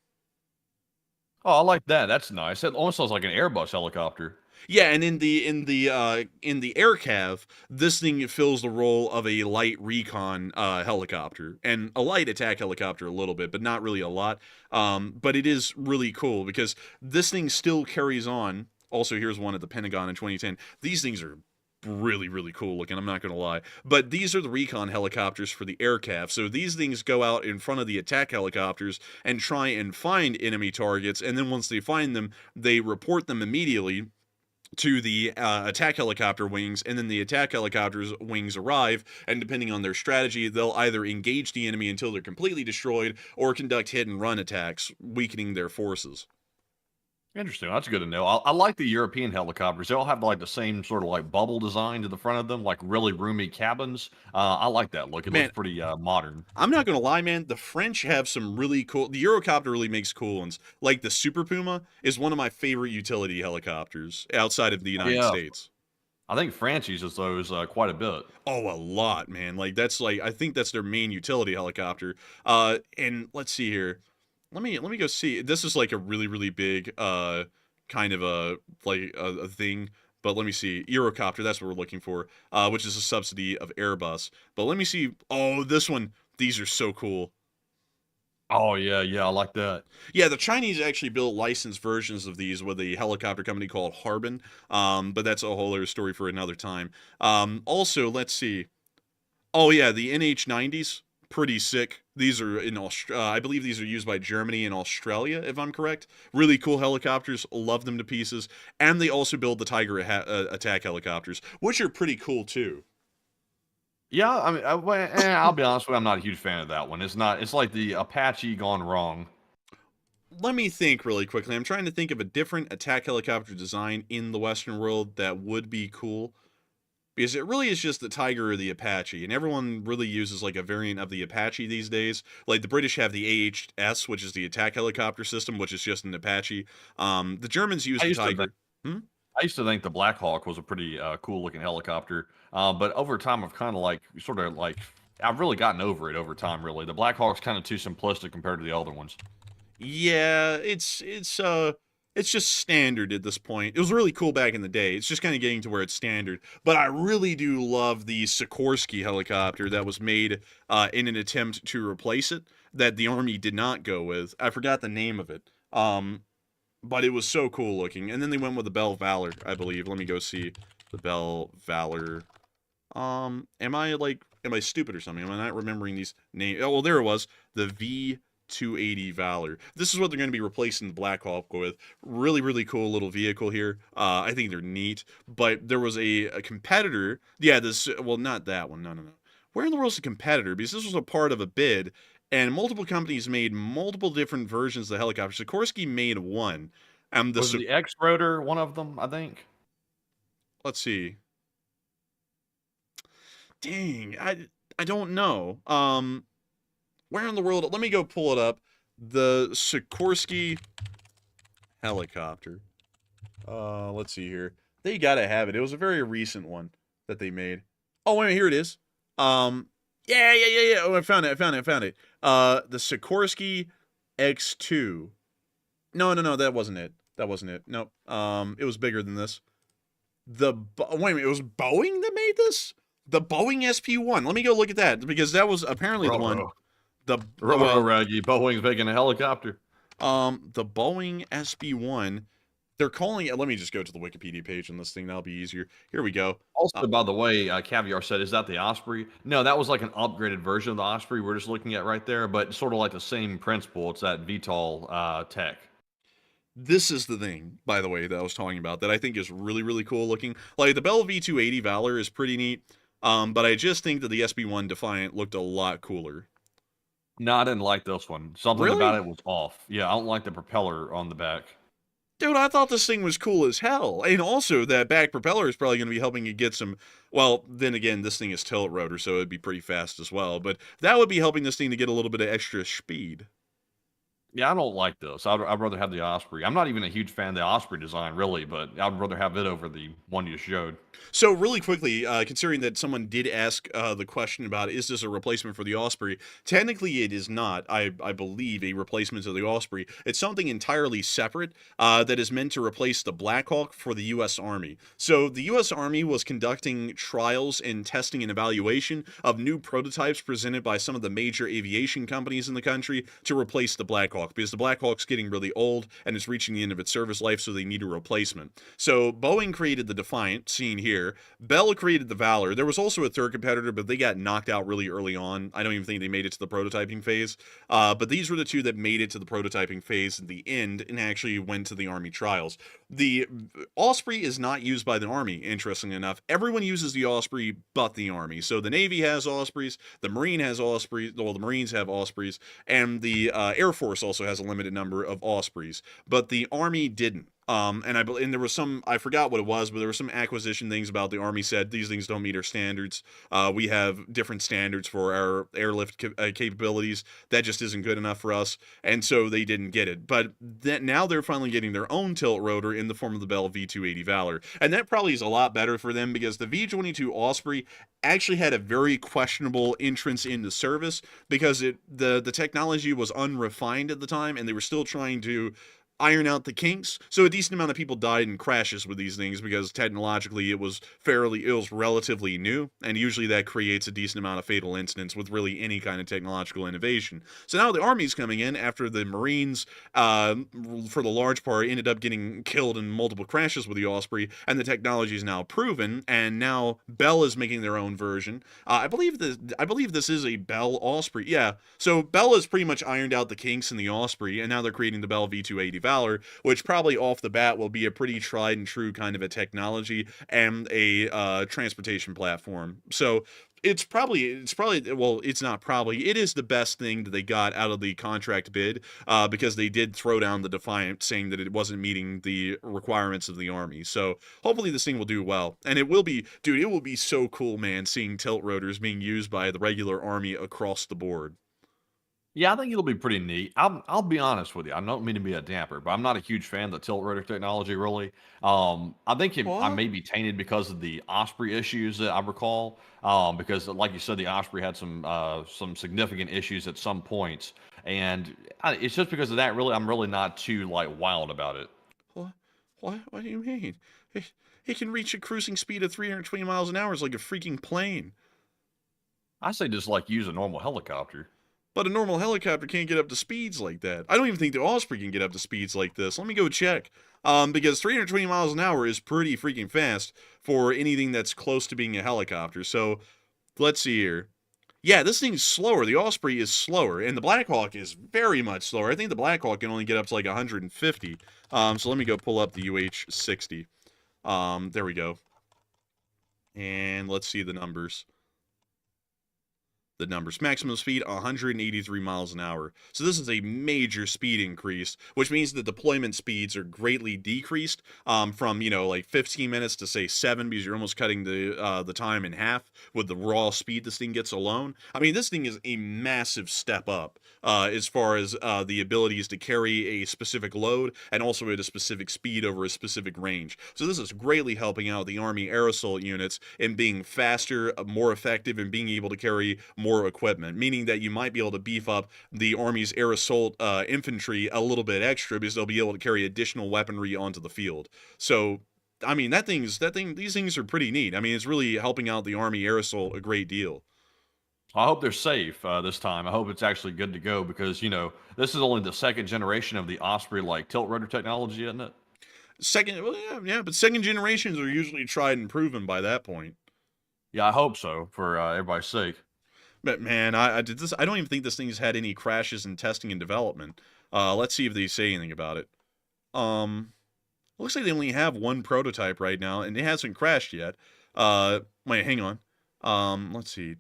Oh, I like that. That's nice. It almost sounds like an Airbus helicopter. Yeah, and in the air cav, this thing fills the role of a light recon helicopter and a light attack helicopter a little bit, but not really a lot. But it is really cool because this thing still carries on. Also, here's one at the Pentagon in 2010. These things are really, really cool looking, I'm not going to lie. But these are the recon helicopters for the air cav. So these things go out in front of the attack helicopters and try and find enemy targets. And then once they find them, they report them immediately to the attack helicopter wings, and then the attack helicopters wings arrive, and depending on their strategy, they'll either engage the enemy until they're completely destroyed or conduct hit and run attacks, weakening their forces. Interesting. That's good to know. I like the European helicopters. They all have like the same sort of like bubble design to the front of them, like really roomy cabins. I like that look. It looks pretty modern. I'm not going to lie, man. The French have some really cool... The Eurocopter really makes cool ones. Like the Super Puma is one of my favorite utility helicopters outside of the United States. I think France uses those quite a bit. Oh, a lot, man. Like that's like... I think that's their main utility helicopter. And let's see here. Let me go see. This is like a really, really big kind of a thing. But let me see. Eurocopter, that's what we're looking for, which is a subsidy of Airbus. But let me see. Oh, this one. These are so cool. Oh, yeah, I like that. Yeah, the Chinese actually built licensed versions of these with a helicopter company called Harbin. But that's a whole other story for another time. Also, let's see. Oh, yeah, the NH-90s. Pretty sick. These are in I believe these are used by Germany and Australia, if I'm correct. Really cool helicopters. Love them to pieces. And they also build the Tiger attack helicopters, which are pretty cool too. Yeah, I mean, I'll be honest with you, I'm not a huge fan of that one. It's not. It's like the Apache gone wrong. Let me think really quickly. I'm trying to think of a different attack helicopter design in the Western world that would be cool. Because it really is just the Tiger or the Apache, and everyone really uses like a variant of the Apache these days. Like the British have the AHS, which is the attack helicopter system, which is just an Apache. The Germans use the Tiger. I used to think the Black Hawk was a pretty cool looking helicopter, but over time I've kind of like I've really gotten over it over time. Really, the Black Hawk's kind of too simplistic compared to the other ones. Yeah, it's just standard at this point. It was really cool back in the day. It's just kind of getting to where it's standard. But I really do love the Sikorsky helicopter that was made in an attempt to replace it that the Army did not go with. I forgot the name of it. But it was so cool looking. And then they went with the Belle Valor, I believe. Let me go see the Belle Valor. Am I stupid or something? Am I not remembering these names? Oh, well, there it was. The V280 Valor. This is what they're going to be replacing the Black Hawk with. Really, really cool little vehicle here. I think they're neat. But there was a competitor. Yeah, well, not that one. No. Where in the world is the competitor? Because this was a part of a bid, and multiple companies made multiple different versions of the helicopter. Sikorsky made one. Was the X-Rotor one of them, I think? Let's see. Dang, I don't know. Where in the world? Let me go pull it up. The Sikorsky helicopter. Let's see here. They gotta have it. It was a very recent one that they made. Oh, wait a minute, here it is. Yeah. Oh, I found it. The Sikorsky X2. No, that wasn't it. Nope. It was bigger than this. Wait a minute, it was Boeing that made this? The Boeing SP1. Let me go look at that, because that was apparently the one. Raggy, Boeing's making a helicopter. The Boeing SB1. They're calling it. Let me just go to the Wikipedia page on this thing. That'll be easier. Here we go. Also, by the way, Caviar said, "Is that the Osprey?" No, that was like an upgraded version of the Osprey we're just looking at right there, but sort of like the same principle. It's that VTOL tech. This is the thing, by the way, that I was talking about that I think is really, really cool looking. Like, the Bell V280 Valor is pretty neat, but I just think that the SB1 Defiant looked a lot cooler. No, I didn't like this one. Something Really? about it was off. Yeah, I don't like the propeller on the back. Dude, I thought this thing was cool as hell. And also, that back propeller is probably going to be helping you get some... Well, then again, this thing is tilt rotor, so it'd be pretty fast as well. But that would be helping this thing to get a little bit of extra speed. Yeah, I don't like this. I'd rather have the Osprey. I'm not even a huge fan of the Osprey design, really, but I'd rather have it over the one you showed. So really quickly, considering that someone did ask the question about is this a replacement for the Osprey, technically it is not, I believe, a replacement of the Osprey. It's something entirely separate that is meant to replace the Black Hawk for the U.S. Army. So the U.S. Army was conducting trials and testing and evaluation of new prototypes presented by some of the major aviation companies in the country to replace the Black Hawk, because the Black Hawk's getting really old and it's reaching the end of its service life, so they need a replacement. So Boeing created the Defiant, seen here. Bell created the Valor. There was also a third competitor, but they got knocked out really early on. I don't even think they made it to the prototyping phase. But these were the two that made it to the prototyping phase at the end and actually went to the Army trials. The Osprey is not used by the Army, interestingly enough. Everyone uses the Osprey but the Army. So the Navy has Ospreys, the Marine has Ospreys, well, the Marines have Ospreys, and the Air Force also has a limited number of Ospreys, but the Army didn't. And there was some, I forgot what it was, but there were some acquisition things about the Army said these things don't meet our standards. We have different standards for our airlift capabilities. That just isn't good enough for us. And so they didn't get it. But now they're finally getting their own tilt rotor in the form of the Bell V280 Valor. And that probably is a lot better for them because the V22 Osprey actually had a very questionable entrance into service because the technology was unrefined at the time and they were still trying to iron out the kinks. So a decent amount of people died in crashes with these things because technologically it was relatively new, and usually that creates a decent amount of fatal incidents with really any kind of technological innovation. So now the Army's coming in after the Marines, for the large part, ended up getting killed in multiple crashes with the Osprey, and the technology is now proven, and now Bell is making their own version. I believe this is a Bell Osprey. Yeah, so Bell has pretty much ironed out the kinks in the Osprey, and now they're creating the Bell V280 Valor, which probably off the bat will be a pretty tried and true kind of a technology and a transportation platform. So it is the best thing that they got out of the contract bid, because they did throw down the Defiant, saying that it wasn't meeting the requirements of the Army. So hopefully this thing will do well, and it will be, dude, it will be so cool, man, seeing tilt rotors being used by the regular Army across the board. Yeah, I think it'll be pretty neat. I'll be honest with you. I don't mean to be a damper, but I'm not a huge fan of the tilt rotor technology, really. I think I may be tainted because of the Osprey issues that I recall. Because, like you said, the Osprey had some significant issues at some points, and it's just because of that. Really, I'm really not too wild about it. What do you mean? It can reach a cruising speed of 320 miles an hour like a freaking plane. I say just use a normal helicopter. But a normal helicopter can't get up to speeds like that. I don't even think the Osprey can get up to speeds like this. Let me go check. Because 320 miles an hour is pretty freaking fast for anything that's close to being a helicopter. So, let's see here. Yeah, this thing's slower. The Osprey is slower, and the Black Hawk is very much slower. I think the Black Hawk can only get up to 150. So let me go pull up the UH-60. There we go. And let's see the numbers. Maximum speed 183 miles an hour. So this is a major speed increase, which means the deployment speeds are greatly decreased, from 15 minutes to say 7, because you're almost cutting the time in half with the raw speed this thing gets alone. I mean, this thing is a massive step up as far as the abilities to carry a specific load and also at a specific speed over a specific range. So this is greatly helping out the Army air assault units in being faster, more effective, and being able to carry more equipment, meaning that you might be able to beef up the Army's air assault infantry a little bit extra because they'll be able to carry additional weaponry onto the field. So, I mean, these things are pretty neat. I mean, it's really helping out the Army air assault a great deal. I hope they're safe this time. I hope it's actually good to go because, this is only the second generation of the Osprey tilt rotor technology, isn't it? But second generations are usually tried and proven by that point. Yeah, I hope so for everybody's sake. But man, I don't even think this thing's had any crashes in testing and development. Let's see if they say anything about it. Looks like they only have one prototype right now, and it hasn't crashed yet. Wait, hang on. Let's see.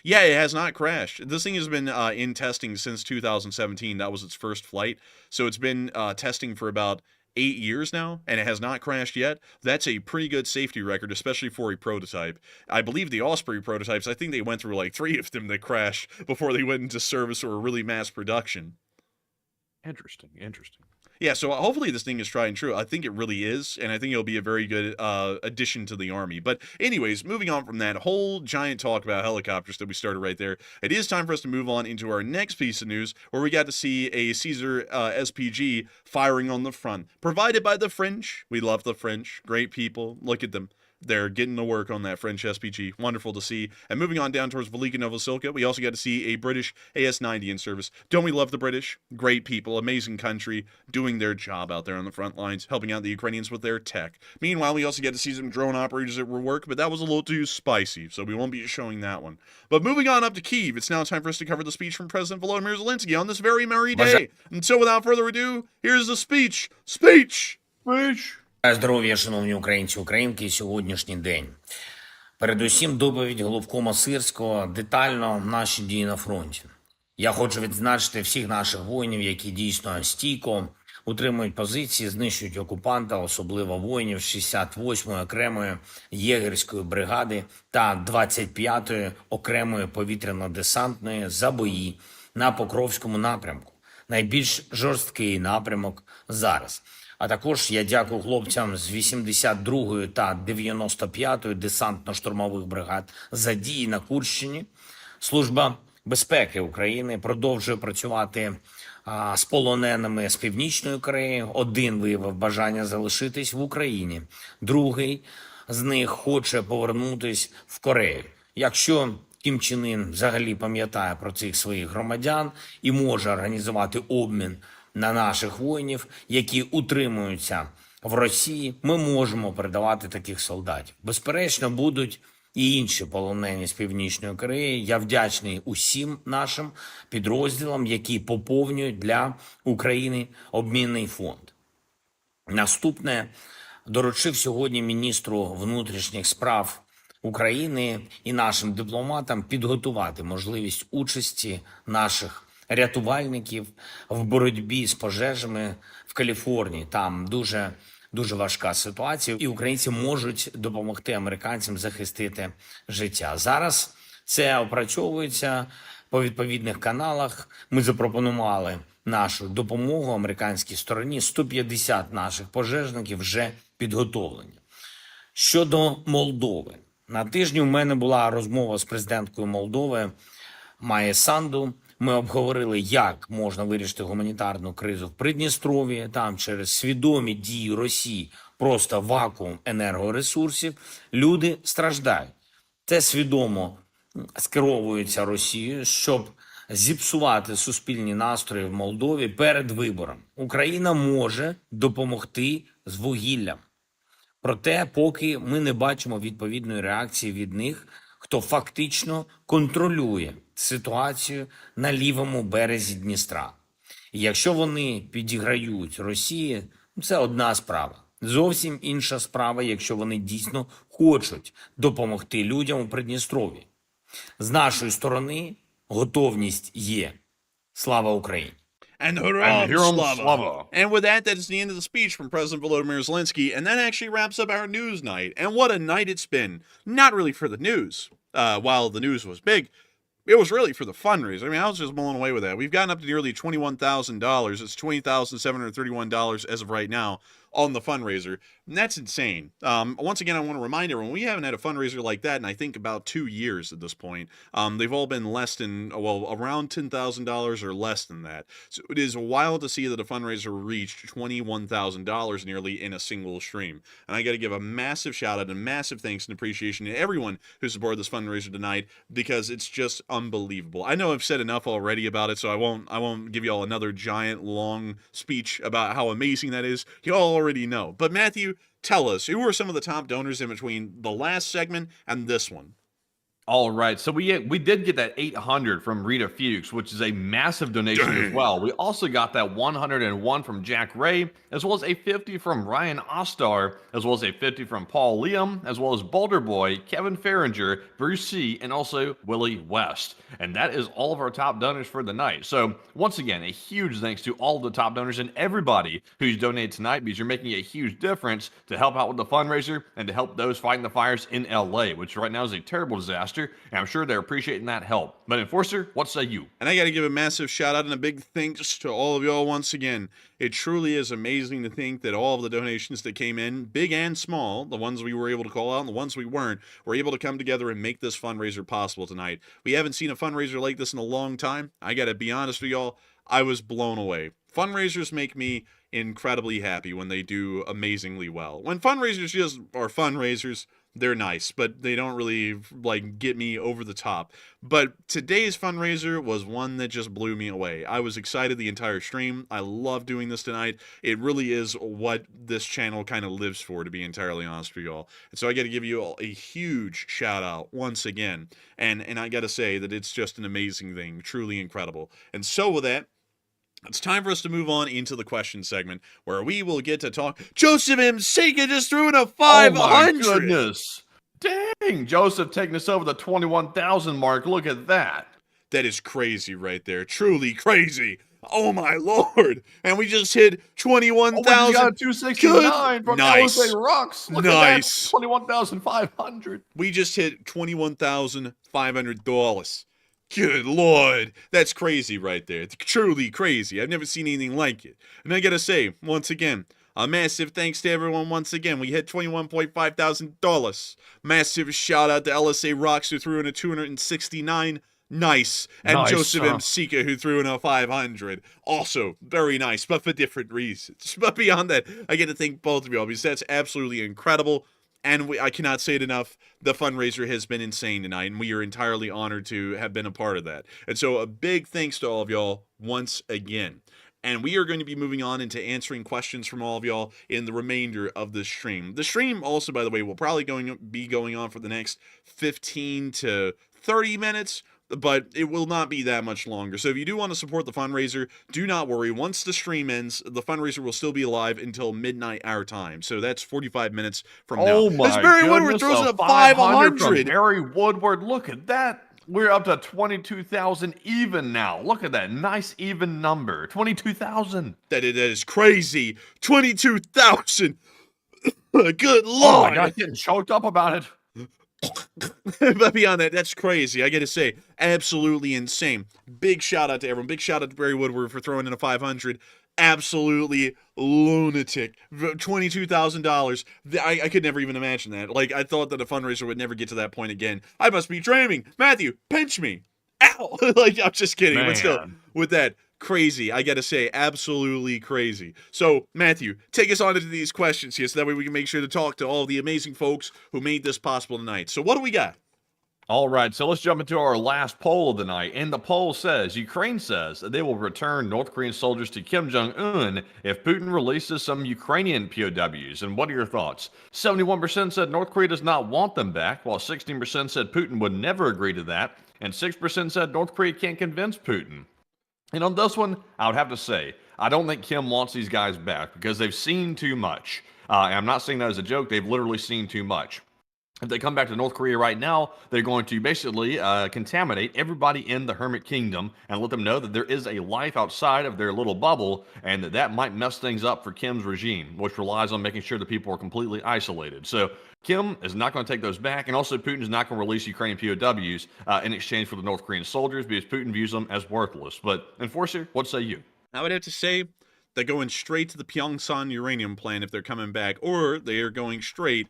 Yeah, it has not crashed. This thing has been in testing since 2017. That was its first flight. So it's been testing for about 8 years now, and it has not crashed yet. That's a pretty good safety record, especially for a prototype. I believe the Osprey prototypes, I think they went through like 3 of them that crashed before they went into service or really mass production. Interesting. Yeah, so hopefully this thing is tried and true. I think it really is, and I think it'll be a very good addition to the Army. But anyways, moving on from that whole giant talk about helicopters that we started right there, it is time for us to move on into our next piece of news, where we got to see a Caesar SPG firing on the front, provided by the French. We love the French. Great people. Look at them. They're getting to work on that French SPG. Wonderful to see. And moving on down towards Velika Novosylka, we also got to see a British AS-90 in service. Don't we love the British? Great people, amazing country, doing their job out there on the front lines, helping out the Ukrainians with their tech. Meanwhile, we also get to see some drone operators at work, but that was a little too spicy, so we won't be showing that one. But moving on up to Kyiv, it's now time for us to cover the speech from President Volodymyr Zelenskyy on this very merry day. And so without further ado, here's the speech. Speech! Здоров'я, шановні українці, українки, сьогоднішній день. Передусім доповідь головкома Сирського детально наші дії на фронті. Я хочу відзначити всіх наших воїнів, які дійсно стійко утримують позиції, знищують окупанта, особливо воїнів 68-ї окремої єгерської бригади та 25-ї окремої повітряно-десантної за бої на Покровському напрямку. Найбільш жорсткий напрямок зараз. А також я дякую хлопцям з 82-ї та 95-ї десантно-штурмових бригад за дії на Курщині. Служба безпеки України продовжує працювати з полоненими з Північної Кореї. Один виявив бажання залишитись в Україні, другий з них хоче повернутись в Корею. Якщо Кім Чен Ін взагалі пам'ятає про цих своїх громадян і може організувати обмін на наших воїнів, які утримуються в Росії, ми можемо передавати таких солдатів. Безперечно, будуть і інші полонені з Північної Кореї. Я вдячний усім нашим підрозділам, які поповнюють для України обмінний фонд. Наступне доручив сьогодні міністру внутрішніх справ України і нашим дипломатам підготувати можливість участі наших рятувальників в боротьбі з пожежами в Каліфорнії. Там дуже важка ситуація, і українці можуть допомогти американцям захистити життя. Зараз це опрацьовується по відповідних каналах. Ми запропонували нашу допомогу американській стороні. 150 наших пожежників вже підготовлені. Щодо Молдови. На тижні у мене була розмова з президенткою Молдови Майєю Санду. Ми обговорили, як можна вирішити гуманітарну кризу в Придністров'ї. Там через свідомі дії Росії просто вакуум енергоресурсів. Люди страждають. Це свідомо скеровується Росією, щоб зіпсувати суспільні настрої в Молдові перед вибором. Україна може допомогти з вугіллям. Проте, поки ми не бачимо відповідної реакції від них, хто фактично контролює ситуацію на лівому березі Дністра. І якщо вони підіграють Росії, це одна справа. Зовсім інша справа, якщо вони дійсно хочуть допомогти людям у Придністров'ї. З нашої сторони готовність є. Слава Україні! And Hiram Slava. And with that, that is the end of the speech from President Volodymyr Zelenskyy, and that actually wraps up our news night. And what a night it's been. Not really for the news. While the news was big, it was really for the fundraiser. I mean, I was just blown away with that. We've gotten up to nearly $21,000. It's $20,731 as of right now on the fundraiser. And that's insane. Once again, I want to remind everyone, we haven't had a fundraiser like that in, I think, about 2 years at this point. They've all been less than, well, around $10,000 or less than that. So it is wild to see that a fundraiser reached $21,000 nearly in a single stream. And I got to give a massive shout out and massive thanks and appreciation to everyone who supported this fundraiser tonight, because it's just unbelievable. I know I've said enough already about it, so I won't give you all another giant long speech about how amazing that is. You all already know. But Matthew, tell us, who are some of the top donors in between the last segment and this one? All right, so we did get that 800 from Rita Fuchs, which is a massive donation as well. We also got that 101 from Jack Ray, as well as a 50 from Ryan Ostar, as well as a 50 from Paul Liam, as well as Boulder Boy, Kevin Farringer, Bruce C, and also Willie West. And that is all of our top donors for the night. So once again, a huge thanks to all of the top donors and everybody who's donated tonight, because you're making a huge difference to help out with the fundraiser and to help those fighting the fires in LA, which right now is a terrible disaster. And I'm sure they're appreciating that help. But Enforcer, what say you? And I got to give a massive shout out and a big thanks to all of y'all once again. It truly is amazing to think that all of the donations that came in, big and small, the ones we were able to call out and the ones we weren't, were able to come together and make this fundraiser possible tonight. We haven't seen a fundraiser like this in a long time. I got to be honest with y'all, I was blown away. Fundraisers make me incredibly happy when they do amazingly well. When fundraisers just are fundraisers, they're nice, but they don't really like get me over the top. But today's fundraiser was one that just blew me away. I was excited the entire stream. I love doing this tonight. It really is what this channel kind of lives for, to be entirely honest with y'all. And so I got to give you all a huge shout out once again. And I got to say that it's just an amazing thing, truly incredible. And so with that, it's time for us to move on into the question segment, where we will get to talk. Joseph M. Sika just threw in a 500. Oh my goodness. Dang, Joseph taking us over the 21,000 mark. Look at that. That is crazy right there. Truly crazy. Oh my lord. And we just hit 21,000. Oh, we got 269 from nice. LSA Rocks. Look nice. at that. 21,500. We just hit $21,500. Good lord, that's crazy right there. Truly crazy. I've never seen anything like it. And I gotta say, once again, a massive thanks to everyone once again. We hit $21.5 thousand. Massive shout out to LSA Rocks, who threw in a 269. Nice. And nice, Joseph M. Sika, who threw in a 500. Also, very nice, but for different reasons. But beyond that, I get to thank both of y'all, because that's absolutely incredible. And I cannot say it enough, the fundraiser has been insane tonight, and we are entirely honored to have been a part of that. And so a big thanks to all of y'all once again. And we are going to be moving on into answering questions from all of y'all in the remainder of the stream. The stream also, by the way, will probably be going on for the next 15 to 30 minutes, but it will not be that much longer. So if you do want to support the fundraiser, do not worry. Once the stream ends, the fundraiser will still be alive until midnight our time. So that's 45 minutes from now. Oh my As Barry Woodward throws in a 500. Barry Woodward, look at that. We're up to 22,000 even now. Look at that. Nice even number. 22,000. That is crazy. 22,000. Good lord. Oh my God, getting choked up about it. But beyond that, that's crazy. I gotta say, absolutely insane. Big shout out to everyone. Big shout out to Barry Woodward for throwing in a 500. Absolutely lunatic. $22,000. I could never even imagine that. Like, I thought that a fundraiser would never get to that point again. I must be dreaming. Matthew, pinch me. Ow! Like, I'm just kidding. Man. But still, with that, crazy. I gotta say, absolutely crazy. So, Matthew, take us on into these questions here so that way we can make sure to talk to all the amazing folks who made this possible tonight. So, what do we got? All right, so let's jump into our last poll of the night. And the poll says, Ukraine says that they will return North Korean soldiers to Kim Jong-un if Putin releases some Ukrainian POWs. And what are your thoughts? 71% said North Korea does not want them back, while 16% said Putin would never agree to that, and 6% said North Korea can't convince Putin. And on this one, I would have to say, I don't think Kim wants these guys back because they've seen too much. And I'm not saying that as a joke. They've literally seen too much. If they come back to North Korea right now, they're going to basically contaminate everybody in the Hermit Kingdom and let them know that there is a life outside of their little bubble and that might mess things up for Kim's regime, which relies on making sure that people are completely isolated. So Kim is not going to take those back, and also Putin is not going to release Ukrainian POWs in exchange for the North Korean soldiers because Putin views them as worthless. But, Enforcer, what say you? I would have to say they're going straight to the Pyeongsan uranium plant if they're coming back, or they are going straight...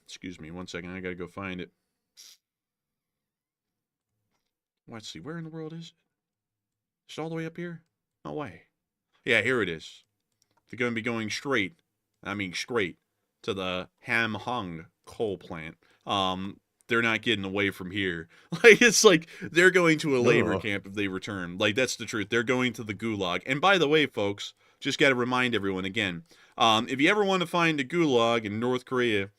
Excuse me, 1 second. I gotta go find it. Let's see. Where in the world is it? It's all the way up here? No way. Yeah, here it is. They're going to be going straight to the Hamhung coal plant. They're not getting away from here. Like, it's like they're going to a labor camp if they return. Like, that's the truth. They're going to the gulag. And by the way, folks, just got to remind everyone again, if you ever want to find a gulag in North Korea,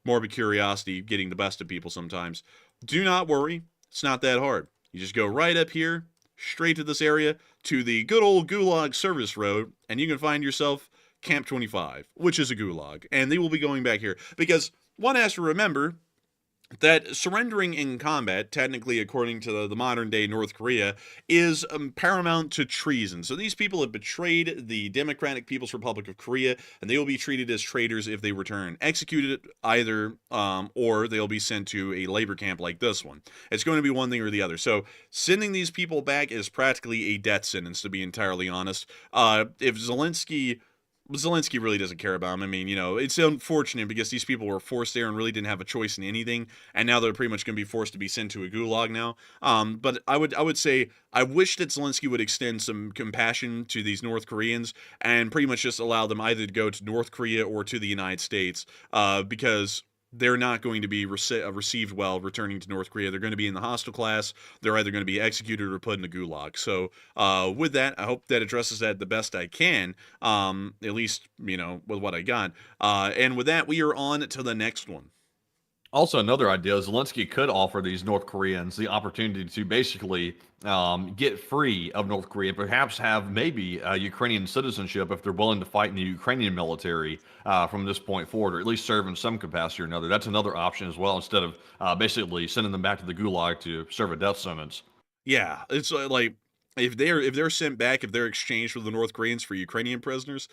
morbid curiosity getting the best of people sometimes. Do not worry. It's not that hard. You just go right up here, straight to this area, to the good old Gulag service road, and you can find yourself Camp 25, which is a gulag. And they will be going back here. Because one has to remember that surrendering in combat, technically according to the modern-day North Korea, is paramount to treason. So these people have betrayed the Democratic People's Republic of Korea, and they will be treated as traitors if they return. Executed either, or they'll be sent to a labor camp like this one. It's going to be one thing or the other. So sending these people back is practically a death sentence, to be entirely honest. If Zelenskyy really doesn't care about him. I mean, it's unfortunate because these people were forced there and really didn't have a choice in anything, and now they're pretty much going to be forced to be sent to a gulag now. But I would say I wish that Zelenskyy would extend some compassion to these North Koreans and pretty much just allow them either to go to North Korea or to the United States, because they're not going to be received well returning to North Korea. They're going to be in the hostile class. They're either going to be executed or put in the gulag. So with that, I hope that addresses that the best I can, at least, with what I got. And with that, we are on to the next one. Also, another idea is Zelenskyy could offer these North Koreans the opportunity to basically get free of North Korea, perhaps have maybe Ukrainian citizenship if they're willing to fight in the Ukrainian military from this point forward, or at least serve in some capacity or another. That's another option as well, instead of basically sending them back to the gulag to serve a death sentence. Yeah, it's like if they're sent back, if they're exchanged with the North Koreans for Ukrainian prisoners,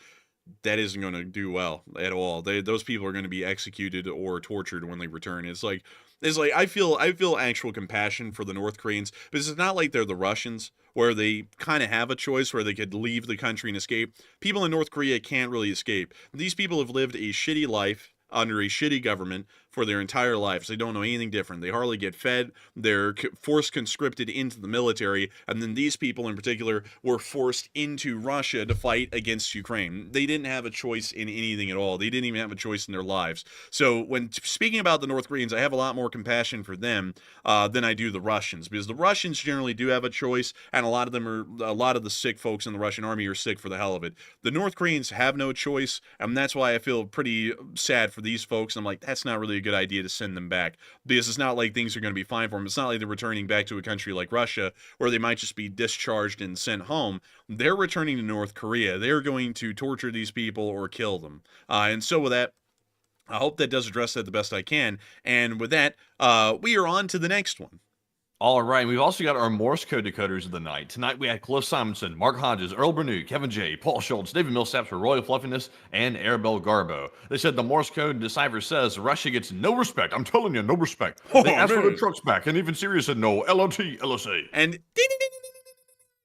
that isn't going to do well at all. Those people are going to be executed or tortured when they return. It's like I feel actual compassion for the North Koreans, because it's not like they're the Russians where they kind of have a choice where they could leave the country and escape. People in North Korea can't really escape. These people have lived a shitty life under a shitty government for their entire lives. They don't know anything different. They hardly get fed. They're forced conscripted into the military, and then these people in particular were forced into Russia to fight against Ukraine. They didn't have a choice in anything at all. They didn't even have a choice in their lives. So when speaking about the North Koreans, I have a lot more compassion for them than I do the Russians, because the Russians generally do have a choice, and a lot of the sick folks in the Russian army are sick for the hell of it. The North Koreans have no choice, and that's why I feel pretty sad for these folks. I'm like, that's not really a good idea to send them back, because it's not like things are going to be fine for them. It's not like they're returning back to a country like Russia where they might just be discharged and sent home. They're returning to North Korea. They're going to torture these people or kill them. And so with that, I hope that does address that the best I can. And with that, we are on to the next one. All right, we've also got our Morse code decoders of the night. Tonight we had Cliff Simonson, Mark Hodges, Earl Bernew, Kevin J, Paul Schultz, David Millsaps for Royal Fluffiness, and Arabelle Garbo. They said the Morse code decipher says Russia gets no respect. I'm telling you, no respect. They asked for the trucks back, and even Syria said no. LOT, LSA. And ding, ding, ding, ding, ding, ding.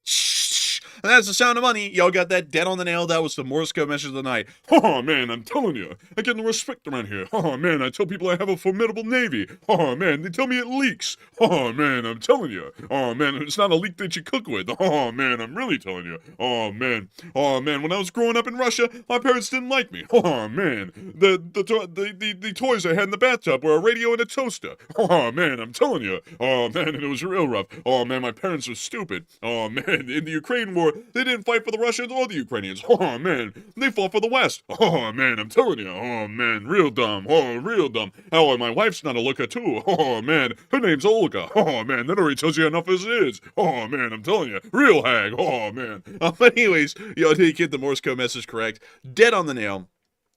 Shh. And that's the sound of money. Y'all got that dead on the nail. That was the Morse code message of the night. Oh, man, I'm telling you. I get no respect around here. Oh, man, I tell people I have a formidable navy. Oh, man, they tell me it leaks. Oh, man, I'm telling you. Oh, man, it's not a leak that you cook with. Oh, man, I'm really telling you. Oh, man. Oh, man, when I was growing up in Russia, my parents didn't like me. Oh, man. The toys I had in the bathtub were a radio and a toaster. Oh, man, I'm telling you. Oh, man, and it was real rough. Oh, man, my parents are stupid. Oh, man, in the Ukraine war, they didn't fight for the Russians or the Ukrainians. Oh, man. They fought for the West. Oh, man, I'm telling you. Oh, man, real dumb. Oh, real dumb. Oh, and my wife's not a looker, too. Oh, man, her name's Olga. Oh, man, that already tells you enough as it is. Oh, man, I'm telling you. Real hag. Oh, man. But anyways, y'all did get the Morse code message correct. Dead on the nail.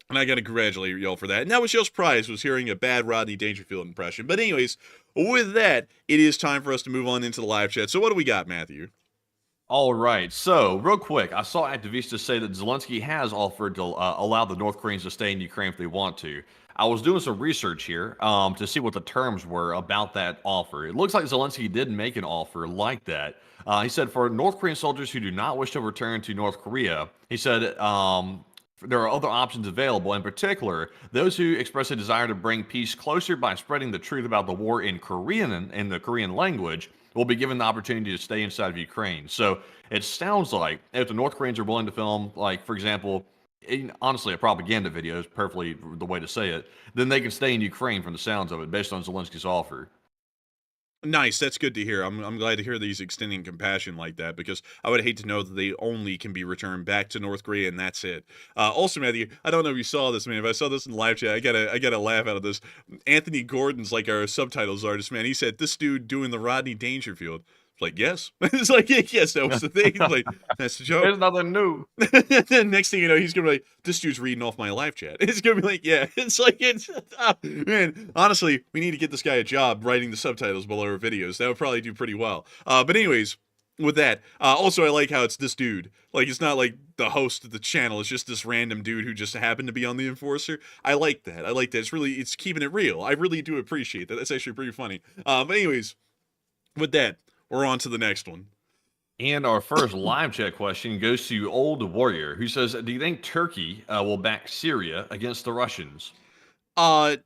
And I gotta congratulate y'all for that. And that was y'all's prize, was hearing a bad Rodney Dangerfield impression. But anyways, with that, it is time for us to move on into the live chat. So what do we got, Matthew? All right, so real quick, I saw activists say that Zelenskyy has offered to allow the North Koreans to stay in Ukraine if they want to. I was doing some research here to see what the terms were about that offer. It looks like Zelenskyy did make an offer like that. He said for North Korean soldiers who do not wish to return to North Korea, he said there are other options available. In particular, those who express a desire to bring peace closer by spreading the truth about the war in Korean and in the Korean language will be given the opportunity to stay inside of Ukraine. So it sounds like if the North Koreans are willing to film, like, for example, honestly, a propaganda video is perfectly the way to say it, then they can stay in Ukraine from the sounds of it based on Zelensky's offer. Nice. That's good to hear. I'm glad to hear that he's extending compassion like that, because I would hate to know that they only can be returned back to North Korea and that's it. Also, Matthew, I don't know if you saw this, man. If I saw this in the live chat, I gotta laugh out of this. Anthony Gordon's like our subtitles artist, man. He said this dude doing the Rodney Dangerfield. It's like, yes. It's like, yes, that was the thing. Like, that's the joke. There's nothing new. Then next thing you know, he's gonna be like, this dude's reading off my live chat. It's gonna be like, yeah. It's like, man, honestly, we need to get this guy a job writing the subtitles below our videos. That would probably do pretty well. But anyways, with that, also I like how it's this dude. Like, it's not like the host of the channel. It's just this random dude who just happened to be on the Enforcer. I like that. It's keeping it real. I really do appreciate that. That's actually pretty funny. But anyways, with that, we're on to the next one. And our first live chat question goes to Old Warrior, who says, do you think Turkey will back Syria against the Russians? Yeah,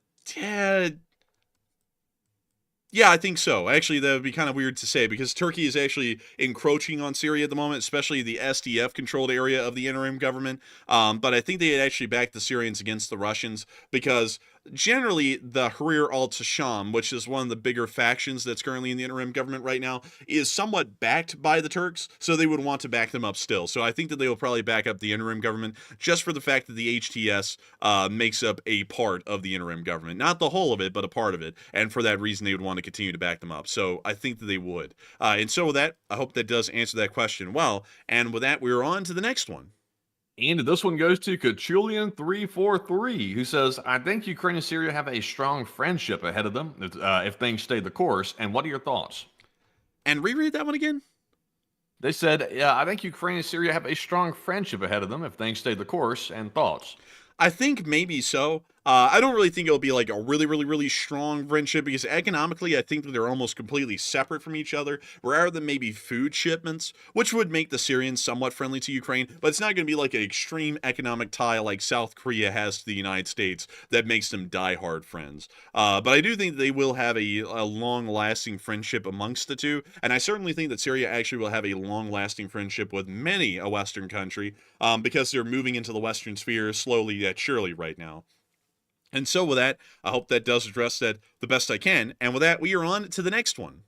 I think so. Actually, that would be kind of weird to say, because Turkey is actually encroaching on Syria at the moment, especially the SDF-controlled area of the interim government. But I think they had actually backed the Syrians against the Russians, because generally the Tahrir al-Sham, which is one of the bigger factions that's currently in the interim government right now, is somewhat backed by the Turks, so they would want to back them up still. So I think that they will probably back up the interim government just for the fact that the HTS makes up a part of the interim government. Not the whole of it, but a part of it. And for that reason, they would want to continue to back them up. So I think that they would. And so with that, I hope that does answer that question well. And with that, we're on to the next one. And this one goes to Kachulian343, who says, I think Ukraine and Syria have a strong friendship ahead of them if things stay the course. And what are your thoughts? And reread that one again. They said, yeah, I think Ukraine and Syria have a strong friendship ahead of them if things stay the course. And thoughts? I think maybe so. I don't really think it'll be like a really, really, really strong friendship, because economically, I think that they're almost completely separate from each other, rather than maybe food shipments, which would make the Syrians somewhat friendly to Ukraine. But it's not going to be like an extreme economic tie like South Korea has to the United States that makes them diehard friends. But I do think they will have a long-lasting friendship amongst the two, and I certainly think that Syria actually will have a long-lasting friendship with many a Western country, because they're moving into the Western sphere slowly yet surely right now. And so with that, I hope that does address that the best I can. And with that, we are on to the next one.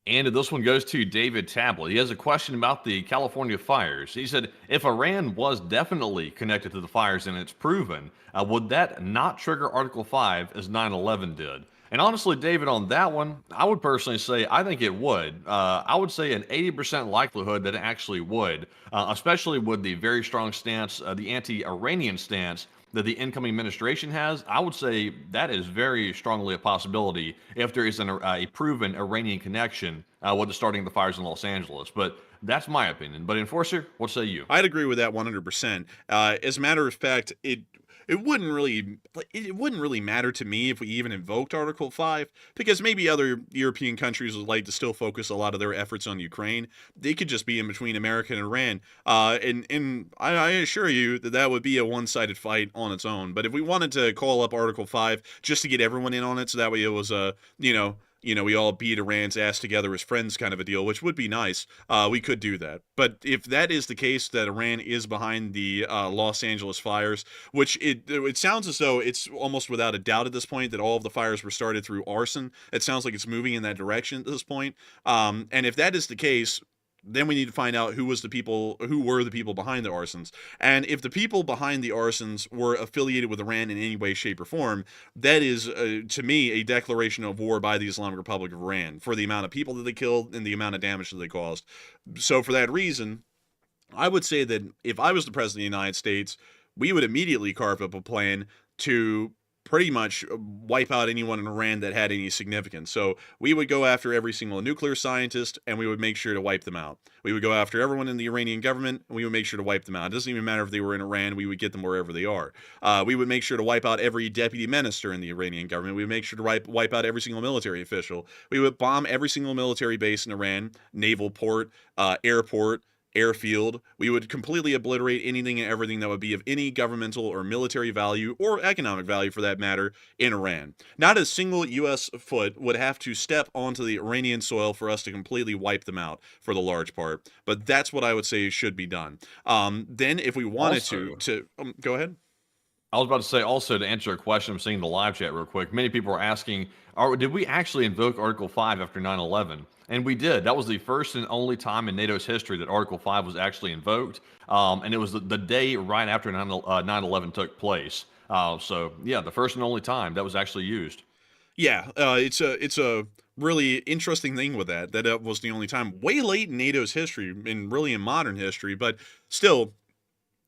And this one goes to David Tablet. He has a question about the California fires. He said, if Iran was definitely connected to the fires and it's proven, would that not trigger Article 5 as 9/11 did? And honestly, David, on that one, I would personally say I think it would. I would say an 80% likelihood that it actually would, especially with the very strong stance, the anti-Iranian stance that the incoming administration has. I would say that is very strongly a possibility if there is a proven Iranian connection with the starting of the fires in Los Angeles. But that's my opinion. But Enforcer, what say you? I'd agree with that 100%. As a matter of fact, it wouldn't really matter to me if we even invoked Article 5, because maybe other European countries would like to still focus a lot of their efforts on Ukraine. They could just be in between America and Iran. And I assure you that that would be a one-sided fight on its own. But if we wanted to call up Article 5 just to get everyone in on it, so that way it was we all beat Iran's ass together as friends kind of a deal, which would be nice. We could do that. But if that is the case, that Iran is behind the Los Angeles fires, which it sounds as though it's almost without a doubt at this point that all of the fires were started through arson. It sounds like it's moving in that direction at this point. And if that is the case, then we need to find out who were the people behind the arsons. And if the people behind the arsons were affiliated with Iran in any way, shape, or form, that is, to me, a declaration of war by the Islamic Republic of Iran for the amount of people that they killed and the amount of damage that they caused. So for that reason, I would say that if I was the president of the United States, we would immediately carve up a plan to pretty much wipe out anyone in Iran that had any significance. So we would go after every single nuclear scientist, and we would make sure to wipe them out. We would go after everyone in the Iranian government, and we would make sure to wipe them out. It doesn't even matter if they were in Iran, we would get them wherever they are. We would make sure to wipe out every deputy minister in the Iranian government. We would make sure to wipe out every single military official. We would bomb every single military base in Iran, naval port, airport, airfield. We would completely obliterate anything and everything that would be of any governmental or military value, or economic value for that matter, in Iran. Not a single U.S. foot would have to step onto the Iranian soil for us to completely wipe them out for the large part. But that's what I would say should be done. Then if we wanted Also, to go ahead. I was about to say also to answer a question I'm seeing in the live chat real quick. Many people are asking, did we actually invoke Article 5 after 9/11? And we did. That was the first and only time in NATO's history that Article 5 was actually invoked. And it was the day right after 9/11 took place. So yeah, the first and only time that was actually used. Yeah, it's a really interesting thing with that was the only time way late in NATO's history and really in modern history, but still.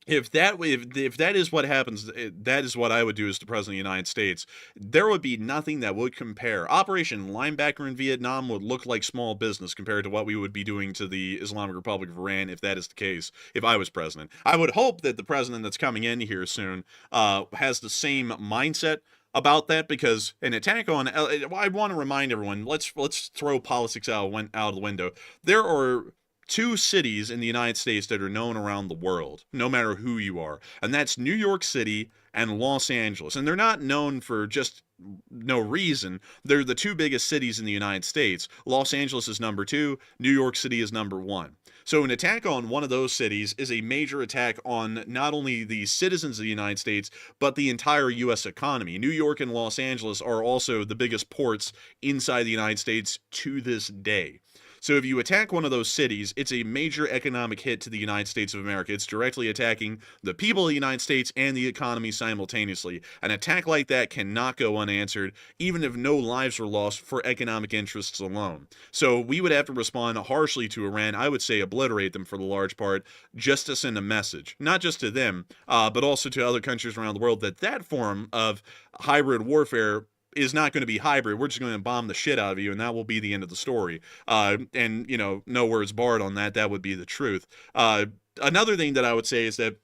If that is what happens, that is what I would do as the president of the United States. There would be nothing that would compare. Operation Linebacker in Vietnam would look like small business compared to what we would be doing to the Islamic Republic of Iran if that is the case, if I was president. I would hope that the president that's coming in here soon has the same mindset about that, because an attack on I want to remind everyone, let's throw politics out of the window. There are two cities in the United States that are known around the world, no matter who you are, and that's New York City and Los Angeles. And they're not known for just no reason. They're the two biggest cities in the United States. Los Angeles is number 2, New York City is number 1. So an attack on one of those cities is a major attack on not only the citizens of the United States, but the entire U.S. economy. New York and Los Angeles are also the biggest ports inside the United States to this day. So if you attack one of those cities, it's a major economic hit to the United States of America. It's directly attacking the people of the United States and the economy simultaneously. An attack like that cannot go unanswered, even if no lives are lost for economic interests alone. So we would have to respond harshly to Iran. I would say obliterate them for the large part, just to send a message, not just to them, but also to other countries around the world, that form of hybrid warfare is not going to be hybrid. We're just going to bomb the shit out of you, and that will be the end of the story. And, no words barred on that. That would be the truth. Another thing that I would say is that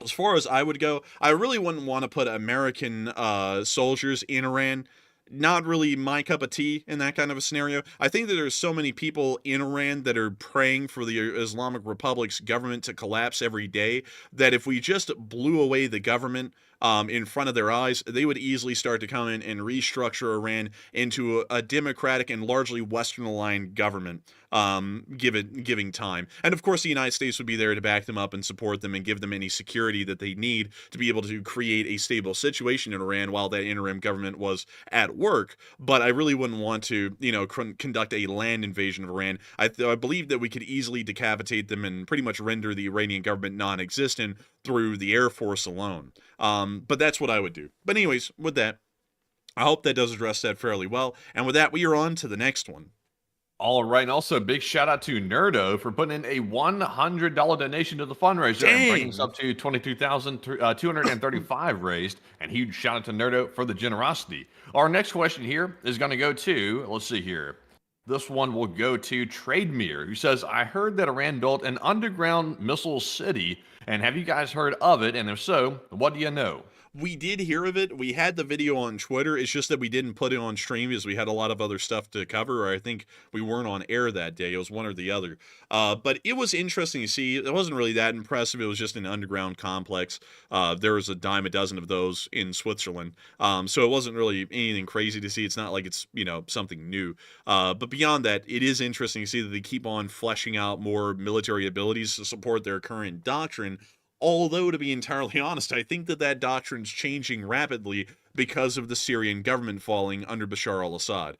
as far as I would go, I really wouldn't want to put American soldiers in Iran. Not really my cup of tea in that kind of a scenario. I think that there's so many people in Iran that are praying for the Islamic Republic's government to collapse every day that if we just blew away the government in front of their eyes, they would easily start to come in and restructure Iran into a democratic and largely Western-aligned government, giving time. And of course, the United States would be there to back them up and support them and give them any security that they need to be able to create a stable situation in Iran while that interim government was at work. But I really wouldn't want to, conduct a land invasion of Iran. I believe that we could easily decapitate them and pretty much render the Iranian government non-existent through the Air Force alone. But that's what I would do. But anyways, with that, I hope that does address that fairly well. And with that, we are on to the next one. All right, and also a big shout out to Nerdo for putting in a $100 donation to the fundraiser and bringing us up to $22,235 raised. And huge shout out to Nerdo for the generosity. Our next question here is going to go to, let's see here. This one will go to Trademere, who says, I heard that Iran built an underground missile city, and have you guys heard of it? And if so, what do you know? We did hear of it. We had the video on Twitter. It's just that we didn't put it on stream because we had a lot of other stuff to cover, or I think we weren't on air that day. It was one or the other. But it was interesting to see. It wasn't really that impressive. It was just an underground complex. There was a dime a dozen of those in Switzerland. So it wasn't really anything crazy to see. It's not like it's, something new. But beyond that, it is interesting to see that they keep on fleshing out more military abilities to support their current doctrine. Although, to be entirely honest, I think that doctrine's changing rapidly because of the Syrian government falling under Bashar al-Assad.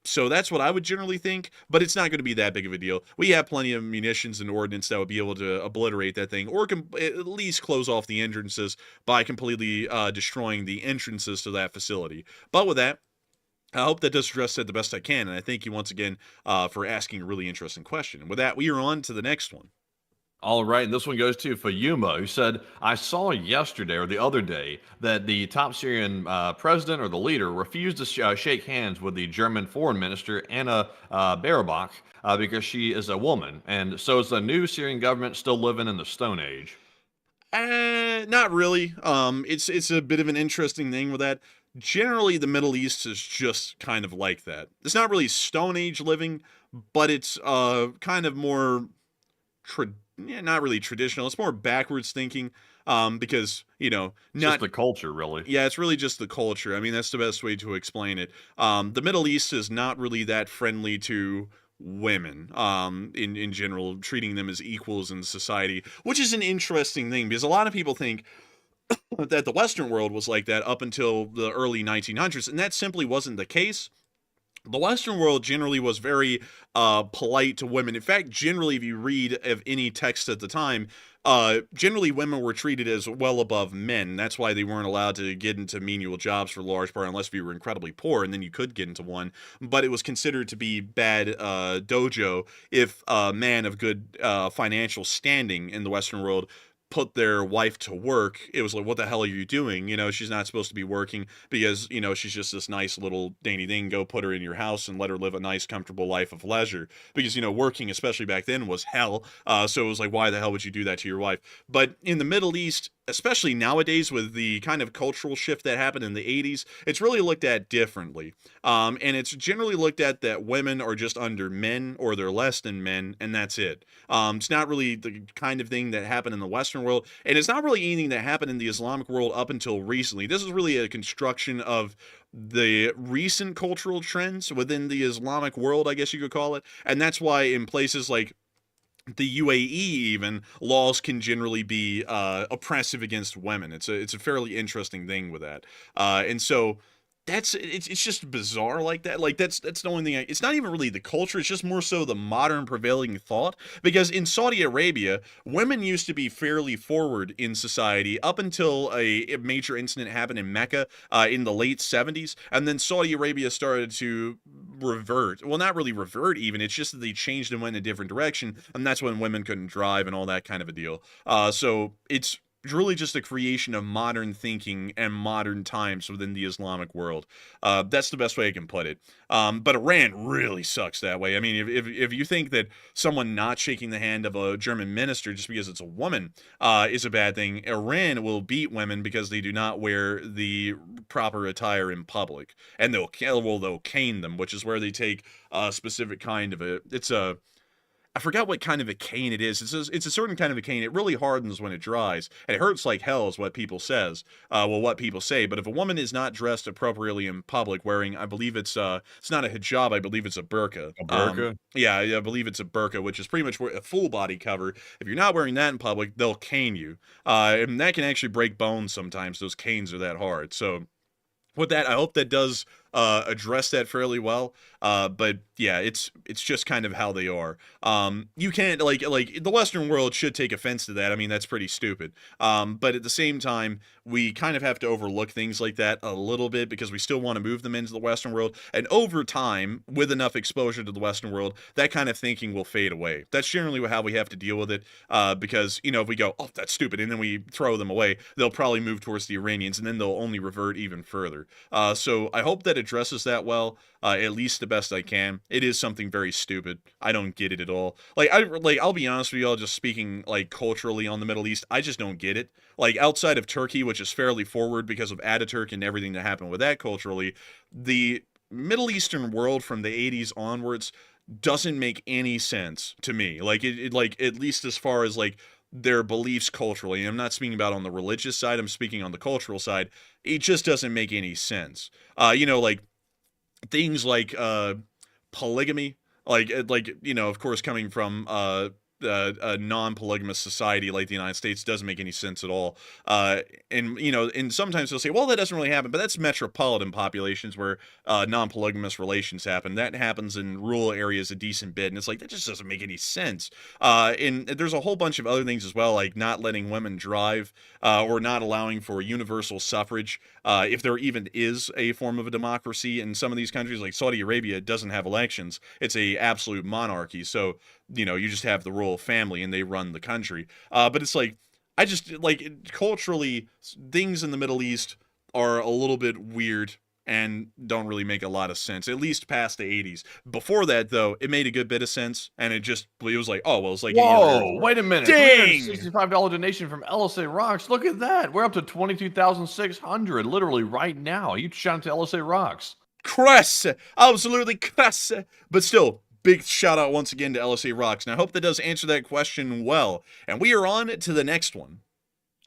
So that's what I would generally think, but it's not going to be that big of a deal. We have plenty of munitions and ordnance that would be able to obliterate that thing, or at least close off the entrances by completely destroying the entrances to that facility. But with that, I hope that does address that the best I can, and I thank you once again for asking a really interesting question. And with that, we are on to the next one. All right, and this one goes to Fayuma, who said, I saw yesterday or the other day that the top Syrian president or the leader refused to shake hands with the German foreign minister, Anna Baerbock, because she is a woman. And so is the new Syrian government still living in the Stone Age? Not really. It's a bit of an interesting thing with that. Generally, the Middle East is just kind of like that. It's not really Stone Age living, but it's kind of more not really traditional. It's more backwards thinking, because, not just the culture, really. Yeah, it's really just the culture. I mean, that's the best way to explain it. The Middle East is not really that friendly to women, in general, treating them as equals in society, which is an interesting thing because a lot of people think that the Western world was like that up until the early 1900s, and that simply wasn't the case. The Western world generally was very polite to women. In fact, generally, if you read of any text at the time, generally women were treated as well above men. That's why they weren't allowed to get into menial jobs for large part, unless you were incredibly poor, and then you could get into one. But it was considered to be bad dojo if a man of good financial standing in the Western world put their wife to work. It was like, what the hell are you doing? You know, she's not supposed to be working because, you know, she's just this nice little dainty thing. Go put her in your house and let her live a nice, comfortable life of leisure. Because, you know, working, especially back then, was hell. So it was like, why the hell would you do that to your wife? But in the Middle East, especially nowadays with the kind of cultural shift that happened in the 80s, it's really looked at differently. And it's generally looked at that women are just under men or they're less than men, and that's it. It's not really the kind of thing that happened in the Western world, and it's not really anything that happened in the Islamic world up until recently. This is really a construction of the recent cultural trends within the Islamic world, I guess you could call it, and that's why in places like the UAE, even, laws can generally be oppressive against women. It's a fairly interesting thing with that. And so it's just bizarre like that. Like that's the only thing. It's not even really the culture. It's just more so the modern prevailing thought. Because in Saudi Arabia, women used to be fairly forward in society up until a major incident happened in Mecca in the late 70s, and then Saudi Arabia started to revert. Well, not really revert even. It's just that they changed and went in a different direction, and that's when women couldn't drive and all that kind of a deal. So it's really just a creation of modern thinking and modern times within the Islamic world. That's the best way I can put it. But Iran really sucks that way. I mean, if you think that someone not shaking the hand of a German minister just because it's a woman is a bad thing, Iran will beat women because they do not wear the proper attire in public, and they'll cane them, which is where they take a specific kind of I forgot what kind of a cane it is. It's a certain kind of a cane. It really hardens when it dries, and it hurts like hell is what people what people say. But if a woman is not dressed appropriately in public, wearing, I believe it's not a hijab, I believe it's a burqa. A burqa? Yeah, I believe it's a burqa, which is pretty much a full body cover. If you're not wearing that in public, they'll cane you. And that can actually break bones sometimes. Those canes are that hard. So with that, I hope that does address that fairly well. But yeah, it's just kind of how they are. You can't like the Western world should take offense to that. I mean, that's pretty stupid. But at the same time, we kind of have to overlook things like that a little bit because we still want to move them into the Western world. And over time, with enough exposure to the Western world, that kind of thinking will fade away. That's generally how we have to deal with it. Because, you know, if we go, oh, that's stupid, and then we throw them away, they'll probably move towards the Iranians, and then they'll only revert even further. So I hope that addresses that well, at least the best I can. It is something very stupid. I don't get it at all. I'll be honest with you all, just speaking like culturally on the Middle East, I just don't get it. Like outside of Turkey, which is fairly forward because of Ataturk and everything that happened with that culturally, the Middle Eastern world from the 80s onwards doesn't make any sense to me. Like it like at least as far as like their beliefs culturally. And I'm not speaking about on the religious side, I'm speaking on the cultural side. It just doesn't make any sense. You know, like things like polygamy, like you know, of course, coming from a non-polygamous society like the United States doesn't make any sense at all. And you know, and sometimes they'll say, well, that doesn't really happen, but that's metropolitan populations where non-polygamous relations happen. That happens in rural areas a decent bit, and it's like that just doesn't make any sense. And there's a whole bunch of other things as well, like not letting women drive or not allowing for universal suffrage. If there even is a form of a democracy in some of these countries, like Saudi Arabia, doesn't have elections. It's a absolute monarchy. So, you know, you just have the royal family and they run the country. But it's like, I just, like, culturally, things in the Middle East are a little bit weird and don't really make a lot of sense, at least past the 80s. Before that, though, it made a good bit of sense, and it was like, oh, well, it's like... Whoa, wait a minute. Dang! $365 donation from LSA Rocks. Look at that. We're up to 22,600, literally right now. You shout out to LSA Rocks. Krass! Absolutely krass! But still, big shout out once again to LSA Rocks. And I hope that does answer that question well. And we are on to the next one.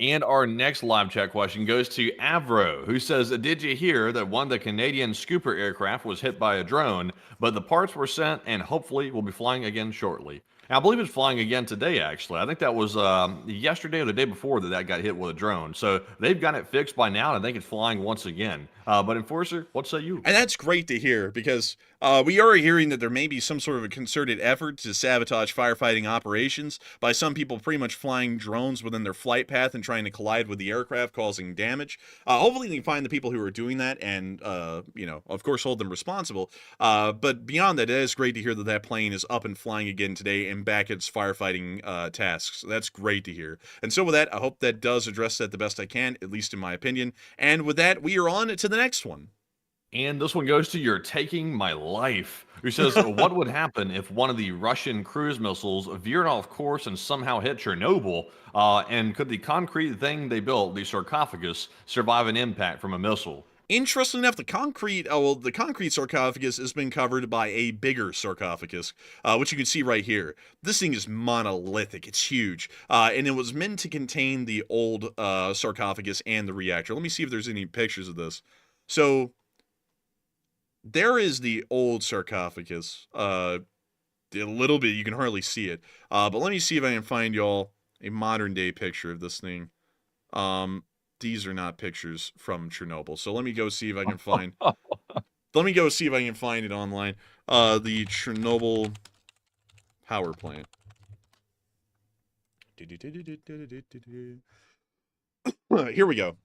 And our next live chat question goes to Avro, who says, did you hear that one of the Canadian Scooper aircraft was hit by a drone, but the parts were sent and hopefully will be flying again shortly? And I believe it's flying again today, actually. I think that was yesterday or the day before that got hit with a drone. So they've got it fixed by now, and I think it's flying once again. But Enforcer, what say you? And that's great to hear, because we are hearing that there may be some sort of a concerted effort to sabotage firefighting operations by some people pretty much flying drones within their flight path and trying to collide with the aircraft, causing damage. Hopefully they can find the people who are doing that and, you know, of course, hold them responsible. But beyond that, it is great to hear that that plane is up and flying again today and back at its firefighting tasks. So that's great to hear. And so with that, I hope that does address that the best I can, at least in my opinion. And with that, we are on to the next one. And this one goes to You're Taking My Life, who says, what would happen if one of the Russian cruise missiles veered off course and somehow hit Chernobyl? And could the concrete thing they built, the sarcophagus, survive an impact from a missile? Interestingly enough, the concrete sarcophagus has been covered by a bigger sarcophagus, which you can see right here. This thing is monolithic. It's huge. And it was meant to contain the old sarcophagus and the reactor. Let me see if there's any pictures of this. So there is the old sarcophagus. A little bit, you can hardly see it. But let me see if I can find y'all a modern day picture of this thing. These are not pictures from Chernobyl. So let me go see if I can find let me go see if I can find it online. The Chernobyl power plant. Here we go.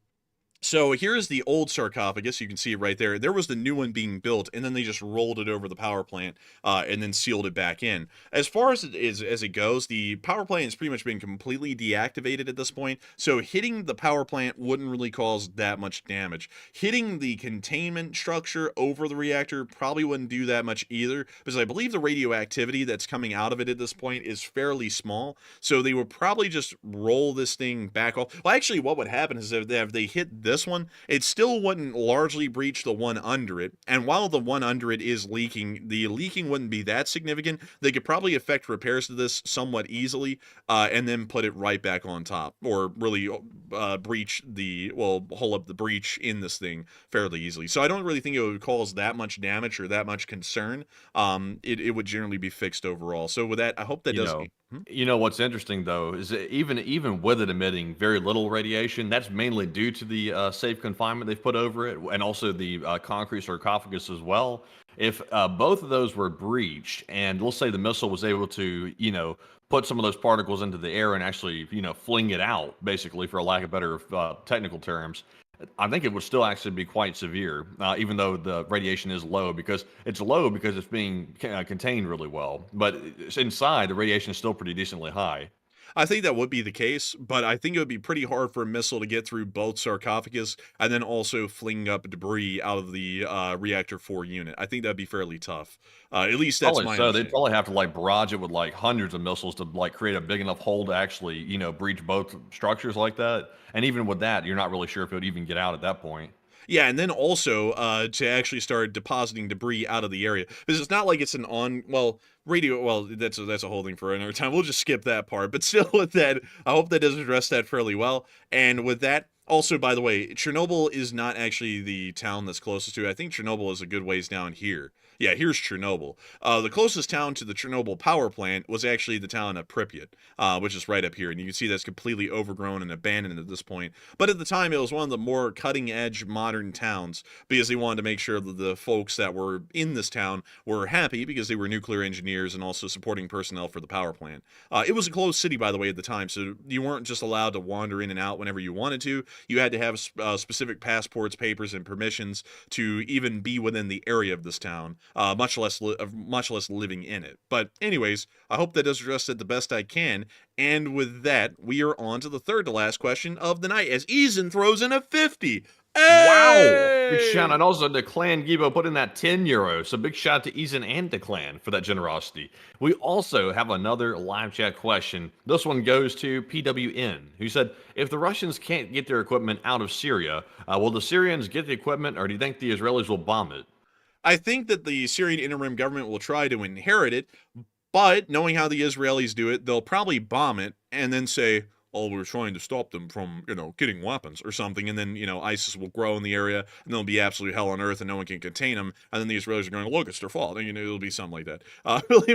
So here's the old sarcophagus. You can see it right there. There was the new one being built, and then they just rolled it over the power plant and then sealed it back in. As far as it goes, the power plant has pretty much been completely deactivated at this point, so hitting the power plant wouldn't really cause that much damage. Hitting the containment structure over the reactor probably wouldn't do that much either, because I believe the radioactivity that's coming out of it at this point is fairly small, so they would probably just roll this thing back off. Well, actually, what would happen is if they hit this one, it still wouldn't largely breach the one under it, and while the one under it is leaking, the leaking wouldn't be that significant. They could probably effect repairs to this somewhat easily, and then put it right back on top, or really hole up the breach in this thing fairly easily. So I don't really think it would cause that much damage or that much concern. It would generally be fixed overall. So with that, I hope that doesn't. You know what's interesting though is that even with it emitting very little radiation, that's mainly due to the safe confinement they've put over it, and also the concrete sarcophagus as well. If both of those were breached, and let's say the missile was able to, put some of those particles into the air and actually, fling it out, basically, for a lack of better technical terms, I think it would still actually be quite severe, even though the radiation is low, because it's being contained really well. But inside, the radiation is still pretty decently high. I think that would be the case, but I think it would be pretty hard for a missile to get through both sarcophagus and then also fling up debris out of the reactor 4 unit. I think that'd be fairly tough. At least that's my understanding. They'd probably have to barrage it with hundreds of missiles to create a big enough hole to actually breach both structures like that. And even with that, you're not really sure if it would even get out at that point. Yeah, and then also to actually start depositing debris out of the area, because it's not like it's that's a whole thing for another time. We'll just skip that part. But still, with that, I hope that does address that fairly well. And with that, also, by the way, Chernobyl is not actually the town that's closest to it. I think Chernobyl is a good ways down here. Yeah, here's Chernobyl. The closest town to the Chernobyl power plant was actually the town of Pripyat, which is right up here. And you can see that's completely overgrown and abandoned at this point. But at the time, it was one of the more cutting-edge modern towns, because they wanted to make sure that the folks that were in this town were happy, because they were nuclear engineers and also supporting personnel for the power plant. It was a closed city, by the way, at the time, so you weren't just allowed to wander in and out whenever you wanted to. You had to have specific passports, papers, and permissions to even be within the area of this town. Much less living in it. But anyways, I hope that does address it the best I can. And with that, we are on to the third to last question of the night, as Eason throws in a 50. Hey! Wow! Big shout out. And also to Clan Gibo put in that €10. So big shout out to Eason and to Clan for that generosity. We also have another live chat question. This one goes to PWN, who said, if the Russians can't get their equipment out of Syria, will the Syrians get the equipment, or do you think the Israelis will bomb it? I think that the Syrian Interim government will try to inherit it, but knowing how the Israelis do it, they'll probably bomb it and then say, oh, we're trying to stop them from, getting weapons or something. And then, ISIS will grow in the area and there'll be absolute hell on earth and no one can contain them. And then the Israelis are going, look, it's their fault. And, it'll be something like that. Really,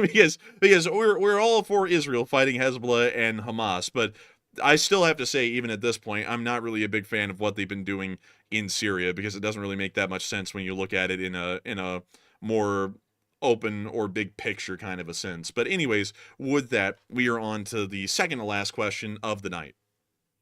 because we're all for Israel fighting Hexbollah and Hamas. But I still have to say, even at this point, I'm not really a big fan of what they've been doing in Syria, because it doesn't really make that much sense when you look at it in a more open or big picture kind of a sense. But anyways, with that, we are on to the second to last question of the night.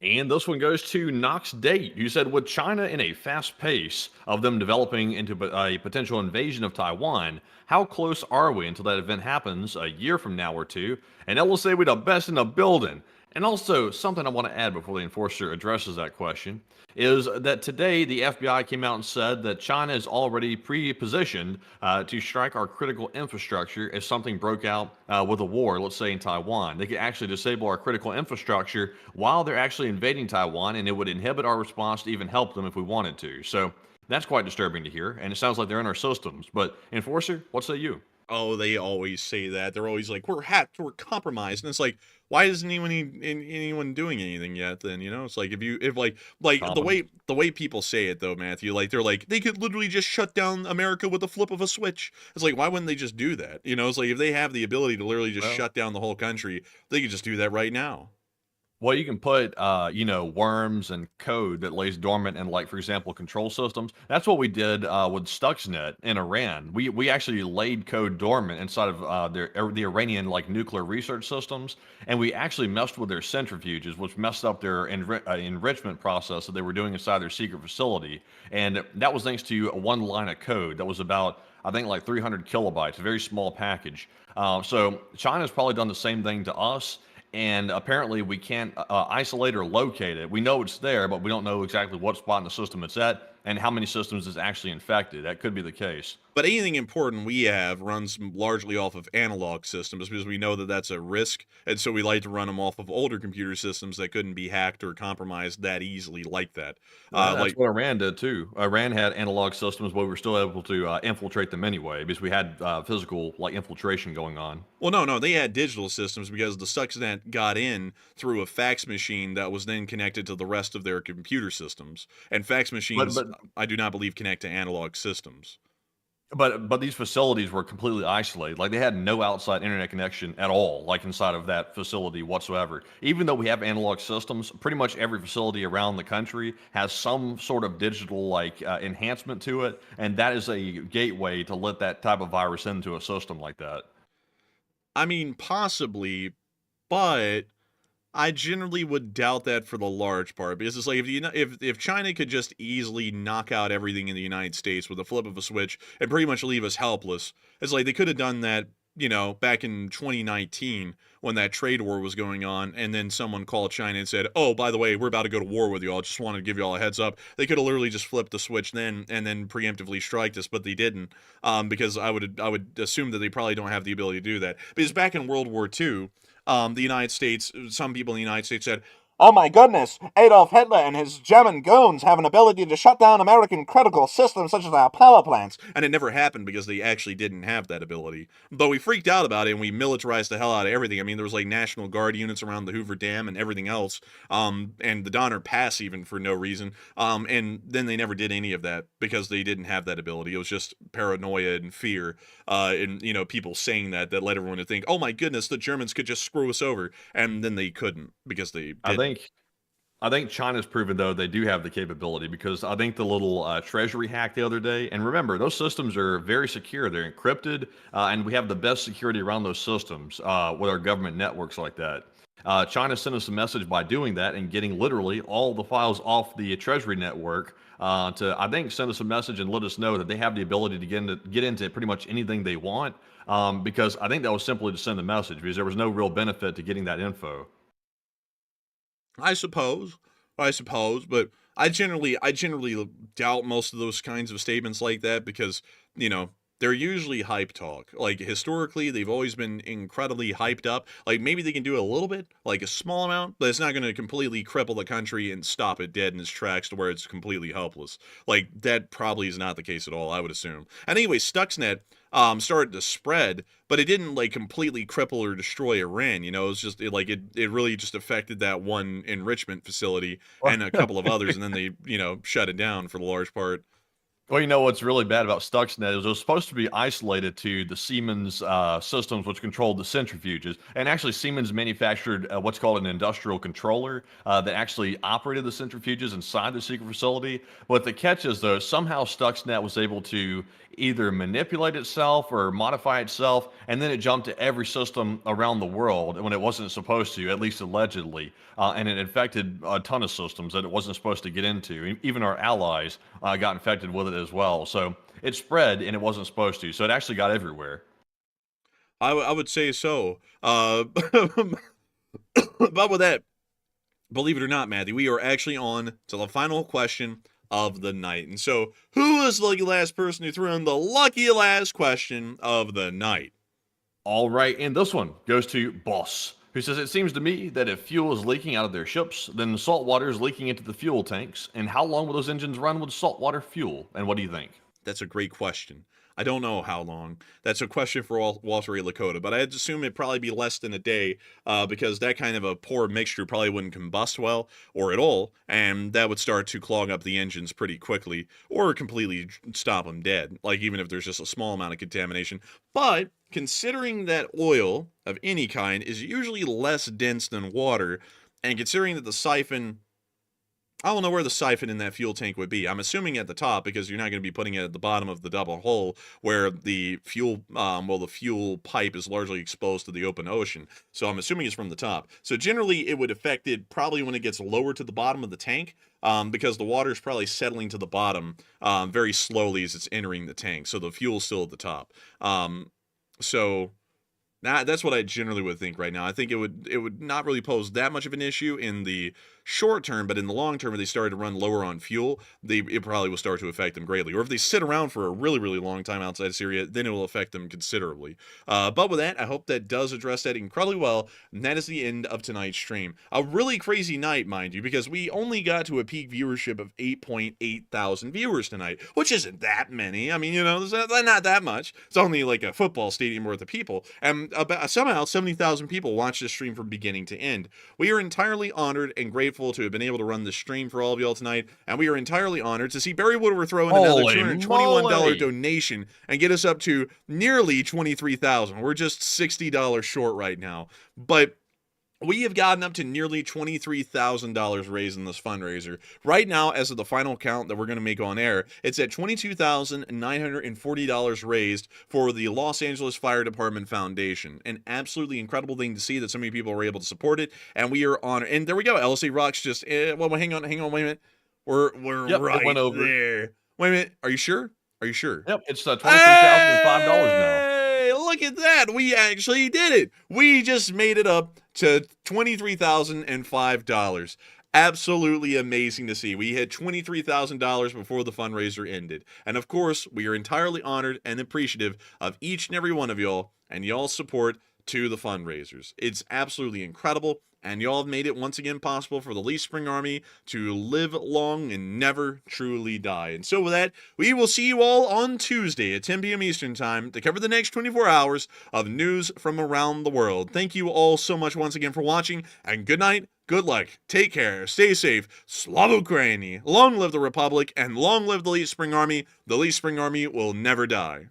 And this one goes to Knox Date, who said, with China in a fast pace of them developing into a potential invasion of Taiwan, how close are we until that event happens a year from now or two? And that will say we the best in the building. And also, something I want to add before the enforcer addresses that question is that today the FBI came out and said that China is already pre-positioned to strike our critical infrastructure if something broke out with a war, let's say in Taiwan. They could actually disable our critical infrastructure while they're actually invading Taiwan, and it would inhibit our response to even help them if we wanted to. So that's quite disturbing to hear, and it sounds like they're in our systems. But enforcer, what say you? Oh, they always say that. They're always like, we're hacked, we're compromised. And it's like, why isn't anyone doing anything yet then? It's like, if the way people say it though, Matthew, like they're like, they could literally just shut down America with the flip of a switch. It's like, why wouldn't they just do that? It's like, if they have the ability to literally just shut down the whole country, they could just do that right now. Well, you can put, worms and code that lays dormant in, like, for example, control systems. That's what we did with Stuxnet in Iran. We actually laid code dormant inside of the Iranian, like, nuclear research systems, and we actually messed with their centrifuges, which messed up their enrichment process that they were doing inside their secret facility. And that was thanks to one line of code that was about, I think, like 300 kilobytes, a very small package. So China's probably done the same thing to us. And apparently we can't isolate or locate it. We know it's there, but we don't know exactly what spot in the system it's at and how many systems is actually infected. That could be the case. But anything important we have runs largely off of analog systems because we know that that's a risk. And so we like to run them off of older computer systems that couldn't be hacked or compromised that easily like that. That's what Iran did too. Iran had analog systems, but we were still able to infiltrate them anyway because we had physical infiltration going on. Well, no, they had digital systems because the Stuxnet got in through a fax machine that was then connected to the rest of their computer systems. And fax machines, I do not believe, connect to analog systems. But these facilities were completely isolated. Like, they had no outside internet connection at all, like inside of that facility whatsoever. Even though we have analog systems, pretty much every facility around the country has some sort of digital enhancement to it, and that is a gateway to let that type of virus into a system like that. I mean, possibly, but I generally would doubt that for the large part, because it's like if China could just easily knock out everything in the United States with a flip of a switch and pretty much leave us helpless, it's like they could have done that, back in 2019 when that trade war was going on, and then someone called China and said, "Oh, by the way, we're about to go to war with you all. Just wanted to give you all a heads up." They could have literally just flipped the switch then and then preemptively strike us, but they didn't, because I would assume that they probably don't have the ability to do that. Because back in World War II. The United States, some people in the United States said, "Oh my goodness, Adolf Hitler and his German goons have an ability to shut down American critical systems such as our power plants." And it never happened because they actually didn't have that ability. But we freaked out about it and we militarized the hell out of everything. I mean, there was like National Guard units around the Hoover Dam and everything else, and the Donner Pass even for no reason. And then they never did any of that because they didn't have that ability. It was just paranoia and fear, and people saying that led everyone to think, "Oh my goodness, the Germans could just screw us over," and then they couldn't because they didn't. I think China's proven, though, they do have the capability, because I think the little treasury hack the other day, and remember, those systems are very secure. They're encrypted, and we have the best security around those systems with our government networks like that. China sent us a message by doing that and getting literally all the files off the treasury network to, I think, send us a message and let us know that they have the ability to get into pretty much anything they want, because I think that was simply to send a message, because there was no real benefit to getting that info. I suppose, but I generally doubt most of those kinds of statements like that because, they're usually hype talk. Like, historically, they've always been incredibly hyped up. Like, maybe they can do a little bit, like a small amount, but it's not going to completely cripple the country and stop it dead in its tracks to where it's completely helpless. Like, that probably is not the case at all, I would assume. And anyway, Stuxnet started to spread, but it didn't, like, completely cripple or destroy Iran. You know, it was just, it really just affected that one enrichment facility and a couple of others, and then they, shut it down for the large part. Well, you know what's really bad about Stuxnet is it was supposed to be isolated to the Siemens systems, which controlled the centrifuges. And actually, Siemens manufactured what's called an industrial controller that actually operated the centrifuges inside the secret facility. But the catch is, though, somehow Stuxnet was able to either manipulate itself or modify itself, and then it jumped to every system around the world when it wasn't supposed to, at least allegedly. And it infected a ton of systems that it wasn't supposed to get into. Even our allies got infected with it as well. So it spread and it wasn't supposed to. So it actually got everywhere. I would say so. But with that, believe it or not, Matthew, we are actually on to the final question of the night. And so, who is the lucky last person who threw in the lucky last question of the night? All right, and this one goes to Boss, who says, it seems to me that if fuel is leaking out of their ships, then salt water is leaking into the fuel tanks. And how long will those engines run with saltwater fuel? And what do you think? That's a great question. I don't know how long. That's a question for Walter A. Lakota, but I'd assume it'd probably be less than a day because that kind of a poor mixture probably wouldn't combust well or at all, and that would start to clog up the engines pretty quickly or completely stop them dead, like even if there's just a small amount of contamination. But considering that oil of any kind is usually less dense than water, and considering that the siphon, I don't know where the siphon in that fuel tank would be. I'm assuming at the top because you're not going to be putting it at the bottom of the double hole where the fuel, the fuel pipe is largely exposed to the open ocean. So I'm assuming it's from the top. So generally it would affect it probably when it gets lower to the bottom of the tank because the water is probably settling to the bottom very slowly as it's entering the tank. So the fuel's still at the top. That's what I generally would think right now. I think it would not really pose that much of an issue in the short term, but in the long term, if they started to run lower on fuel, it probably will start to affect them greatly. Or if they sit around for a really, really long time outside of Syria, then it will affect them considerably. But with that, I hope that does address that incredibly well. And that is the end of tonight's stream. A really crazy night, mind you, because we only got to a peak viewership of 8.8 thousand viewers tonight, which isn't that many. I mean, there's not that much. It's only like a football stadium worth of people. And somehow 70,000 people watched this stream from beginning to end. We are entirely honored and grateful to have been able to run this stream for all of y'all tonight, and we are entirely honored to see Barry Woodward throw in another $221 donation and get us up to nearly 23,000. We're just $60 short right now, but we have gotten up to nearly $23,000 raised in this fundraiser. Right now, as of the final count that we're going to make on air, it's at $22,940 raised for the Los Angeles Fire Department Foundation. An absolutely incredible thing to see that so many people are able to support it, and we are honored. And there we go. LSA Rocks just, well, hang on, wait a minute. We're right went over there. Wait a minute. Are you sure? Yep, it's $23,005 now. Look at that. We actually did it. We just made it up to $23,005. Absolutely amazing to see. We had $23,000 before the fundraiser ended. And of course, we are entirely honored and appreciative of each and every one of y'all and y'all's support to the fundraisers. It's absolutely incredible. And y'all have made it once again possible for the Leaf Spring Army to live long and never truly die. And so with that, we will see you all on Tuesday at 10 p.m. Eastern Time to cover the next 24 hours of news from around the world. Thank you all so much once again for watching, and good night, good luck, take care, stay safe, Slava Ukraini, long live the Republic, and long live the Leaf Spring Army. The Leaf Spring Army will never die.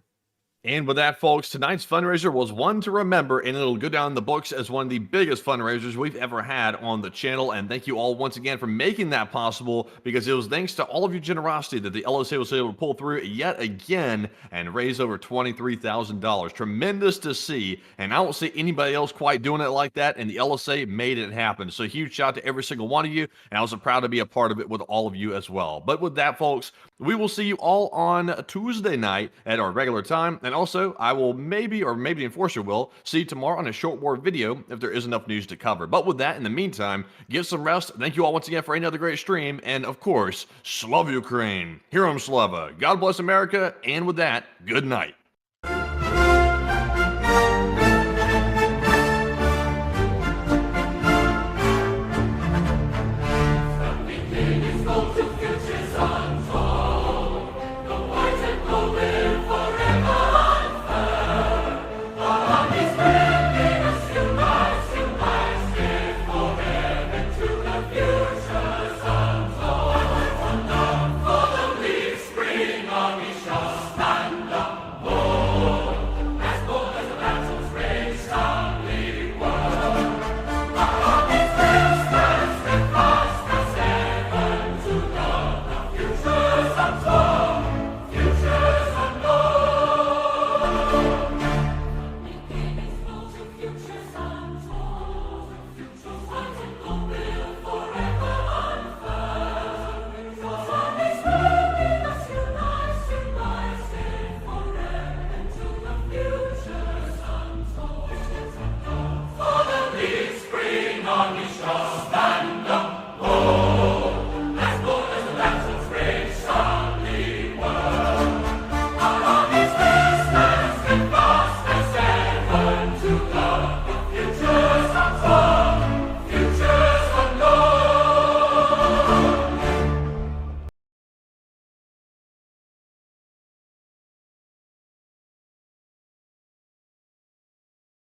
And with that, folks, tonight's fundraiser was one to remember, and it'll go down in the books as one of the biggest fundraisers we've ever had on the channel. And thank you all once again for making that possible, because it was thanks to all of your generosity that the LSA was able to pull through yet again and raise over $23,000. Tremendous to see, and I don't see anybody else quite doing it like that, and the LSA made it happen. So huge shout out to every single one of you, and I was proud to be a part of it with all of you as well. But with that, folks, we will see you all on Tuesday night at our regular time. And also, I will maybe the Enforcer will, see you tomorrow on a short war video if there is enough news to cover. But with that, in the meantime, get some rest. Thank you all once again for another great stream. And of course, Slava Ukraine, Heroam Slava, God bless America. And with that, good night.